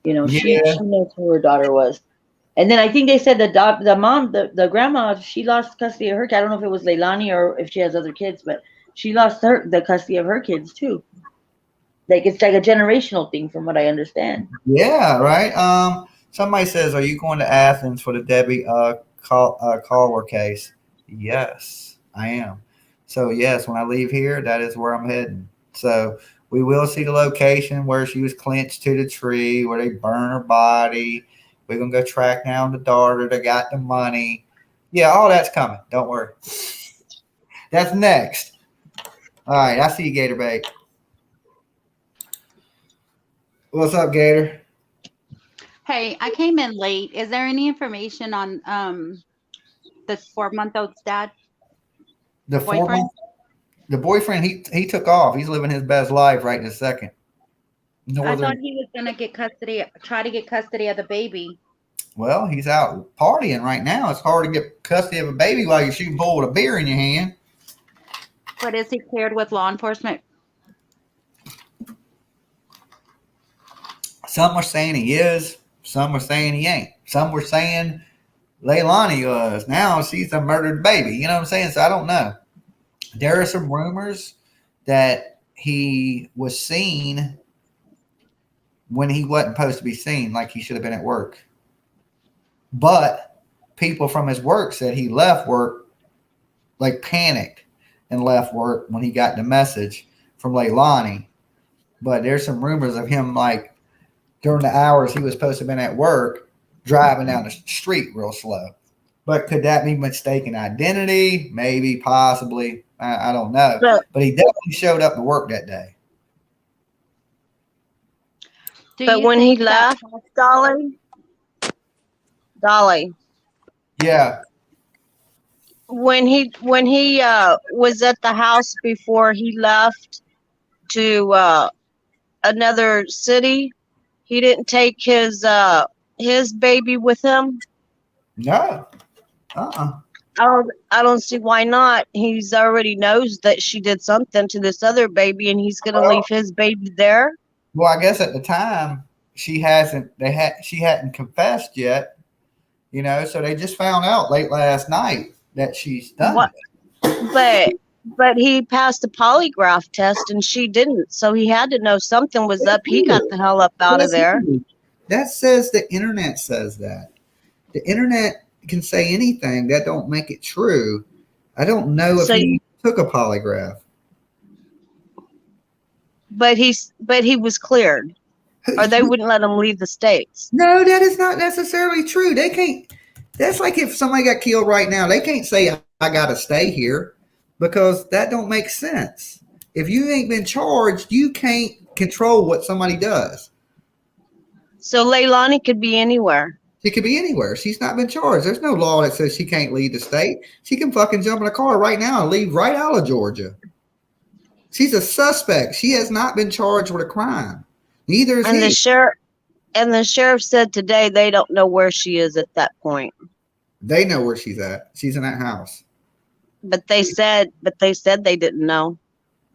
she knows who her daughter was. And then I think they said the grandma, she lost custody of her kid. I don't know if it was Leilani or if she has other kids, but she lost the custody of her kids too. Like it's like a generational thing, from what I understand. Yeah, right. Somebody says, "Are you going to Athens for the Debbie Calwer case?" Yes, I am. So yes, when I leave here, that is where I'm heading. So we will see the location where she was clinched to the tree, where they burn her body. We're gonna go track down the daughter that got the money. Yeah, all that's coming. Don't worry. That's next. All right, I see you, Gator Bait. What's up, Gator? Hey, I came in late. Is there any information on this 4-month-old's dad, The the boyfriend? 4 month, the boyfriend, he took off. He's living his best life right this second. I thought Northern. he was gonna try to get custody of the baby. Well, he's out partying right now. It's hard to get custody of a baby while you're shooting pool with a beer in your hand. But is he cleared with law enforcement? Some were saying he is. Some were saying he ain't. Some were saying Leilani was. Now she's a murdered baby. You know what I'm saying? So I don't know. There are some rumors that he was seen when he wasn't supposed to be seen, like he should have been at work. But people from his work said he left work, like panicked and left work when he got the message from Leilani. But there's some rumors of him, like, during the hours he was supposed to have been at work, driving down the street real slow. But could that be mistaken identity? Maybe, possibly. I don't know. But he definitely showed up to work that day. Do you when he think that- left, Dolly, Yeah. when he was at the house before he left to another city, he didn't take his baby with him. No. I don't see why not. He's already knows that she did something to this other baby, and he's gonna leave his baby there. Well, I guess at the time she hadn't confessed yet. You know, so they just found out late last night that she's done What? it. But he passed a polygraph test and she didn't, so he had to know something was up. He got the hell up out of there. That says the internet says that. The internet can say anything. That don't make it true. I don't know if he took a polygraph. But he was cleared, or they wouldn't let him leave the States. No, that is not necessarily true. They can't. That's like if somebody got killed right now. They can't say I got to stay here because that don't make sense. If you ain't been charged, you can't control what somebody does. So Leilani could be anywhere. She could be anywhere. She's not been charged. There's no law that says she can't leave the state. She can fucking jump in a car right now and leave right out of Georgia. She's a suspect. She has not been charged with a crime. Neither is And he. the sheriff said today they don't know where she is at that point. They know where she's at. She's in that house. But they said they didn't know.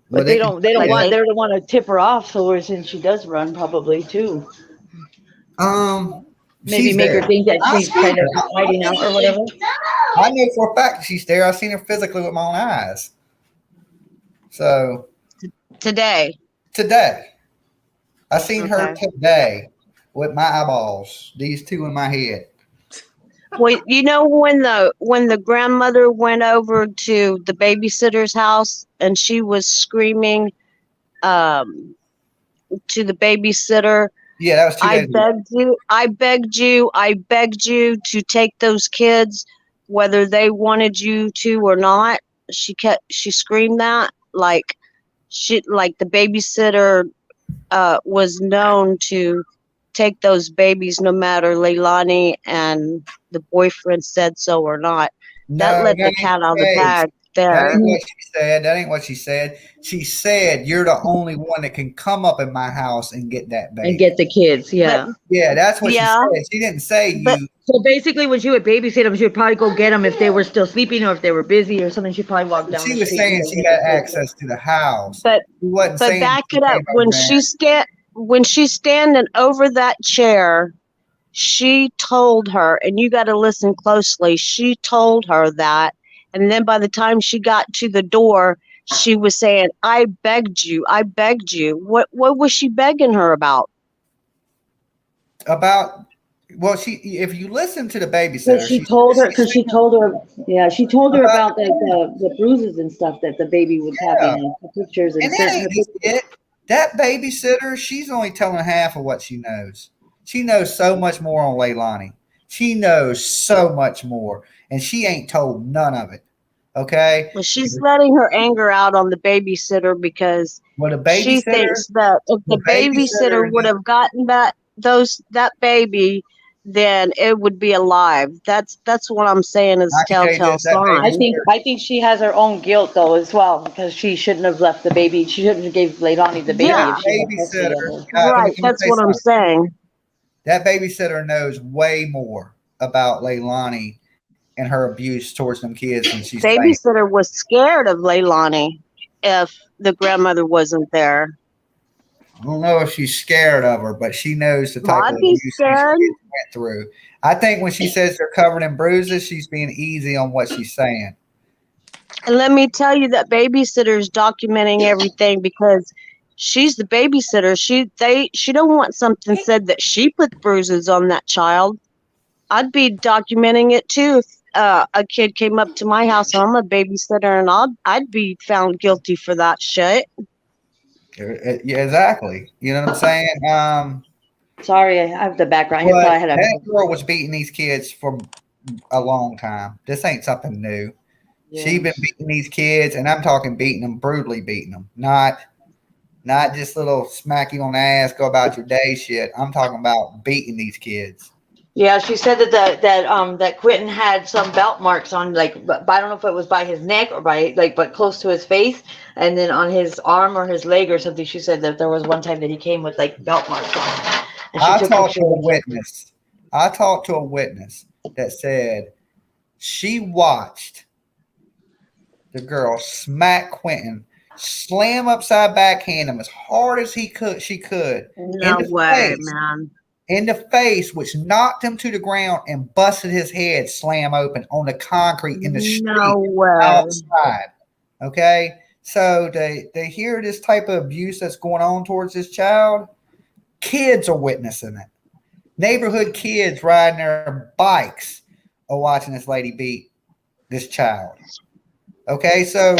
But Well, they don't like want. they- They're the one to tip her off. So since she does run, probably too. Maybe she's make there. her think that she's kind of hiding out or whatever. I know for a fact she's there. I've seen her physically with my own eyes. So Today. I seen her Okay. today with my eyeballs. These two in my head. Well, you know when the grandmother went over to the babysitter's house and she was screaming to the babysitter, Yeah, that was 2 days ago. I begged you to take those kids whether they wanted you to or not. She screamed that like the babysitter was known to take those babies no matter Leilani and the boyfriend said so or not. That No, let the ain't cat out of the case. bag That there. ain't what she said. That ain't what she said. She said you're the only one that can come up in my house and get that baby. And get the kids, yeah. Yeah, that's what Yeah. she said. She didn't say But- you. So basically, when she would babysit them, she would probably go get them if they were still sleeping or if they were busy or something. She'd probably walk down She the was street saying and she get had the kids. access to the house. But She wasn't But saying back she it up. came over When she's standing over that chair, she told her, and you got to listen closely. She told her that, and then by the time she got to the door, she was saying, "I begged you. I begged you." What was she begging her about? about. Well, if you listen to the babysitter, Because she told her, she told her about the bruises and stuff that the baby was having, and the pictures and And that sent her ain't just it. That babysitter, she's only telling half of what she knows. She knows so much more on Leilani. She knows so much more, and she ain't told none of it. Okay? Well, she's letting her anger out on the babysitter because Well, the she babysitter, thinks that if the the babysitter babysitter would have gotten that baby, then it would be alive. That's what I'm saying is I can tell you telltale this, that baby- sign. I think she has her own guilt though as well, because she shouldn't have left the baby. She shouldn't have gave Leilani the baby Yeah. if she had custody of Babysitter. her. God, let me Right. That's say what I'm something. saying. That babysitter knows way more about Leilani and her abuse towards them kids than she's saying. Babysitter was scared of Leilani if the grandmother wasn't there. I don't know if she's scared of her, but she knows the type I'd of be abuse these scared. kids went through. I think when she says they're covered in bruises, she's being easy on what she's saying. And let me tell you that babysitter's documenting everything because she's the babysitter. She don't want something said that she put bruises on that child. I'd be documenting it too if a kid came up to my house and I'm a babysitter and I'd be found guilty for that shit. Yeah, exactly. You know what I'm saying? Sorry, I have the background here. But So I had a that girl was beating these kids for a long time. This ain't something new. She been beating these kids, and I'm talking beating them, brutally beating them. Not just little smack you on the ass, go about your day shit. I'm talking about beating these kids. Yeah, she said that Quentin had some belt marks on, like, but I don't know if it was by his neck or by but close to his face, and then on his arm or his leg or something. She said that there was one time that he came with like belt marks on. And she I took talked to pictures a of- witness. I talked to a witness that said she watched the girl smack Quentin, slam upside backhand him as hard as she could. No in the way, face. man. In the face, which knocked him to the ground and busted his head slam open on the concrete in the street No way. outside. Okay, so they hear this type of abuse that's going on towards this child. Kids are witnessing it. Neighborhood kids riding their bikes are watching this lady beat this child. Okay, so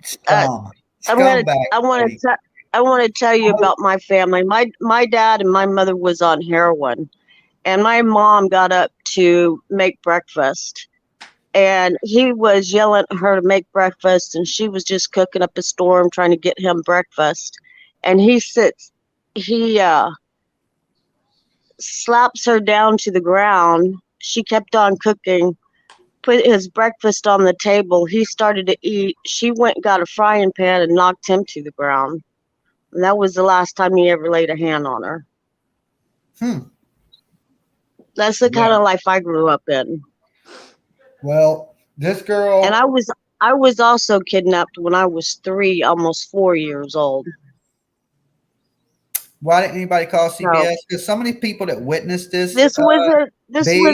scum. I want Scumbag. to tell you about my family. My dad and my mother was on heroin, and my mom got up to make breakfast, and he was yelling at her to make breakfast, and she was just cooking up a storm trying to get him breakfast, and he slaps her down to the ground. She kept on cooking, put his breakfast on the table. He started to eat. She went and got a frying pan and knocked him to the ground. And that was the last time he ever laid a hand on her. That's the kind of life I grew up in. Well, this girl. And I was also kidnapped when I was 3, almost 4 years old. Why didn't anybody call CPS? Because so many people that witnessed this. This was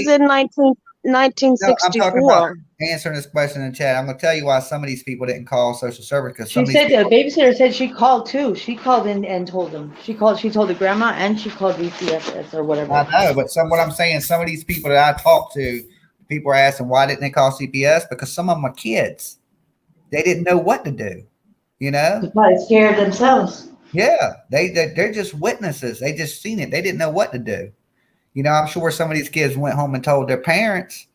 in 1964. Answering this question in the chat. I'm going to tell you why some of these people didn't call social service. Because She said the babysitter said she called too. She called in and told them. She told the grandma and she called DCFS or whatever. I know, but what I'm saying, some of these people that I talked to, people are asking why didn't they call CPS? Because some of them are kids. They didn't know what to do. You know, They're probably scared themselves. Yeah, they're just witnesses. They just seen it. They didn't know what to do. You know, I'm sure some of these kids went home and told their parents,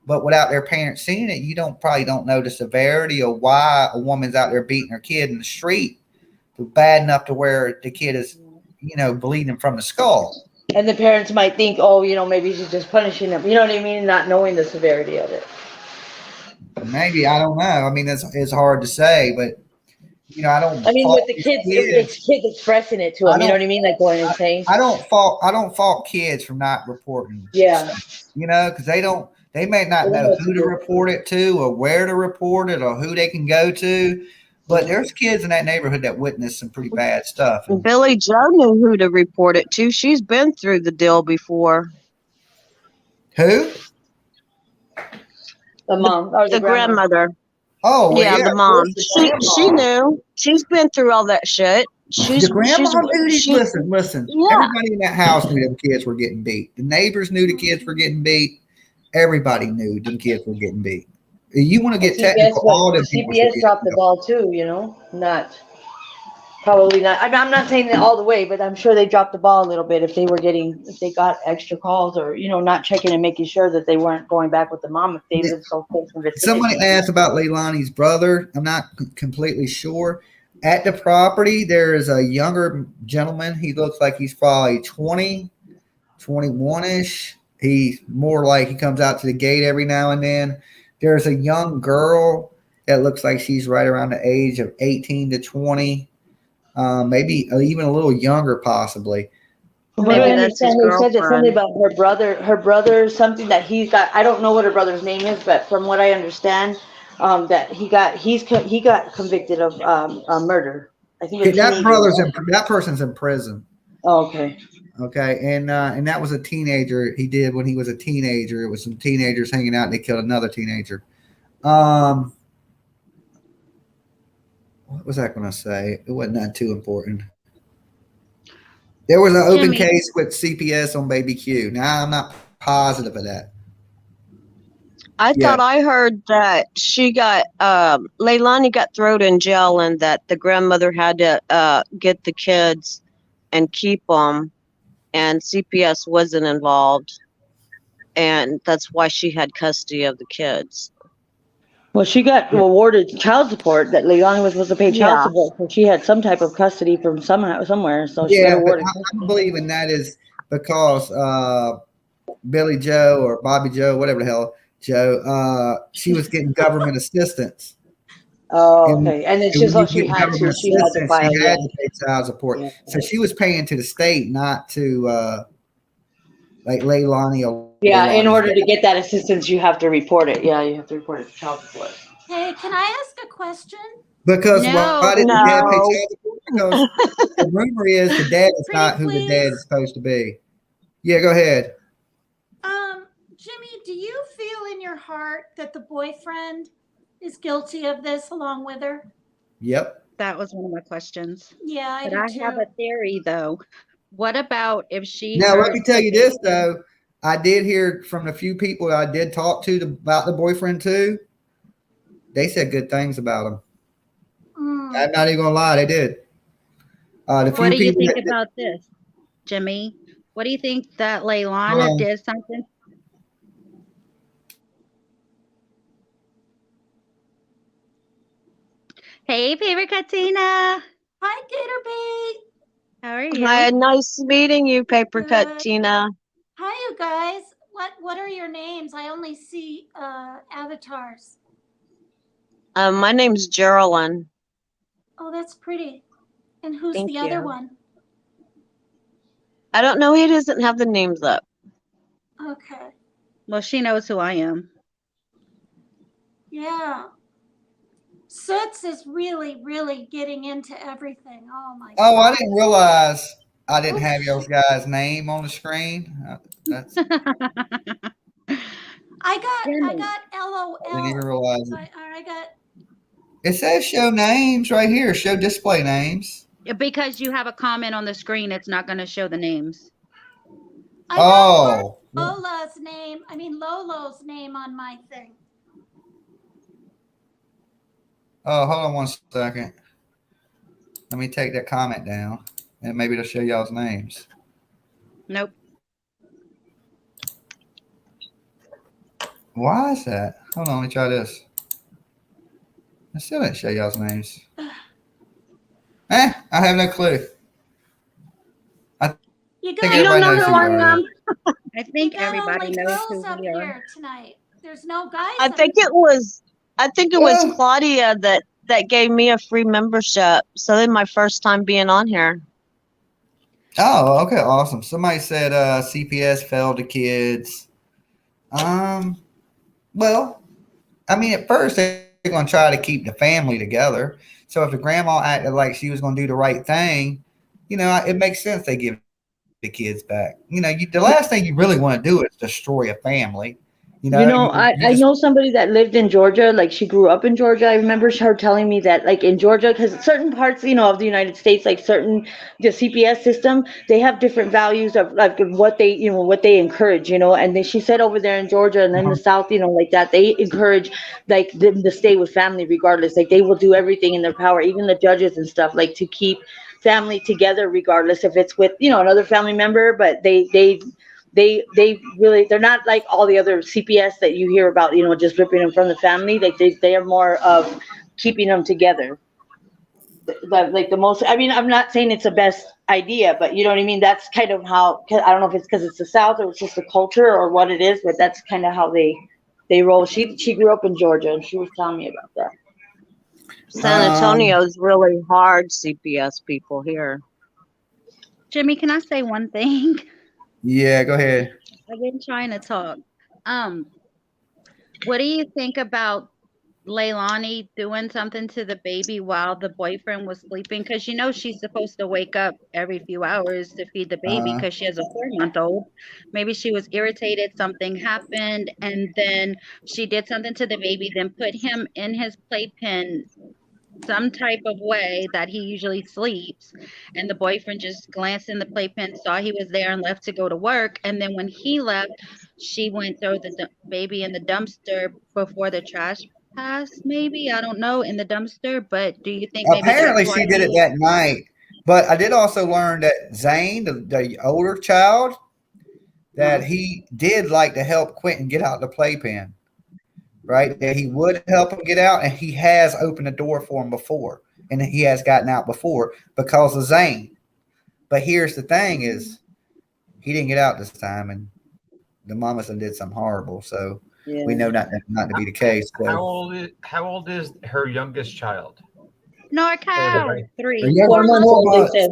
but without their parents seeing it, you probably don't know the severity or why a woman's out there beating her kid in the street, bad enough to where the kid is, bleeding from the skull. And the parents might think, oh, maybe she's just punishing them. You know what I mean? Not knowing the severity of it. Maybe, I don't know. I mean, it's hard to say, but I don't. I mean, with the kids, it's kids expressing it to them. You know what I mean? Like going insane. I don't fault kids for not reporting. Yeah. Stuff, because they may not know who to report it to or where to report it or who they can go to. But there's kids in that neighborhood that witnessed some pretty bad stuff. And Billy Joe knew who to report it to. She's been through the deal before. Who? The mom or the grandmother. Oh, well, yeah, the mom. She knew. She's been through all that shit. The grandma knew. Listen. Yeah. Everybody in that house knew them kids were getting beat. The neighbors knew the kids were getting beat. Everybody knew them kids were getting beat. You want to get technical? All the CPS dropped the ball too. Probably not. I'm not saying that all the way, but I'm sure they dropped the ball a little bit if they got extra calls or not checking and making sure that they weren't going back with the mom if they lived so close. Somebody asked about Leilani's brother. I'm not completely sure. At the property, there is a younger gentleman. He looks like he's probably 20, 21-ish. He's more like he comes out to the gate every now and then. There's a young girl that looks like she's right around the age of 18 to 20, maybe even a little younger possibly. From what I Maybe that's his understand, they said that something girlfriend. about her brother, something that he's got. I don't know what her brother's name is, but from what I understand, that he got convicted of murder. I think a That teenager. that person's in prison. Oh, okay. Okay, and that was a teenager he did when he was a teenager. It was some teenagers hanging out and they killed another teenager. What was I going to say? It wasn't that too important. There was an open Jimmy. case with CPS on Baby Q. Now I'm not positive of that. I Yeah. thought I heard that she got Leilani got thrown in jail and that the grandmother had to get the kids and keep them, and CPS wasn't involved, and that's why she had custody of the kids. Well, she got awarded child support. That Leilani was supposed to pay child Yeah. support, so she had some type of custody from somewhere. So she got Yeah, but awarded. I'm believing that is because Billy Joe or Bobby Joe, whatever the hell, Joe, she was getting government assistance. Oh, And- okay. And then And she when so you she get had government to. She had to assistance, file. you Yeah. had to pay child support. Yeah. So she was paying to the state, not to like Leilani or Yeah, in Leilani's order dad. to get that assistance, you have to report it. Yeah, you have to report it to child support. Hey, can I ask a question? Because No, why did the dad pay no. child support? Because the rumor is the dad is Pretty not who the dad please. is supposed to be. Yeah, go ahead. Jimmy, do you feel in your heart that the boyfriend is guilty of this along with her? Yep. that was one of my questions. Yeah, I But do I too. have a theory though. What about if she Now let heard me tell you this though. I did hear from a few people I did talk to about the boyfriend too. They said good things about him. Mm. I'm not even gonna lie, they did. The few What do you people think that- about this, Jimmy? What do you think that Leilani Hold on. did something? Hey, favorite Katina. Hi, Gator Bait. How are you? Hi, nice meeting you, Paper Cut Good. Tina. Hi, you guys. What are your names? I only see avatars. My name's Geraldine. Oh, that's pretty. And who's Thank the other you. one? I don't know. He doesn't have the names up. Okay. Well, she knows who I am. Yeah. Soots is really, really getting into everything. Oh my Oh, I God. didn't realize I didn't have y'all guys' name on the screen. That's, I I Jimmy. got LOL. didn't even realize it. I got It says show names right here. Show display names. Because you have a comment on the screen, it's not going to show the names. I got Oh, Lola's name. I mean Lolo's name on my thing. oh, hold on one second. Let me take that comment down, and maybe it'll show y'all's names. Nope. Why is that? Hold on, let me try this. I still didn't show y'all's names. I have no clue. You think got, You don't everybody know knows who who I you are. am? I you think got everybody only knows who girls up we are. here tonight. There's no guys. I up think here. it was Well- Claudia that gave me a free membership. So then my first time being on here. Oh, okay, awesome. Somebody said CPS failed the kids. Well, I mean, at first they're going to try to keep the family together. So if the grandma acted like she was going to do the right thing, you know, it makes sense they give the kids back. You know, the last thing you really want to do is destroy a family. You know, I know somebody that lived in Georgia, like she grew up in Georgia. I remember her telling me that like in Georgia, because certain parts, of the United States, like the CPS system, they have different values of like what they, what they encourage, and then she said over there in Georgia and in the South, like that, they encourage like them to stay with family regardless. Like they will do everything in their power, even the judges and stuff, like to keep family together regardless if it's with, another family member, but they really, they're not like all the other CPS that you hear about, just ripping them from the family. Like they are more of keeping them together. like the most. I mean, I'm not saying it's the best idea, but you know what I mean. That's kind of how. I don't know if it's because it's the South or it's just the culture or what it is, but that's kind of how they roll. She grew up in Georgia, and she was telling me about that. San Antonio's really hard CPS people here. Jimmy, can I say one thing? Yeah, go ahead. I've been trying to talk. What do you think about Leilani doing something to the baby while the boyfriend was sleeping? Because you know she's supposed to wake up every few hours to feed the baby because she has a 4-month-old. Maybe she was irritated, something happened, and then she did something to the baby, then put him in his playpen some type of way that he usually sleeps, and the boyfriend just glanced in the playpen, saw he was there, and left to go to work. And then when he left, she went throw the baby in the dumpster before the trash passed. Maybe, I don't know, in the dumpster. But do you think maybe Apparently that's she why did it that night. But I did also learn that Zane, the older child, that he did like to help Quentin get out the playpen. Right? That he would help him get out, and he has opened the door for him before, and he has gotten out before because of Zane. But here's the thing is he didn't get out this time, and the mama did something horrible. So we know not to be the case. So. How old is her youngest child? NorCal 3. Yeah, 4 months.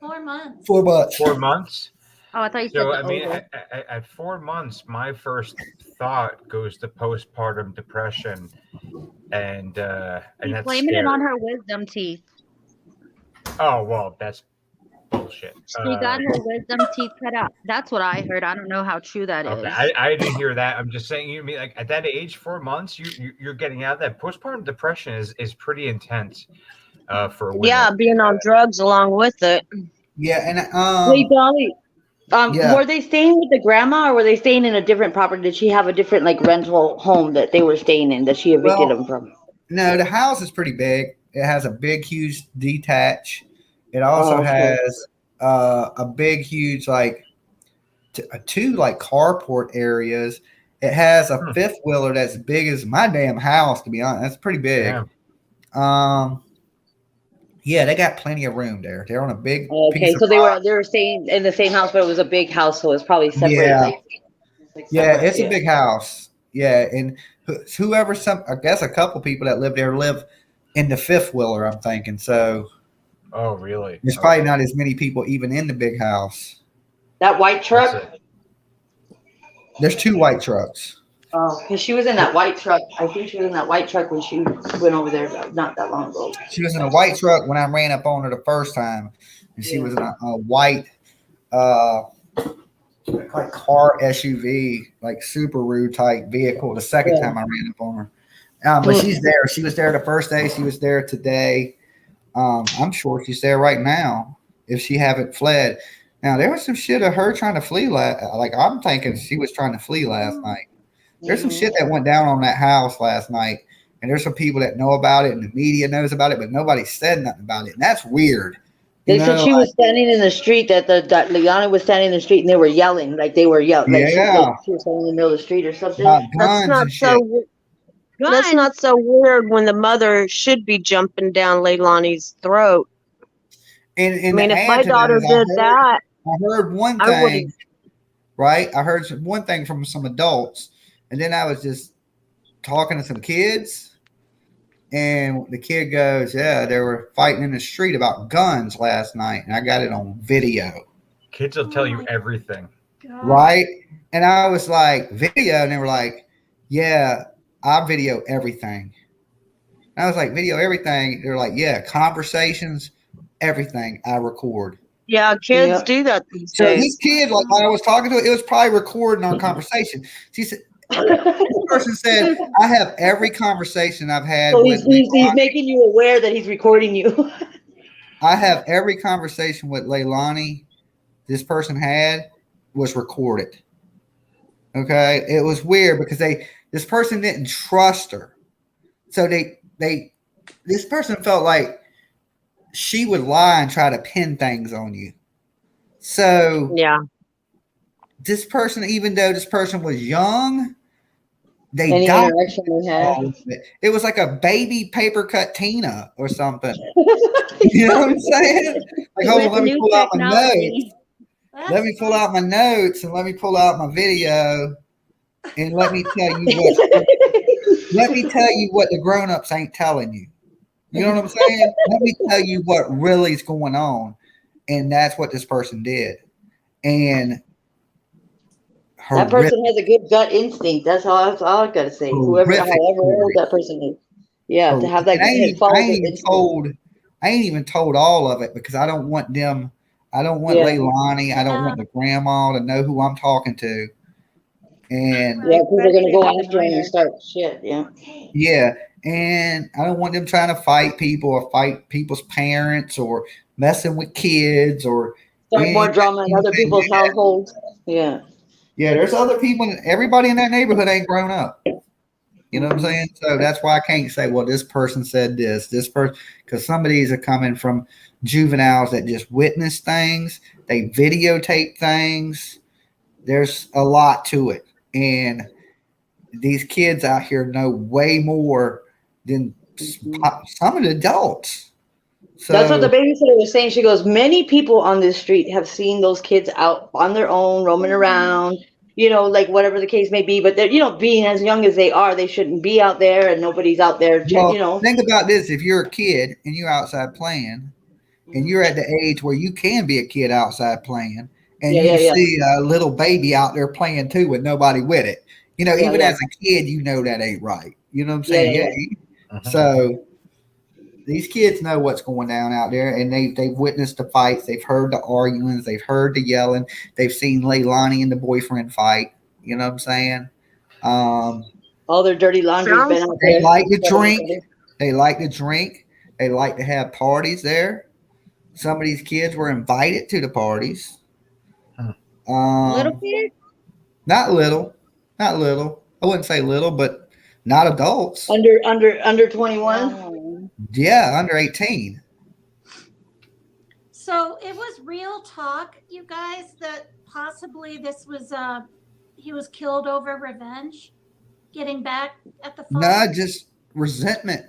4 months. 4 months. 4 months. Oh, I thought you said So the I mean, older. at 4 months, my first thought goes to postpartum depression, and He's that's blaming scary. it on her wisdom teeth. Oh well, that's bullshit. She got her wisdom teeth cut out. That's what I heard. I don't know how true that is. Okay, I didn't hear that. I'm just saying, you mean like at that age, 4 months, you're getting out of that. Postpartum depression is pretty intense for women. Yeah, being on drugs along with it. Yeah, and Wait, Dolly. Yeah. Were they staying with the grandma, or were they staying in a different property? Did she have a different like rental home that they were staying in that she evicted them from? No, the house is pretty big. It has a big, huge detach. It also has a big, huge like two like carport areas. It has a fifth wheeler that's big as my damn house. To be honest, that's pretty big. Damn. Yeah, they got plenty of room there. They're on a big. Okay, piece of so they rock. were staying in the same house, but it was a big house, so it's probably separate. Yeah. Yeah, separate, it's a big house. Yeah, and whoever I guess a couple people that live there live in the fifth wheeler. I'm thinking so. Oh really? There's probably not as many people even in the big house. That white That's truck. it. There's 2 white trucks. Oh, because she was in that white truck. I think she was in that white truck when she went over there not that long ago. She was in a white truck when I ran up on her the first time, and she was in a white, like car SUV, like Subaru type vehicle. The second time I ran up on her, but she's there. She was there the first day. She was there today. I'm sure she's there right now if she haven't fled. Now there was some shit of her trying to flee. Like I'm thinking she was trying to flee last night. There's some shit that went down on that house last night, and there's some people that know about it, and the media knows about it, but nobody said nothing about it, and that's weird. They said she was standing in the street. That Liana was standing in the street, and they were yelling like they were yelling. Like Yeah. she was standing in the middle of the street or something. That's not so. That's not so weird when the mother should be jumping down Leilani's throat. And I mean, if my daughter did that, I heard one I thing, wouldn't. right? I heard one thing from some adults, and then I was just talking to some kids, and the kid goes, "Yeah, they were fighting in the street about guns last night, and I got it on video." Kids will tell you everything. Right? And I was like, "Video?" And they were like, "Yeah, I video everything." And I was like, "Video everything?" They're like, "Yeah, conversations, everything I record." Yeah, kids do that these So days. this kid, like when I was talking to it, it was probably recording our conversation. She said, this person said, "I have every conversation I've had So with he's Leilani. making you aware that he's recording you. I have every conversation with Leilani this person had was recorded." Okay, it was weird because this person didn't trust her, so this person felt like she would lie and try to pin things on you. So Yeah. this person, even though this person was young, They Any died. interaction we had. It was like a baby paper cut Tina or something. You know what I'm saying? Like, hold on, With let me new pull out my notes. technology. That's Let me pull funny. out my notes and let me pull out my video and let me tell you what the grown-ups ain't telling you. You know what I'm saying? Let me tell you what really is going on. And that's what this person did. And That person has a good gut instinct. That's all I gotta say. However Horrific old story. that person is. Yeah, to have that And I ain't follow the even instinct. told all of it because I don't want them. I don't want Yeah. Leilani. I don't Yeah. want the grandma to know who I'm talking to. And Yeah, people are gonna go Especially after him minor. and start shit. Yeah. yeah, and I don't want them trying to fight people or fight people's parents or messing with kids or Start more drama in other people's households. Yeah. Yeah, there's other people. Everybody in that neighborhood ain't grown up. You know what I'm saying? So that's why I can't say, well, this person said this person, because some of these are coming from juveniles that just witness things. They videotape things. There's a lot to it. And these kids out here know way more than some of the adults. So That's what the babysitter was saying. She goes, many people on this street have seen those kids out on their own, roaming around, like whatever the case may be. But they're, being as young as they are, they shouldn't be out there, and nobody's out there, well, think about this. If you're a kid and you're outside playing and you're at the age where you can be a kid outside playing and you see a little baby out there playing too with nobody with it, even as a kid, that ain't right. You know what I'm saying? So these kids know what's going down out there, and they've witnessed the fights. They've heard the arguments. They've heard the yelling. They've seen Leilani and the boyfriend fight. You know what I'm saying? All their dirty laundry's been out They there. like to drink. They like to drink. They like to have parties there. Some of these kids were invited to the parties. Little kids? Not little. I wouldn't say little, but not adults. Under 21. Yeah, under 18. So it was real talk, you guys, that possibly this was he was killed over revenge, getting back at the father. No, just resentment.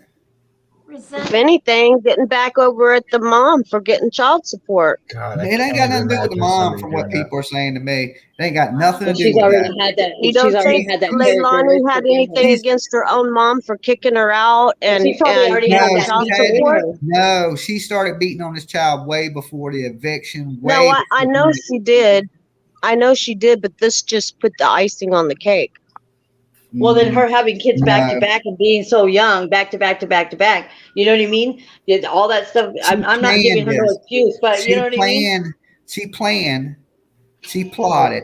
If anything, getting back over at the mom for getting child support. God, It ain't got nothing to do with the mom, from what people are saying to me. It ain't got nothing to do She's with already that. had that. You She's don't already think had that Leilani had anything She's- against her own mom for kicking her out and She probably already No, had that. child she had- support? No, she started beating on this child way before the eviction. No, I know she did. I know she did, but this just put the icing on the cake. Well, then her having kids back to No. back and being so young, back to back to back to back. You know what I mean? Did all that stuff. I'm not giving her no planned excuse, but you know what I mean? She planned, she plotted,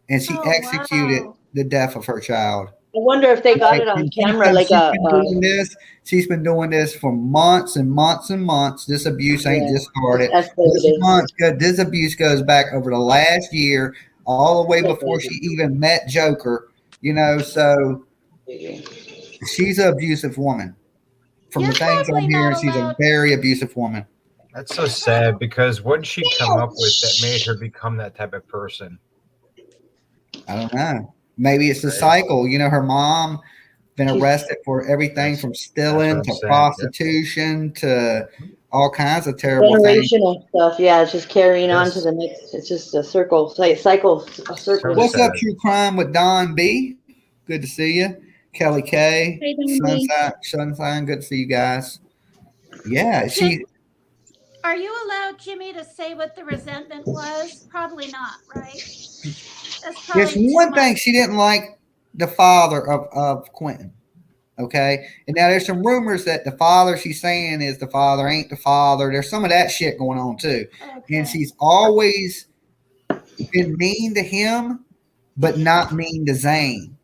and she Oh, executed wow. the death of her child. I wonder if they got it on camera, like She's been doing this for months and months and months. This abuse ain't just started. This abuse goes back over the last year, all the way before she even met Joker. So she's an abusive woman. From You're the things probably I'm hearing, not she's a allowed- very abusive woman. That's so sad because what did she come up with that made her become that type of person? I don't know. Maybe it's the cycle. Her mom been arrested for everything from stealing to prostitution to all kinds of terrible things. Generational stuff. Yeah, it's just carrying on to the next. It's just a circle, cycle. What's up, True Crime with Don B? Good to see you. Kelly K. Hey, Don B. Sunshine. Good to see you guys. Yeah, Are you allowed, Jimmy, to say what the resentment was? Probably not, right? That's probably there's too one much. thing she didn't like the father of Quentin. Okay. And now there's some rumors that the father she's saying is the father ain't the father. There's some of that shit going on too. Okay. And she's always been mean to him, but not mean to Zane.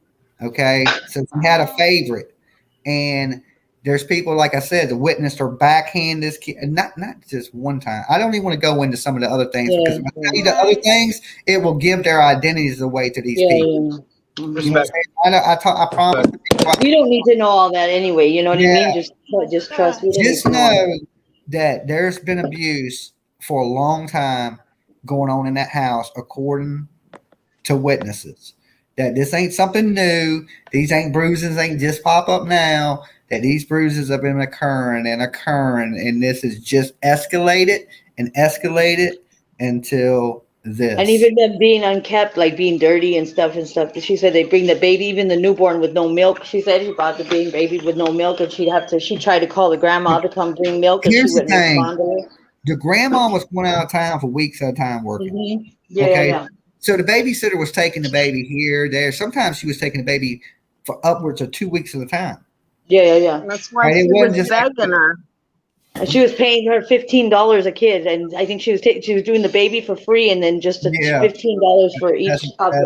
Okay. So she had a favorite. And there's people, like I said, that witnessed her backhand this kid, not just one time. I don't even want to go into some of the other things because if I tell you the other things, it will give their identities away to these people. You know what I'm saying? I promise. We don't need to know all that anyway. You know what I mean? Just trust me. Just know that there's been abuse for a long time going on in that house, according to witnesses. that this ain't something new. These ain't bruises ain't just pop up now. That these bruises have been occurring, and this is just escalated until this. And even them being unkept, like being dirty and stuff. She said they bring the baby, even the newborn with no milk. She said she brought the baby with no milk, and she'd try to call the grandma to come bring milk, and Here's she the wouldn't thing. respond to her. The grandma was going out of town for weeks at a time working. Mm-hmm. Yeah, Okay. yeah. So the babysitter was taking the baby here, there. Sometimes she was taking the baby for upwards of 2 weeks at a time. Yeah. That's why Right, it she wasn't was just like begging her. And she was paying her $15 a kid, and I think she was doing the baby for free, and then just Yeah. $15 for each of the other.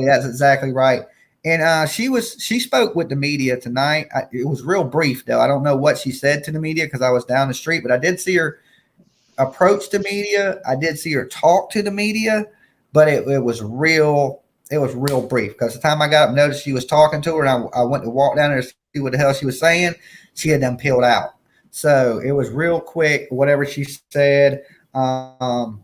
That's exactly right. And she spoke with the media tonight. It was real brief though. I don't know what she said to the media because I was down the street, but I did see her approach the media. I did see her talk to the media, but it was real. It was real brief because the time I got up, noticed she was talking to her, and I went to walk down there to see what the hell she was saying. She had them peeled out. So it was real quick, whatever she said. But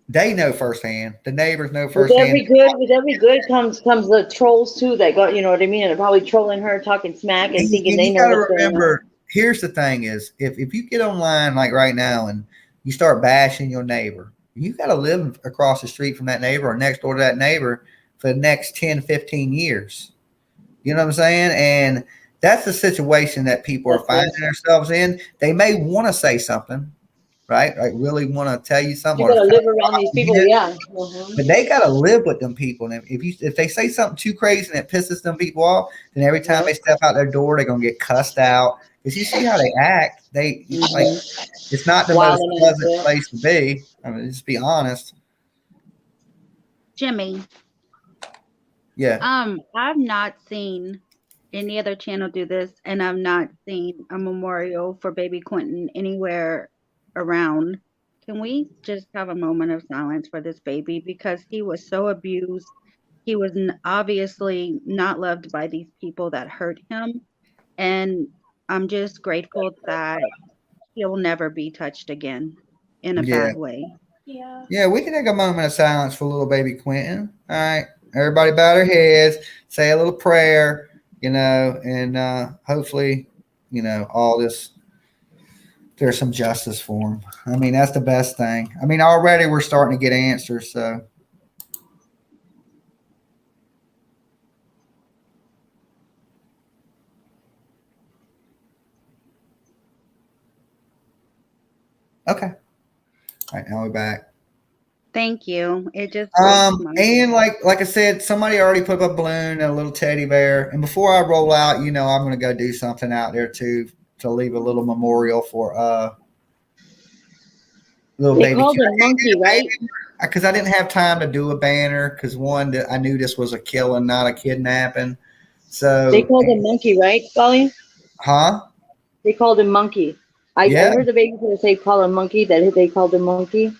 they know firsthand. The neighbors know firsthand. With every good comes the trolls too that got, you know what I mean? And they're probably trolling her, talking smack and thinking they know You gotta what's going on. remember, here's the thing is, if you get online like right now and you start bashing your neighbor, you got to live across the street from that neighbor or next door to that neighbor for the next 10, 15 years. You know what I'm saying? And that's the situation that people are finding themselves in. They may want to say something, right? Like really want to tell you something. You got to live around these people, yeah. Mm-hmm. But they got to live with them people. And if they say something too crazy and it pisses them people off, then every time they step out their door, they're going to get cussed out. Because you see how they act. Like, it's not the most pleasant place to be. I mean, just be honest. Jimmy. Yeah. I've not seen any other channel do this, and I've not seen a memorial for baby Quentin anywhere around. Can we just have a moment of silence for this baby, because he was so abused. He was obviously not loved by these people that hurt him, and I'm just grateful that he'll never be touched again in a bad way. Yeah, we can take a moment of silence for little baby Quentin. All right, everybody bow their heads, say a little prayer, and hopefully, all this, there's some justice for him. I mean, that's the best thing. I mean, already we're starting to get answers, so. Okay. All right, now we're back. Thank you. It just and like I said, somebody already put up a balloon and a little teddy bear. And before I roll out, I'm gonna go do something out there too to leave a little memorial for little baby. They called it a monkey, right? Because I didn't have time to do a banner because I knew this was a killing, not a kidnapping. So they called him Monkey, right, Golly? Huh? They called him Monkey. I heard the babysitter say call him Monkey, that they called him Monkey.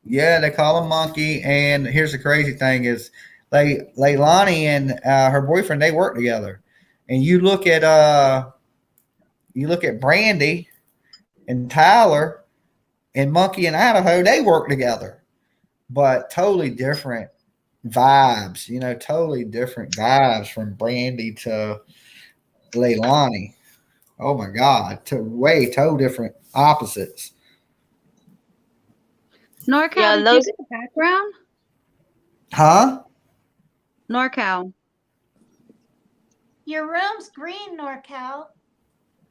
Yeah, they call him Monkey. And here's the crazy thing is Leilani and her boyfriend, they work together. And you look at Brandy and Tyler and Monkey and Idaho, they work together. But totally different vibes, totally different vibes from Brandy to Leilani. Oh my God, totally different opposites. NorCal, did you get the background? Huh? NorCal. Your room's green, NorCal.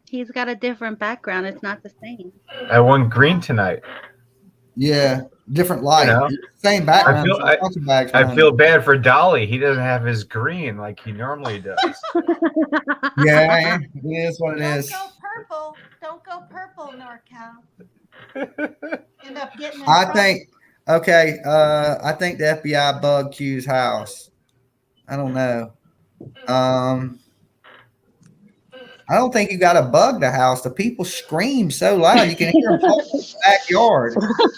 He's got a different background. It's not the same. I won green tonight. Yeah, different light. Same background. I feel bad for Dolly. He doesn't have his green like he normally does. Yeah, it is what it is. Don't go purple. Don't go purple, NorCal. End up getting in I trouble. think the FBI bugged Q's house. I don't know. I don't think you got to bug the house. The people scream so loud you can hear them in the backyard.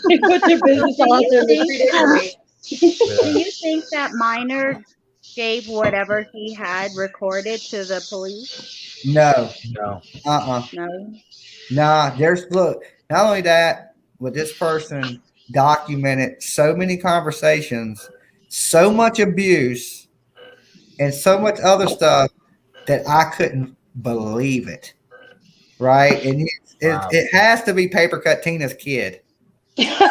They put their business out there in the street anyway. Do you think that minor gave whatever he had recorded to the police? No. No. No. Nah, look, not only that, but this person documented so many conversations so much abuse and so much other stuff that I couldn't believe it. Right. And Wow. it has to be Paper Cut Tina's kid. There's no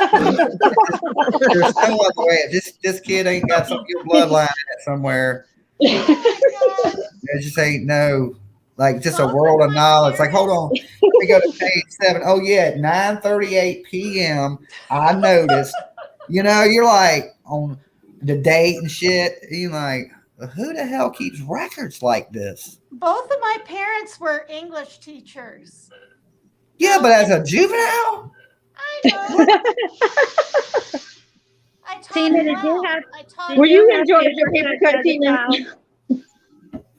other way. This kid ain't got some your bloodline in it somewhere. There just ain't no, like, just a world of knowledge. Like, hold on, let me go to page 7. Oh yeah, at 9:38 p.m. I noticed. You know, you're like on the date and shit. You're like, who the hell keeps records like this? Both of my parents were English teachers. Yeah, but as a juvenile. I know. I taught Tina, did you well. have- I taught Were you well. in Georgia, Paper Cut Tina? How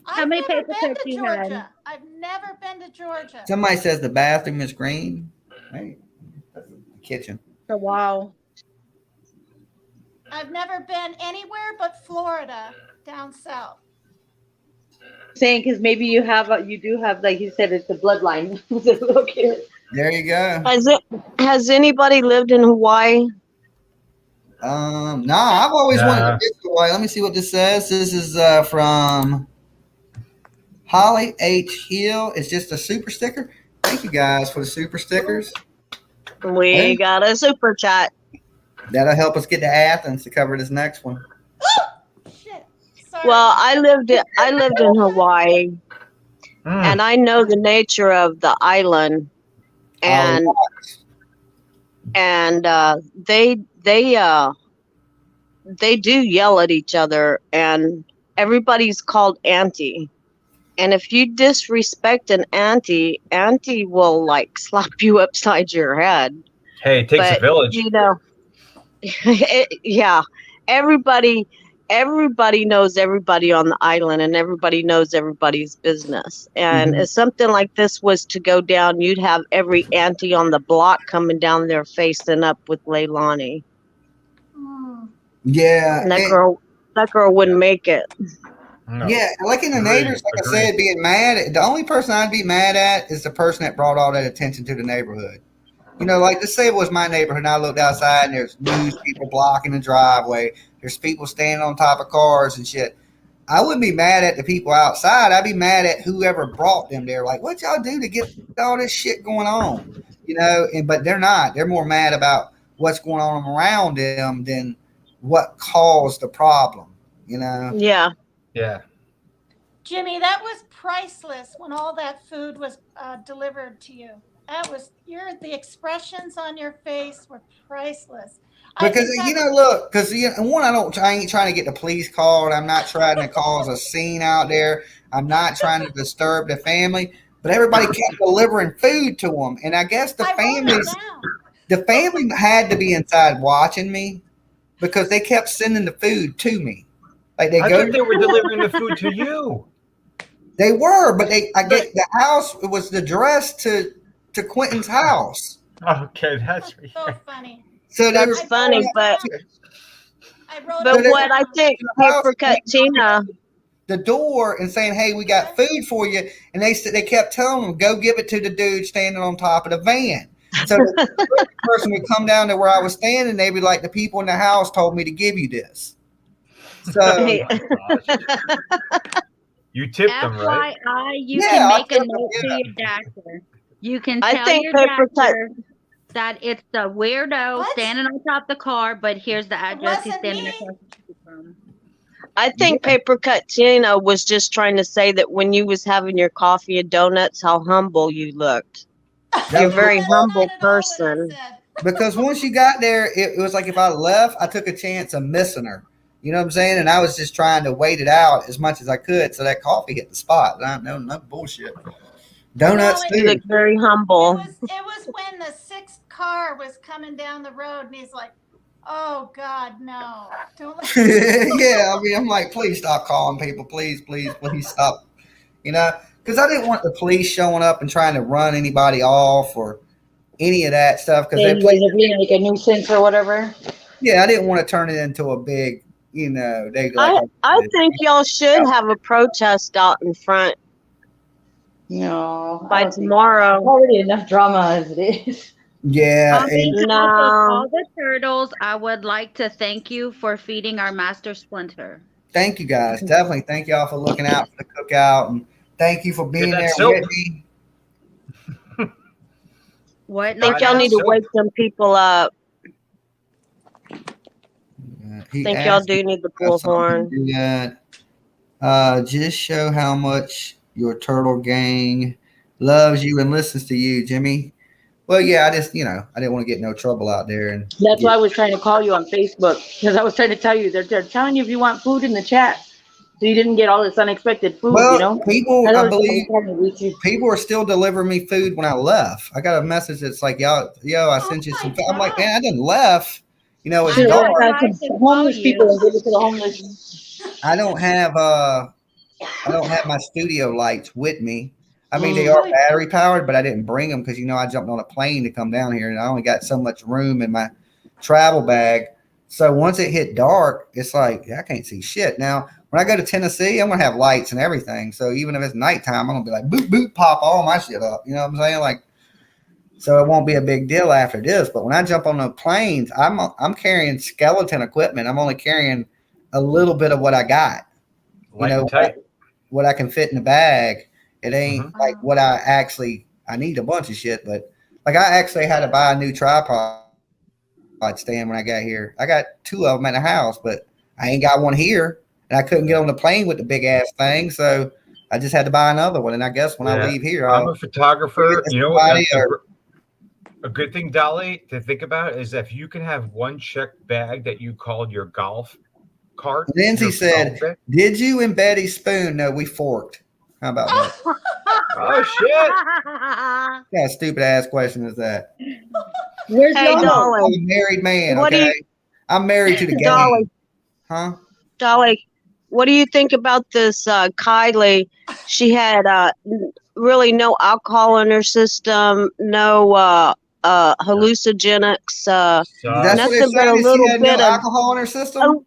I've many never paper been cuts to you had? Georgia. I've never been to Georgia. Somebody says the bathroom is green. Hey, that's the kitchen. Oh, wow. I've never been anywhere but Florida down south. Saying because maybe you do have, like you said, it's the bloodline. It's a little kid. There you go. Has anybody lived in Hawaii? Nah, I've always wanted to visit Hawaii. Let me see what this says. This is from Holly H. Hill. It's just a super sticker. Thank you guys for the super stickers. We Hey. got a super chat. That'll help us get to Athens to cover this next one. Shit. Sorry. Well, I lived in Hawaii, Mm. and I know the nature of the island, and they do yell at each other, and everybody's called auntie. And if you disrespect an auntie will like slap you upside your head. Hey, it takes a But, village. you know, yeah, everybody knows everybody on the island, and everybody knows everybody's business. And Mhm. if something like this was to go down, you'd have every auntie on the block coming down there facing up with Leilani. Mm. Yeah. And that girl wouldn't make it. No. Yeah, like in the Agreed, neighbors, like I said, being mad. The only person I'd be mad at is the person that brought all that attention to the neighborhood. You know, like, let's say it was my neighborhood and I looked outside and there's news people blocking the driveway. There's people standing on top of cars and shit. I wouldn't be mad at the people outside. I'd be mad at whoever brought them there. Like, what y'all do to get all this shit going on? You know, but they're not. They're more mad about what's going on around them than what caused the problem, you know? Yeah. Yeah. Jimmy, that was priceless when all that food was delivered to you. That was the expressions on your face were priceless. Because, you know, look, because, one, I ain't trying to get the police called. I'm not trying to cause a scene out there. I'm not trying to disturb the family. But everybody kept delivering food to them. And I guess the family had to be inside watching me because they kept sending the food to me. Like, I thought they were delivering the food to you. They were, but I get the house, it was addressed to Quentin's house. Okay, that's so funny. So that's funny, but what I think Paper Cut Tina, the door and saying, "Hey, we got food for you," and they kept telling them, "Go give it to the dude standing on top of the van." So the person would come down to where I was standing. They'd be like, "The people in the house told me to give you this." So you tipped them, right? FYI, you can make a note to your doctor. You can tell your doctor that it's the weirdo standing on top of the car, but here's the address he's standing across the street from. I think Paper Cut Tina was just trying to say that when you was having your coffee and donuts, how humble you looked. You're a very humble person. Because once you got there, it was like if I left, I took a chance of missing her. You know what I'm saying? And I was just trying to wait it out as much as I could so that coffee hit the spot. No bullshit. Donuts, You look very humble. It was when the 6th car was coming down the road, and he's like, "Oh God, no! Don't." Yeah, I mean, I'm like, please stop calling people. Please stop. You know, because I didn't want the police showing up and trying to run anybody off or any of that stuff. Because they're being like a nuisance or whatever. Yeah, I didn't want to turn it into a big, you know. I think y'all should have a protest out in front. No. By tomorrow. Already enough drama as it is. Yeah, On and behalf of No. all the turtles, I would like to thank you for feeding our master Splinter. thank you guys. Definitely thank y'all for looking out for the cookout, and thank you for being that there soap. with me. What? I think Now, y'all need to soap. wake some people up. He Think y'all asked do need the about bullhorn. something that, just show how much your turtle gang loves you and listens to you, Jimmy. Well, yeah, I just, I didn't want to get no trouble out there. And That's why I was trying to call you on Facebook, because I was trying to tell you they're telling you if you want food in the chat, so you didn't get all this unexpected food. well, people, That's I why believe trying to reach you. people are still delivering me food when I left. I got a message that's like, yo, I sent you Oh some my food. I'm like, God. man, I didn't left. It's Should I have would dark. found like some to homeless tell people you. and give it to the homeless. I don't have my studio lights with me. I mean, they Mm. are Oh, battery powered, but I didn't bring them because I jumped on a plane to come down here, and I only got so much room in my travel bag. So once it hit dark, it's like I can't see shit. Now, when I go to Tennessee, I'm gonna have lights and everything. So even if it's nighttime, I'm gonna be like boop boop, pop all my shit up. You know what I'm saying? Like, so it won't be a big deal after this. But when I jump on the planes, I'm carrying skeleton equipment. I'm only carrying a little bit of what I got. Light and tight. What I can fit in the bag. It ain't Mhm. like what I need a bunch of shit, but like I actually had to buy a new tripod stand when I got here. I got two of them in the house, but I ain't got one here, and I couldn't get on the plane with the big ass thing, so I just had to buy another one. And I guess when I Yeah. leave here, I'm I'll a photographer. give it to You know, somebody or- a good thing, Dolly, to think about is if you can have one checked bag that you called your golf cart. Lindsay your said, golf bag. "Did you and Betty spoon?" No, we forked. How about that? Oh shit! What kind of stupid ass question is that? Where's Hey, Lolo? Dolly. I'm a married man. What do Okay, you- I'm married to the game. Dolly, Huh? Dolly, what do you think about this Kylie? She had really no alcohol in her system, no hallucinogenics, That's what nothing they're but a saying. Is she little had no bit of alcohol in her system? Oh,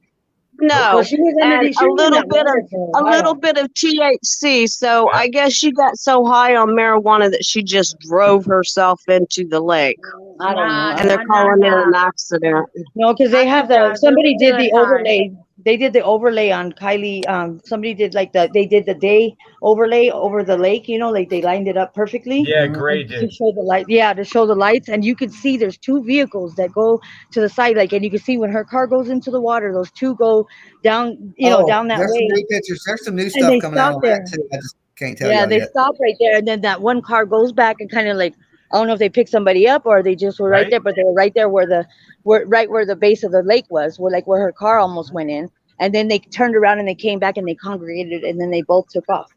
Well, no, she was and she was in that water for a little while. bit of THC. So Yeah. I guess she got so high on marijuana that she just drove herself into the lake, I don't know. and they're calling it an accident. No, because they have the somebody did the overlay. overlay. They did the overlay on Kylie. Somebody did they did the day overlay over the lake. Like they lined it up perfectly. Yeah, Gray To did. show the light, to show the lights, and you could see there's two vehicles that go to the side, and you can see when her car goes into the water, those two go down, down that there's some way, new pictures. There's some new and stuff they coming out stop on there. that too. I just can't tell Yeah, y'all they yet. stop right there, and then that one car goes back and kind of like I don't know if they picked somebody up or they just were right Right. there, but they were right there where the base of the lake was, where her car almost went in, and then they turned around and they came back and they congregated, and then they both took off.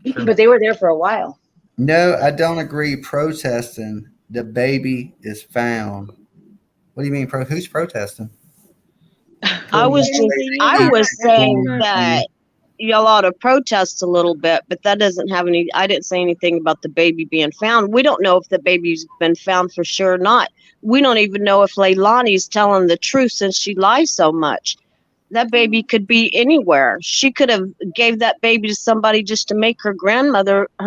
Sure. But they were there for a while. No, I don't agree. Protesting. The baby is found. What do you mean? Who's protesting? I was saying that y'all ought to protest a little bit, but that doesn't have any. I didn't say anything about the baby being found. We don't know if the baby's been found for sure or not. We don't even know if Leilani's telling the truth since she lies so much. That baby could be anywhere. She could have gave that baby to somebody just to make her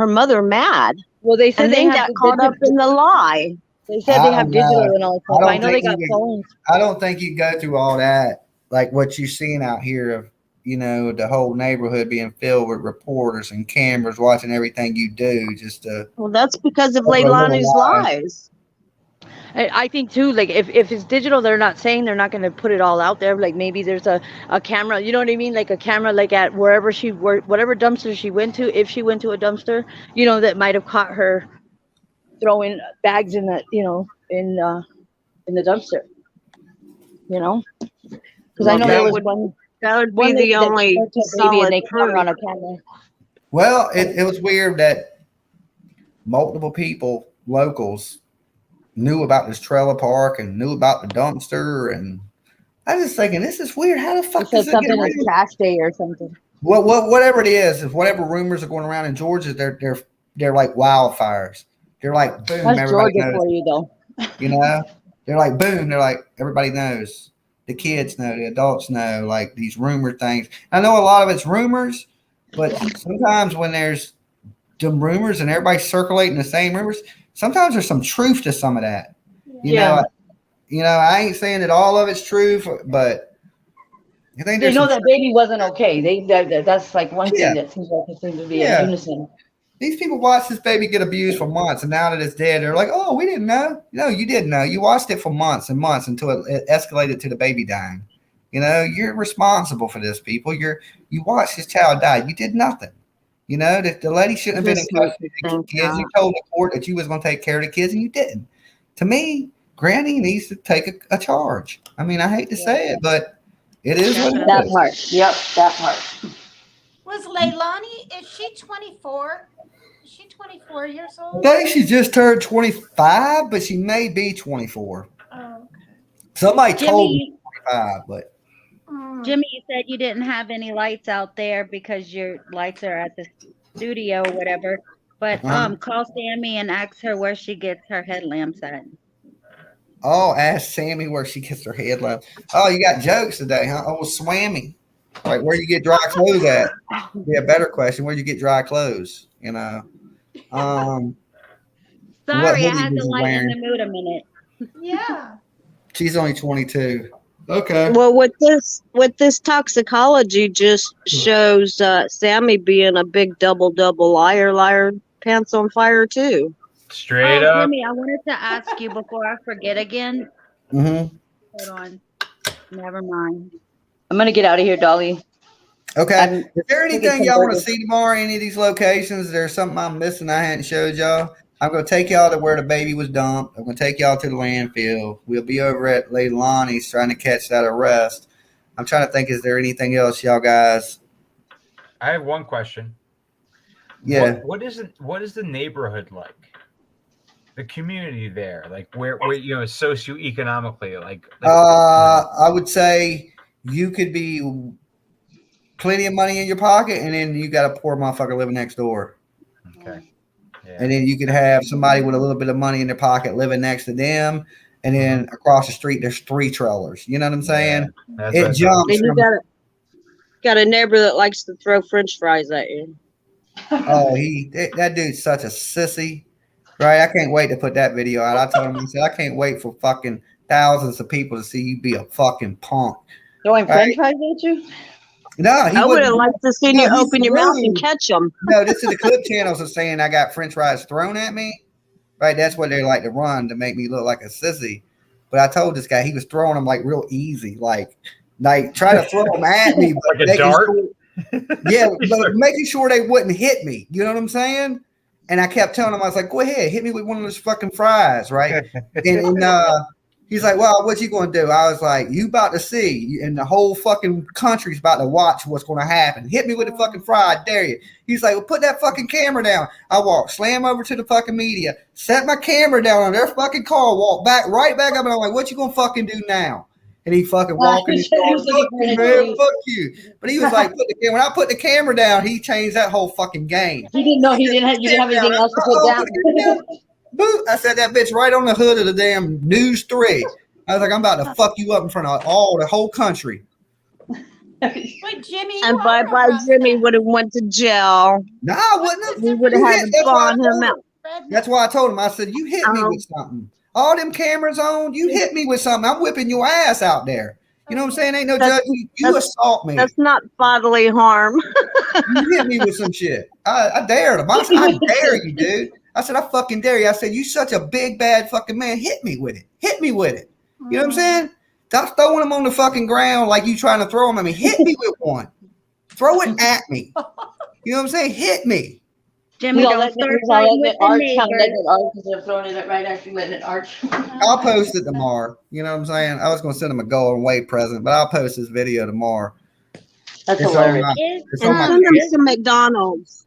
mother mad, Well, they said and they then have got caught up in the lie. They said they have digital and all that stuff. I know they got you phones. I don't think you go through all that, like what you're seeing out here of, the whole neighborhood being filled with reporters and cameras watching everything you do. Just to Well, that's because of Over a little Leilani's lie. lies. I think too, like if it's digital, they're not going to put it all out there. Like maybe there's a camera, you know what I mean? Like a camera, like at wherever she worked, whatever dumpster she went to, if she went to a dumpster, that might have caught her throwing bags in the, in the dumpster, because I know there was one. That would be One lady the that only worked at Baby and solid they caught her proof. on a camera. Well, it was weird that multiple people, locals, knew about this trailer park and knew about the dumpster, and I was just thinking, this is weird. How the They fuck said does it something get like around? trash day or something. Whatever it is, if whatever rumors are going around in Georgia, they're like wildfires. They're like boom, That's everybody Georgia knows. for you, though. They're like boom. They're like everybody knows. The kids know, the adults know, like these rumor things. I know a lot of it's rumors, but sometimes when there's some rumors and everybody's circulating the same rumors, sometimes there's some truth to some of that. know, I ain't saying that all of it's true, but I think They there's know some that baby wasn't okay. That's like one Yeah. thing that seems like it seems to be Yeah. in unison. These people watched this baby get abused for months, and now that it's dead, they're like, "Oh, we didn't know." No, you didn't know. You watched it for months and months until it escalated to the baby dying. You know, you're responsible for this, people. You watched this child die. You did nothing. You know that the lady shouldn't have been in Just makes custody me of the think kids. You told the court that you was going to take care of the kids, and you didn't. To me, Granny needs to take a charge. I mean, I hate to say it, but it is what it That is. part. Yep, that part. Was Leilani, is she 24? Is she 24 years I old? think she just turned 25, but she may be 24. Oh, okay. Somebody told me Jimmy, 25, but Jimmy, you said you didn't have any lights out there because your lights are at the studio or whatever. But call Sammy and ask her where she gets her headlamps at. oh, ask Sammy where she gets her headlamp. Oh, you got jokes today, huh? Oh, Swammy. Like, where you get dry clothes at? Yeah, better question. Where you get dry clothes? You know. What Sorry, I hoodie had was to you lighten wearing? the mood a minute. Yeah. She's only 22. Okay. Well, with this toxicology just shows Sammy being a big double liar, pants on fire too. Straight up. Jimmy, I wanted to ask you before I forget again. Mm-hmm. Hold on. Never mind. I'm gonna get out of here, Dolly. Okay. Is there cooking anything some y'all want to burgers. see tomorrow? Any of these locations? There's something I'm missing I hadn't showed y'all. I'm going to take y'all to where the baby was dumped. I'm going to take y'all to the landfill. We'll be over at Leilani's trying to catch that arrest. I'm trying to think, is there anything else y'all guys? I have one question. Yeah. What is the neighborhood like? The community there, like where you know, socioeconomically, like I would say you could be plenty of money in your pocket, and then you got a poor motherfucker living next door. okay. Yeah. And then you could have somebody with a little bit of money in their pocket living next to them. And then across the street, there's 3 trailers. You know what I'm saying? That's It what I thought. jumps And you from, got a neighbor that likes to throw French fries at you. oh, that dude's such a sissy. Right? I can't wait to put that video out. I told him, I said, I can't wait for fucking thousands of people to see you be a fucking punk. Throwing Right. French fries at you? No, he I would have wouldn't. liked to see No, you he's open your mouth and rude. catch them. No, this is the clip channels are saying I got French fries thrown at me. Right? That's what they like to run to make me look like a sissy. But I told this guy he was throwing them like real easy, like trying to throw them at me, but Like a making dart? sure, yeah, but making sure they wouldn't hit me. You know what I'm saying? And I kept telling him, I was like, "Go ahead, hit me with one of those fucking fries, right?" and he's like, "Well, what you gonna do?" I was like, "You about to see, and the whole fucking country's about to watch what's gonna happen. Hit me with the fucking fry, I dare you." He's like, "Well, put that fucking camera down." I walked, slam over to the fucking media, set my camera down on their fucking car, walk right back up, and I'm like, "What you gonna fucking do now?" And he fucking walked in. He was Fuck looking you, for man. it. Fuck you. But he was like, when I put the camera down, he changed that whole fucking game. He didn't know you didn't have anything else to put down. Boop. I said that bitch right on the hood of the damn News 3. I was like, I'm about to fuck you up in front of the whole country. Wait, Jimmy. And you bye are bye, arrested. Jimmy would have went to jail. Nah, I wouldn't We have. would have You had hit- to that's why I bond told him him. out. That's why I told him. I said, you hit me with something. All them cameras on, you hit me with something. I'm whipping your ass out there. You know what I'm saying? Ain't no That's- judge. You assault me. That's not bodily harm. You hit me with some shit. I dared him. I said, I dare you, dude. I said, I fucking dare you. I said, you such a big, bad fucking man. Hit me with it. Hit me with it. You know what I'm saying? Stop throwing them on the fucking ground like you trying to throw them at me. Hit me with one. Throw it at me. You know what I'm saying? Hit me. Jimmy, don't start fighting with the neighbors. Letting it arch instead of throwing it right after letting it arch. I'll post it tomorrow. You know what I'm saying? I was going to send him a Golden Way present, but I'll post this video tomorrow. That's It's on hilarious. my, Is, it's on my Send them page. some McDonald's.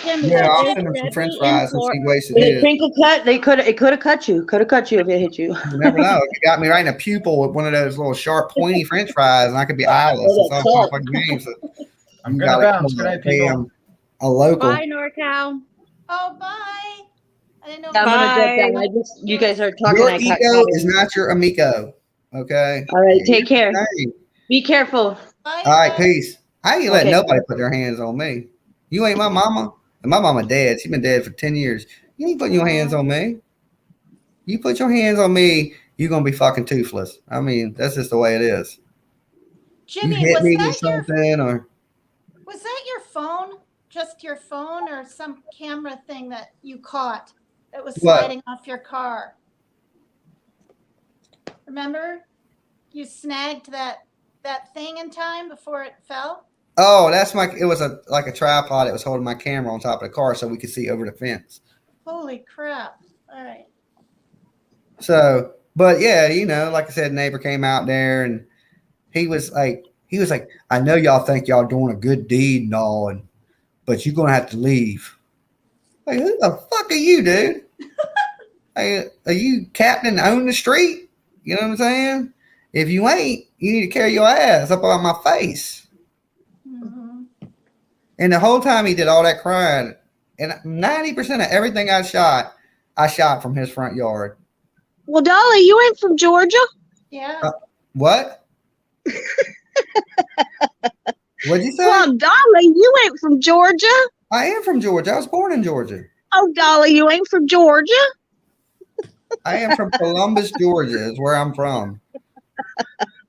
Jimmy, Yeah, I'll is send him some French Debbie fries in and see Florida? wasted With a his. crinkle cut, it could have cut you. Could have cut you if it hit you. You never know. If you got me right in a pupil with one of those little sharp, pointy French fries, and I could be eyeless. It's all my fucking game. So I'm you gonna gotta bounce. call Good night, that people. damn a local. Bye, NorCal. Oh, bye. I didn't know. I'm gonna Bye. jump down. You guys are talking. Your I ego is not your amigo. Okay. All right, take care. Hey. Be careful. Bye, All right, guys. peace. I ain't letting Okay. nobody put their hands on me. You ain't my mama. And my mama dead. She been dead for 10 years. You ain't putting your hands on me. You put your hands on me, you're gonna be fucking toothless. I mean, that's just the way it is. Jimmy, you hit was me that with something, or your phone? Just your phone or some camera thing that you caught that was What? sliding off your car? Remember? You snagged that thing in time before it fell? oh, it was like a tripod. It was holding my camera on top of the car so we could see over the fence. Holy crap. All right. So, but yeah, like I said, neighbor came out there and he was like, I know y'all think y'all doing a good deed and all, but you're gonna have to leave. Like, who the fuck are you, dude? Like, are you captain own the street? You know what I'm saying? If you ain't, you need to carry your ass up on my face. Mm-hmm. And the whole time he did all that crying, and 90% of everything I shot from his front yard. Well, Dolly, you ain't from Georgia. Yeah. What? What'd you say? Well, Dolly, you ain't from Georgia. I am from Georgia. I was born in Georgia. Oh, Dolly, you ain't from Georgia. I am from Columbus, Georgia, is where I'm from.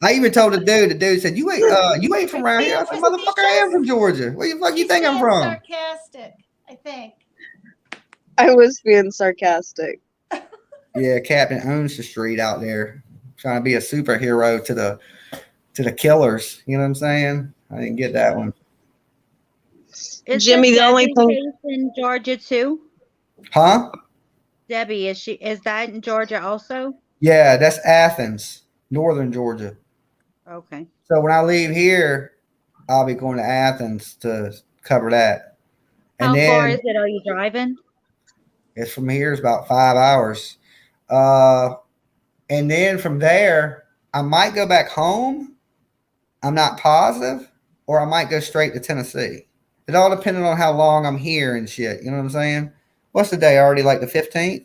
I even told the dude said, you ain't from around here. I said, motherfucker, I am from Georgia. Where the fuck you He's think I'm being from? sarcastic, I think. I was being sarcastic. Yeah, Captain owns the street out there, trying to be a superhero to the killers. You know what I'm saying? I didn't get that one. Is Jimmy, the only Debbie thing. case in Georgia too? Huh? Debbie, is that in Georgia also? Yeah, that's Athens, northern Georgia. Okay. So when I leave here, I'll be going to Athens to cover that. And How then far is it? Are you driving? it's from here. It's about 5 hours. And then from there, I might go back home. I'm not positive, or I might go straight to Tennessee. It all depending on how long I'm here and shit. You know what I'm saying? What's the day already? Like the 15th?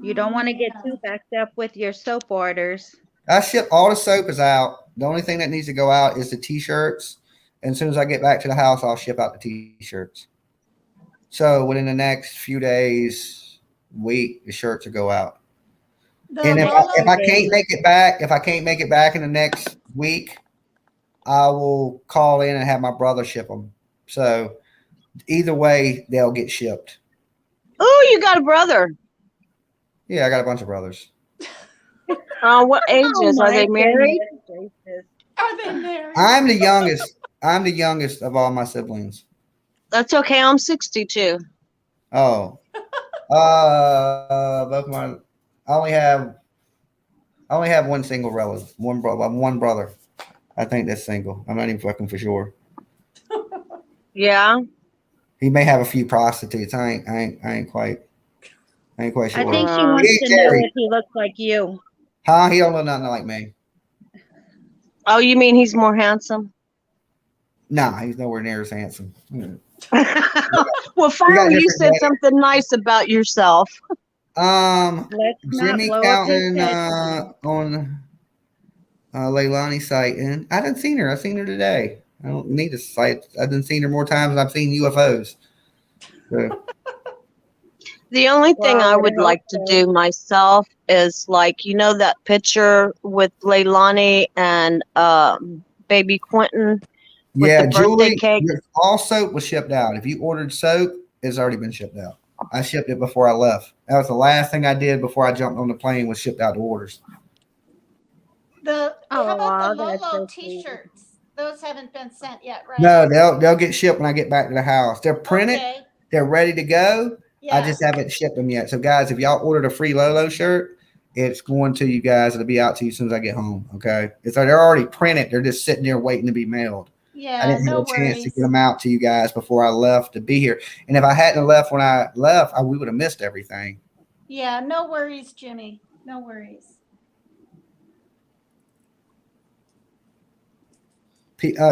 You don't want to get too backed up with your soap orders. I ship all the soap is out. The only thing that needs to go out is the t-shirts. And as soon as I get back to the house, I'll ship out the t-shirts. So within the next few days, week, the shirts will go out. And if I can't make it back in the next week, I will call in and have my brother ship them. So either way, they'll get shipped. Oh, you got a brother. Yeah, I got a bunch of brothers. What ages? Are they married? Are they married? I'm the youngest. I'm the youngest of all my siblings. That's okay. I'm 62. Oh, both my. I only have one single relative. One brother. I think that's single. I'm not even fucking for sure. Yeah. He may have a few prostitutes. I ain't quite sure. I think she He wants ain't to know married. if he looks like you. Huh? He don't look nothing like me. Oh, you mean he's more handsome? Nah, he's nowhere near as handsome. Well, finally, you different said names. something nice about yourself. Let's not Jimmy blow up his counting head. on Leilani's site, and I didn't seen her. I seen her today. I don't need a site. I've been seeing her more times than I've seen UFOs. So, The only thing Well, I I would hope like to so. do myself is that picture with Leilani and baby Quentin with yeah, the birthday Julie, cake. all soap was shipped out. If you ordered soap, it's already been shipped out. I shipped it before I left. That was the last thing I did before I jumped on the plane was shipped out the orders. How wow, about the that's Lolo so sweet. t-shirts? Those haven't been sent yet, right? No, they'll get shipped when I get back to the house. They're printed. Okay. They're ready to go. Yeah. I just haven't shipped them yet. So, guys, if y'all ordered a free Lolo shirt, it's going to you guys. It'll be out to you as soon as I get home. Okay. They're already printed. They're just sitting there waiting to be mailed. Yeah, I didn't have no a chance to worries. get them out to you guys before I left to be here. And if I hadn't left when I left, we would have missed everything. Yeah, no worries, Jimmy. No worries.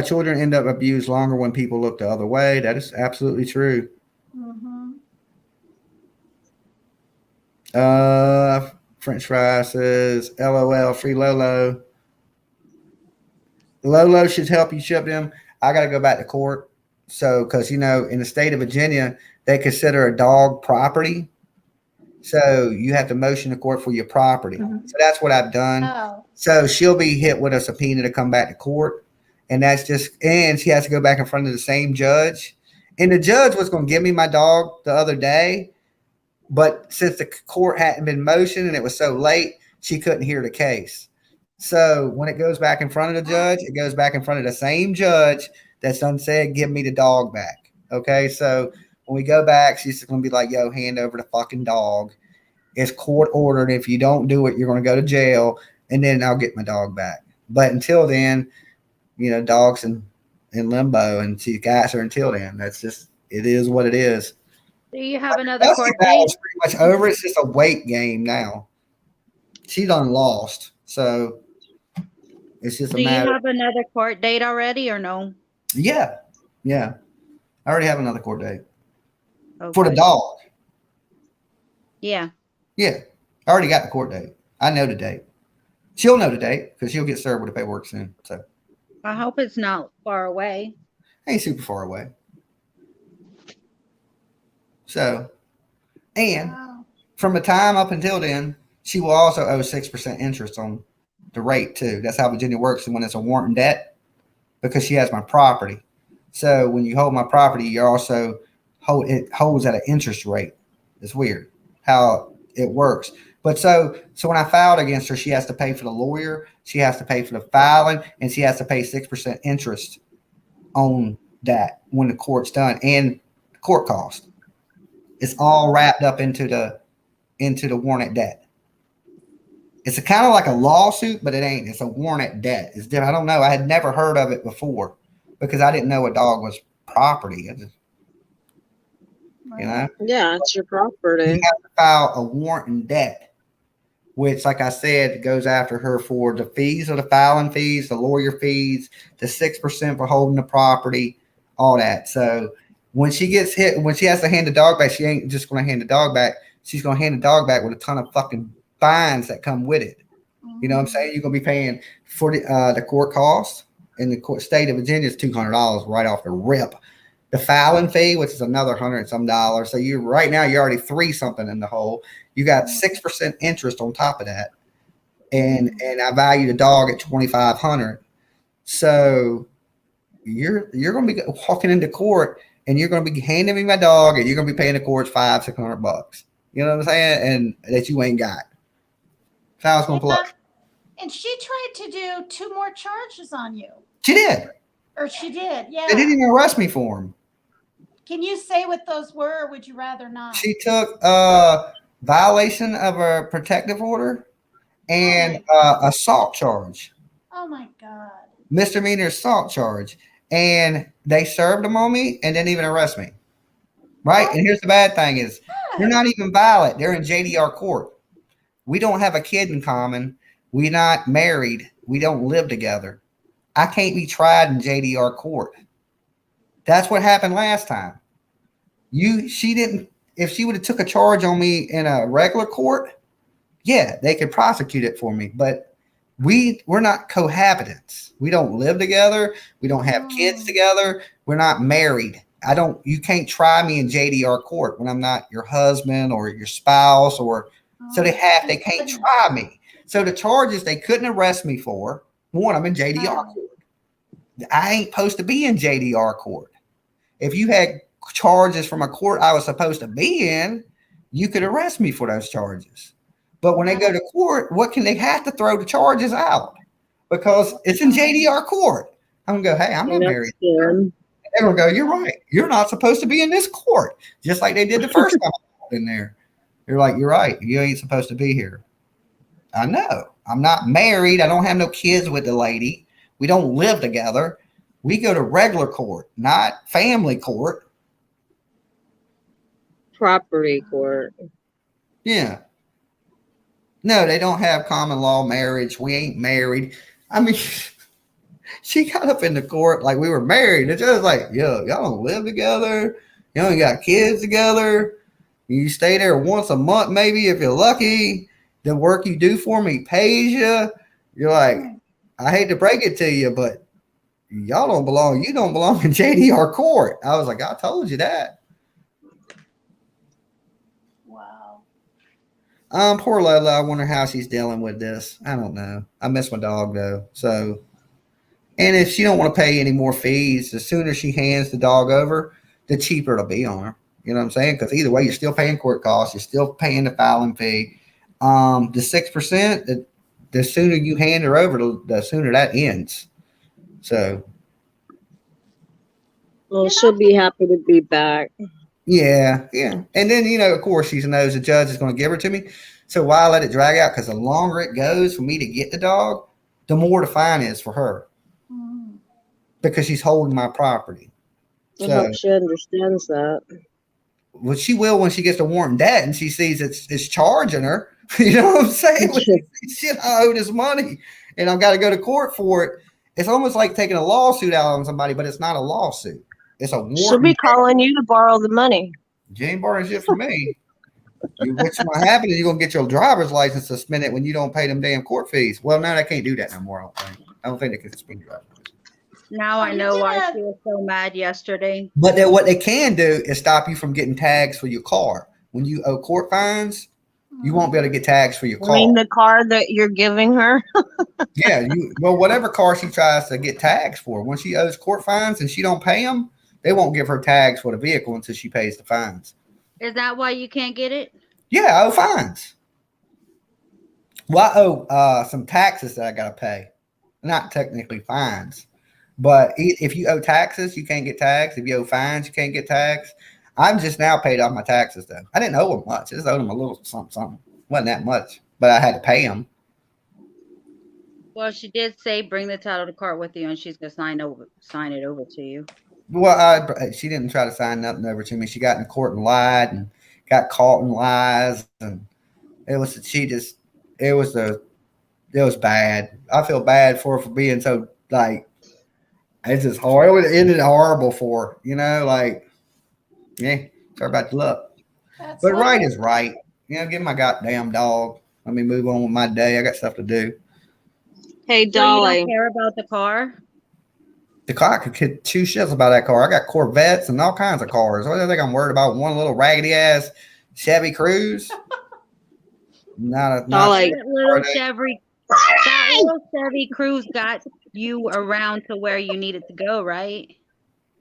Children end up abused longer when people look the other way. That is absolutely true. Mm-hmm. French fry says, LOL, free Lolo. Lolo should help you ship them. I got to go back to court. So, because, in the state of Virginia, they consider a dog property. So you have to motion to court for your property. Mhm. So that's what I've done. Oh, So she'll be hit with a subpoena to come back to court. And that's just, and she has to go back in front of the same judge. And the judge was going to give me my dog the other day. But since the court hadn't been motioned and it was so late, she couldn't hear the case. So when it goes back in front of the judge, it goes back in front of the same judge that's done said, give me the dog back. Okay. So when we go back, she's going to be like, yo, hand over the fucking dog. It's court ordered. If you don't do it, you're going to go to jail. And then I'll get my dog back. But until then, you know, dogs in limbo, and she got her until then. That's just, it is what it is. Do you have another Kelsey court battle's date? pretty much over. It's just a weight game now. She done lost. So it's just a Do you matter. have another court date already or no? Yeah. Yeah. I already have another court date Oh, for the good. dog. Yeah. Yeah. I already got the court date. I know the date. She'll know the date because she'll get served with the paperwork soon. So I hope it's not far away. ain't super far away. So, and wow. from the time up until then, she will also owe 6% interest on the rate too. That's how Virginia works. And when it's a warrant debt, because she has my property. So when you hold my property, you also it holds at an interest rate. It's weird how it works. But so when I filed against her, she has to pay for the lawyer, she has to pay for the filing, and she has to pay 6% interest on that when the court's done, and court cost. It's all wrapped up into the warrant debt. It's a kind of like a lawsuit, but it ain't. It's a warrant debt. It's different. I don't know. I had never heard of it before because I didn't know a dog was property. You know, Yeah, it's your property. you have to file a warrant debt, which, like I said, goes after her for the fees of the filing fees, the lawyer fees, the 6% for holding the property, all that. So when she gets hit, when she has to hand the dog back, she ain't just going to hand the dog back. She's going to hand the dog back with a ton of fucking fines that come with it. You know what I'm saying? You're going to be paying for the court cost in the state of Virginia is $200 right off the rip. The filing fee, which is another $100 and some. So you right now you're already $3 something in the hole. You got 6% interest on top of that, and I value the dog at $2,500. So you're going to be walking into court, and you're going to be handing me my dog, and you're going to be paying the court $500-$600. You know what I'm saying? And that you ain't got. That's how it's going to play. And she tried to do 2 more charges on you. She did. Or she did, yeah. They didn't even arrest me for them. Can you say what those were, or would you rather not? She took violation of a protective order and assault charge, Oh my God. misdemeanor assault charge, and they served them on me and didn't even arrest me. Right? And here's the bad thing is they're not even valid. They're in JDR court. We don't have a kid in common. We're not married. We don't live together. I can't be tried in JDR court. That's what happened last time. She didn't. If she would have took a charge on me in a regular court, yeah, they could prosecute it for me. But we're not cohabitants. We don't live together. We don't have kids together. We're not married. You can't try me in JDR court when I'm not your husband or your spouse, or so they can't try me. So the charges they couldn't arrest me for, one, I'm in JDR court. I ain't supposed to be in JDR court. If you had charges from a court I was supposed to be in, you could arrest me for those charges. But when they go to court, they have to throw the charges out because it's in JDR court. I'm going to go, hey, I'm not married. They're going to go, you're right. You're not supposed to be in this court. Just like they did the first time I walked in there. You're like, you're right. You ain't supposed to be here. I know. I'm not married. I don't have no kids with the lady. We don't live together. We go to regular court, not family court. Property court. Yeah. No, they don't have common law marriage. We ain't married. I mean, she got up in the court like we were married. It's just like, yo, y'all don't live together. You ain't got kids together. You stay there once a month, maybe, if you're lucky. The work you do for me pays you. You're like, I hate to break it to you, but y'all don't belong. You don't belong in JDR court. I was like, I told you that. Wow. Poor Lola. I wonder how she's dealing with this. I don't know. I miss my dog though. So, and if she don't want to pay any more fees, the sooner she hands the dog over, the cheaper it'll be on her. You know what I'm saying? Because either way, you're still paying court costs. You're still paying the filing fee. The 6%. The sooner you hand her over, the sooner that ends. So, Well, she'll be happy to be back. yeah. And then, of course, she knows the judge is going to give her to me. So why let it drag out? Because the longer it goes for me to get the dog, the more the fine is for her Mm. because she's holding my property. I So, hope she understands that. well, she will when she gets to warrant debt and she sees it's charging her. You know what I'm saying? When she sees, shit, I owe this money and I've got to go to court for it. It's almost like taking a lawsuit out on somebody, but it's not a lawsuit. It's a warrant. She'll be calling you to borrow the money. Jane borrowing shit from me. What's going to happen is you're going to get your driver's license suspended when you don't pay them damn court fees. Well, now they can't do that no more, I don't think. I don't think they can suspend your driver's license. Now I You know why did. she was so mad yesterday. But then what they can do is stop you from getting tags for your car. When you owe court fines, you won't be able to get tags for your I car. mean, the car that you're giving her. Yeah, whatever car she tries to get tags for, when she owes court fines and she don't pay them, they won't give her tags for the vehicle until she pays the fines. Is that why you can't get it? Yeah, I owe fines. Well, I owe some taxes that I got to pay. Not technically fines. But if you owe taxes, you can't get tags. If you owe fines, you can't get tags. I'm just now paid off my taxes, though. I didn't owe them much. I just owed them a little something. Wasn't that much. But I had to pay them. Well, she did say bring the title to court with you, and she's gonna sign it over to you. Well, she didn't try to sign nothing over to me. She got in court and lied and got caught in lies. And it was bad. I feel bad for her for being so, like, it's just horrible. It ended horrible for her, yeah, sorry about the luck. That's But like- right is right. Give my goddamn dog. Let me move on with my day. I got stuff to do. Hey, So you Dolly. don't care about the car? The car, I could kid two shits about that car. I got Corvettes and all kinds of cars. What do you think I'm worried about? One little raggedy ass Chevy Cruze? Not Dolly. That little Are they- Chevy, Cruze got you around to where you needed to go, right?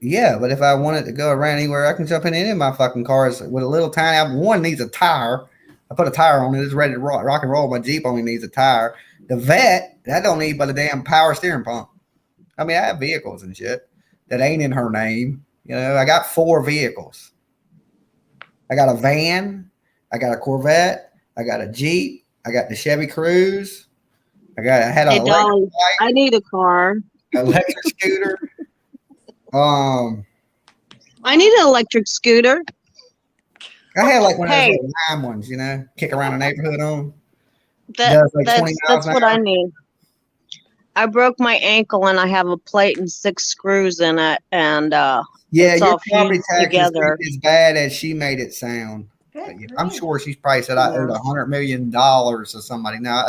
Yeah, but if I wanted to go around anywhere, I can jump in any of my fucking cars with a little tiny. One needs a tire. I put a tire on it. It's ready to rock and roll. My Jeep only needs a tire. The Vet, that don't need but a damn power steering pump. I mean, I have vehicles and shit that ain't in her name. I got 4 vehicles. I got a van. I got a Corvette. I got a Jeep. I got the Chevy Cruze. I had Hey, an Dolly. I need a car. electric scooter. I need an electric scooter. I had like one of Hey. those little lime ones, kick around the neighborhood on. That, Does like 20 that's miles an what hour. I need. I broke my ankle and I have a plate and 6 screws in it, and Yeah, It's your all property fused tax together. is as bad as she made it sound. Good I'm grief. sure she's probably said I owed $100 million to somebody. Now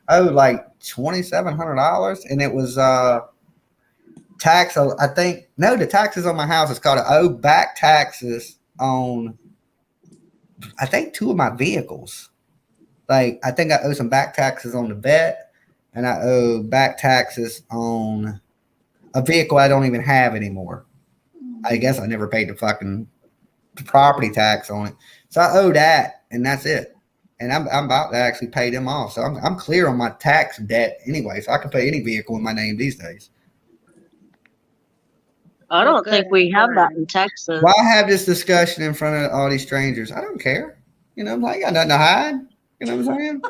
I owe like $2,700, and it was tax. I think no, the taxes on my house is called. I owe back taxes on. I think 2 of my vehicles. Like I think I owe some back taxes on the vet, and I owe back taxes on a vehicle I don't even have anymore. I guess I never paid the fucking property tax on it. So I owe that, and that's it. And I'm about to actually pay them off. So I'm clear on my tax debt anyway. So I can pay any vehicle in my name these days. I Well, don't think good. we have that in Texas. Why have this discussion in front of all these strangers? I don't care. I'm like, I got nothing to hide. You know what I'm saying?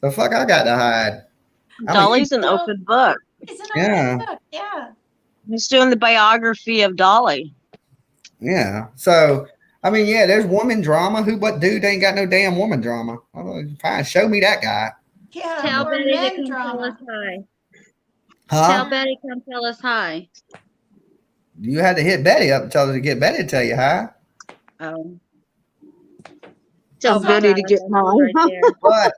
The fuck I got to hide. Dolly's an open book. It's an Yeah. open book. Yeah. He's doing the biography of Dolly. Yeah. So, I mean, yeah, there's woman drama. But dude ain't got no damn woman drama. Fine. Show me that guy. Yeah. Tell or Betty to men come tell us drama. hi. Tell Huh? Betty come tell us hi. You had to hit Betty up and tell her to get Betty to tell you hi. Oh. Tell Oh, Betty to God, get that's mine. right there. But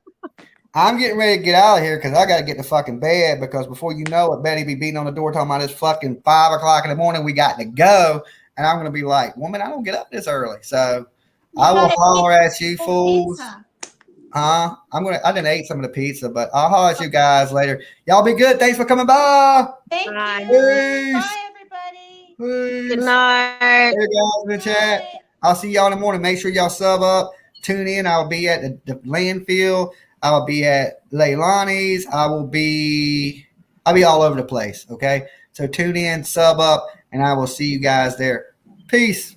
I'm getting ready to get out of here because I got to get to fucking bed because before you know it, Betty be beating on the door talking about it's fucking 5 o'clock in the morning. We got to go. And I'm going to be like, woman, I don't get up this early. So I will gotta holler eat at you some fools. pizza. I didn't ate some of the pizza, but I'll holler at you guys later. Y'all be good. Thanks for coming by. Thank Bye. you. Peace. Bye, everybody. Peace. Good night. Hey guys in the chat. Bye. I'll see y'all in the morning. Make sure y'all sub up. Tune in. I'll be at the landfill. I'll be at Leilani's. I'll be all over the place. Okay. So tune in, sub up, and I will see you guys there. Peace.